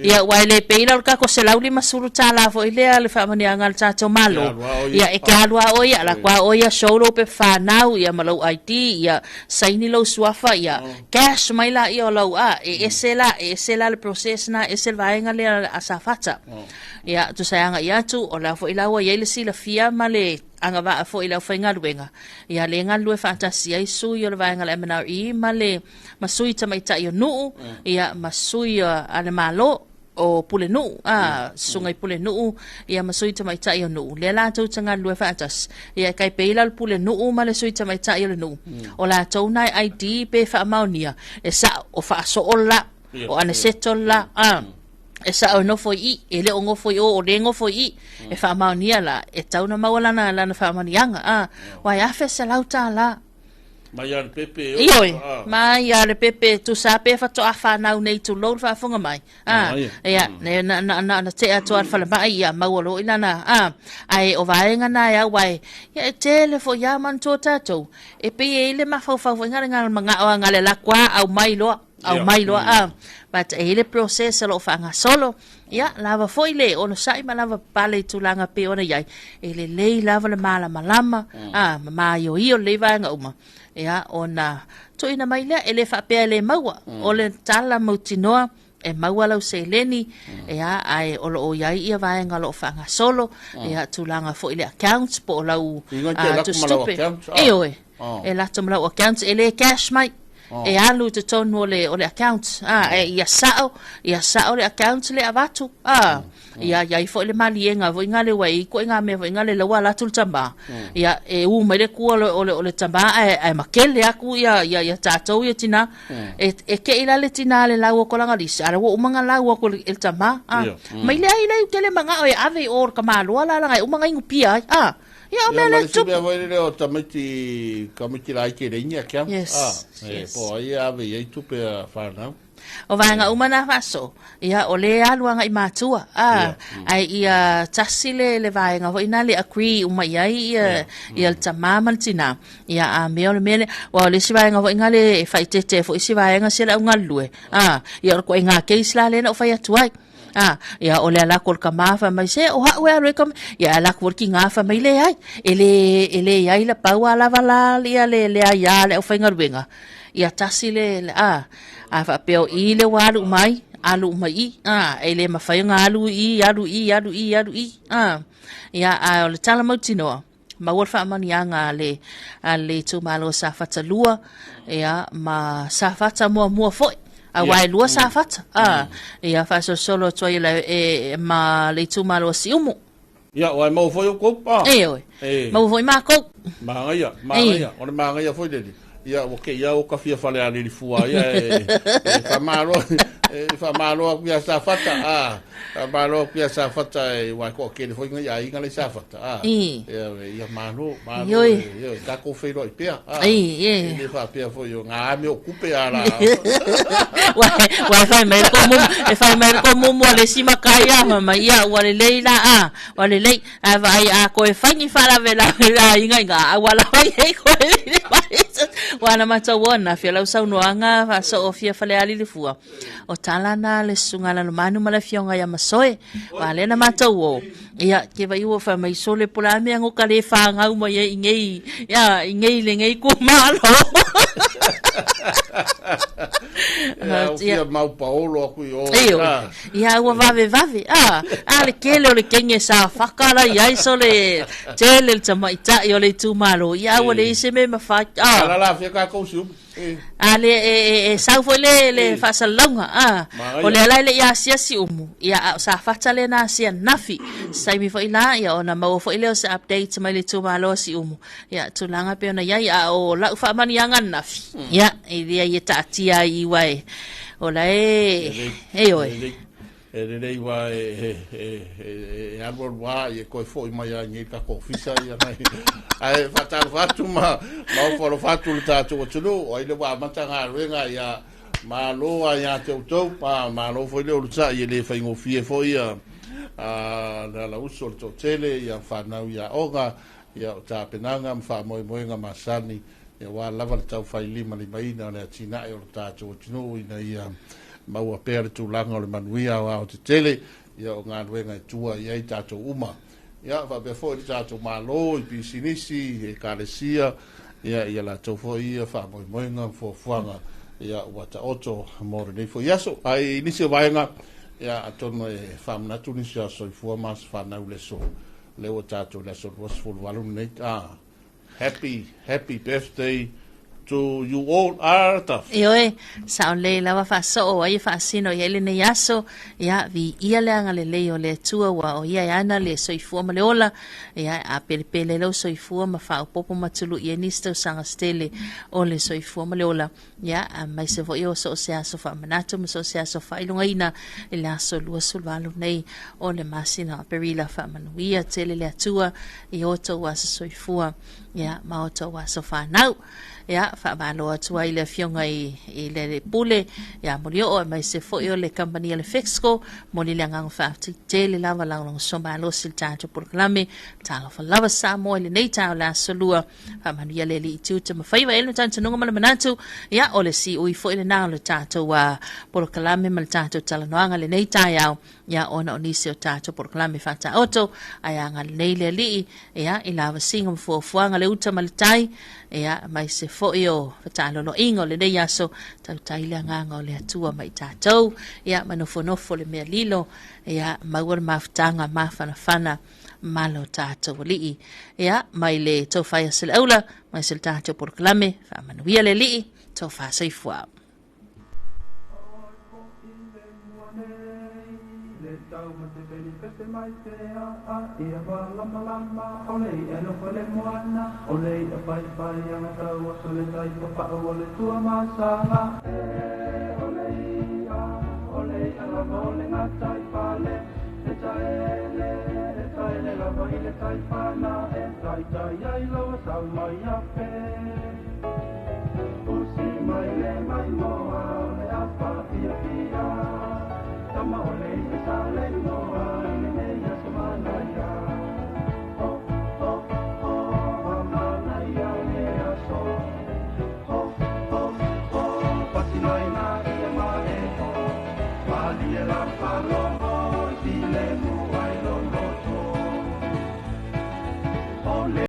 ia waile peila ka ko se lauli masuru tala fo ile le fa mani angal chacho malo ia e kalwa o ia la kwa o ia solo pe fa nau ia malo IT ia saini lo suafa ia cash mai la ia lo esela le process na esel vaenga le asafata ia tu sayanga ia tu o la fo ila wa ile sila fia male anga va fo ila fo ngaluenga ia le ngalu fantasia isu yo va ngala mena I male masui tamaita yo nu ia masui ale malo o pule nu sungai pule nu ia masui tamaita yo nu le la tu tanga lu fantas ia kai peila pule nu male sui tamaita yo nu o la tu nai ID pe fa maunia esa o fa so ola o ane setola esa o no foi ele o ngofoi o le ngofoi e fa maunia la e tauna mawala na fa manianga wa ya fe se lauta la mai al pepe mai al pepe tu sa pe fa to afa na nei tu lo fa fonga mai ya na te atu al fa mai ya mawolo ilana ai o vaenga na ya wai ya telefo ya man to tato e pe ele ma fa ngala manga ngale la kwa au mai lo but ele process lo fa nga solo ya lava foile ono sai ma lava pale tulanga pe ona yai ele le lava le mala malama ma yo le va nga uma ya ona to ina mai le ele fa pe le maua o le tala mutinoa e maua lau se leni ya ai o yai ia va nga lo fa nga solo ya tulanga foile accounts po lau to stupe e la to lau accounts ele cash mai e alu te tonu ole account ia sao le account le avatu ia fo le malienga vo ngale wai ko ngame vo ngale la wala tul tamba ia e u mere ku ole tamba ai makele aku ia tatou ia tina e ke ila le tina le lawo ko langa lisa ara wo umanga lawo ko el tamba mai le ai le tele manga o ave or kamalo ala la umanga ingupia ia me le tu be vai le o tamiti kamiti lai ke reina kia po ia ave ia tu pe fa na o vanga umana faso ia ole aluanga I matua ai ia tasile le vanga ho ina le agree uma ia tamama tina ia a mele wa le sivanga ho ingale faitete fo sivanga sela ungalue ia ko inga ke isla le no fa tuai ia ole ala kol kamafa mai se o ha we rekom ia ala kol ki ngafa mai le ai ele ia la paua la vala ia le ia le o fenga ruenga ia tasile a fa peo I le walu mai alu mai ele mafai alu I ia a ole tala motino ma wor fa manianga le tu malo sa fatalua ia ma sa fata mo foi wai lua sa fata ia fa solo toi la ma le tu malo si umu ia wai mo foi ko mo foi ma ko ma ia ona ma ia foi dele ia ia o kafia fale ali li fua ia fa malo ia sa fata malo ia sa fata wai ko ke foi ia inga le sa fata ia malo ia ka ko fe lo pia ia fa pia foi nga me ocupe ala wai fa me ko mo le sima kaya mama ia wale leila wale lei vai ko fa ni fa la vela inga wala vai ko wana matawona fia lau saunoanga fa so ofia fale ali le fua o talana le sungala no manu mala fionga ya masoe wale na matawo ia ke vai wo fa mai sole pula me ngo kale fa nga mo ye ingei le ngei ko malo ia mau paolo ku ia wa vave ale kele le kenge sa fakala ia sole tele le tamaita yo le tu malo ia wo le se me mafa la fia ka ko su ale sa foi le fa salonga o le ala le ia sia si umu ia sa fata le na sia nafi sai mi foi la ia ona mau foi le sa update mai le tu malo si umu ia tulanga pe ona ia o la fa mani anga nafi ia ia ta tia I wai o la ele wa arbor wa ko foi mai ngi ka ko fisa ia mai ai fatu ma fo fatu ta tu o ile wa matanga renga ia ma lo ia te to ma lo foi le ulsa ile fa ngo fie foi la uso to tele ia fa na ia oga ia ta penanga fa mo nga masani ia wa lava le tau fai lima li maina o le atina e o le tātou tino ina ia maua pēr le tūlanga o le manuia o te tele ia o ngā nuenga e tua ia i tātou uma. Ia fa be fo i tātou malo i pisinisi e kālesia ia la tau fo ia fa moinga fo fuanga ia wata oto mōre nei fo iaso. Ai nisi o vaenga ia atono e whamanatu nisi a soi fua mas whanau le so. Leo tātou le so was full walu nei. Happy birthday to you all Artaf. Ioe, sao le lawa fa so ai fa sino ia le nei aso ia vi ia le anga le leo le tua wa o ia ana le soifua ma le ola ia a pele lo soifua ma fa popo matulu ia nisto sanga stele o le soifua ma le ola ia a mai se vo io so se aso fa manato ma so se aso fa ilunga ina le aso lua sulvalu nei o le masina perila fa manuia tele le atua i oto wa soifua ia ma oto wa so fa nau ia fa malo atua i le fionga i le pule ia molio o mai se fo io le company le Fexco moli le ngang fa tele lava la long so malo sil tato proclame Talofa Samoa le nei tau la solua fa mania le li tuta ma faiva elo tanto nunga mala manatu ia o le si ui fo ile na le tato wa proclame mal tato talanoanga le nei tau ia ona onisi o tato proclame fa ta auto aya nga le nei le li ia i lava singa fo fuanga le uta mal tai ia mai se fo io fatalo no ingo le nei aso tau taile nganga o le atua mai tatou ia manofo le mea lilo ia mauar maftanga mafana malo tatou lii ia mai le tau fai sel aula mai sel tatou proclame fa manuia le lii tau fa saifua mai te a ia lama ole e lo le moana ole e pai ana tau so le tai pa ole tua masanga ole ala ole na tai pale e tai la vai le tai pana e tai ai lo sa mai a pe usi mai le mai moa ole a pa pia tama ole e sa le moa Paloma, si le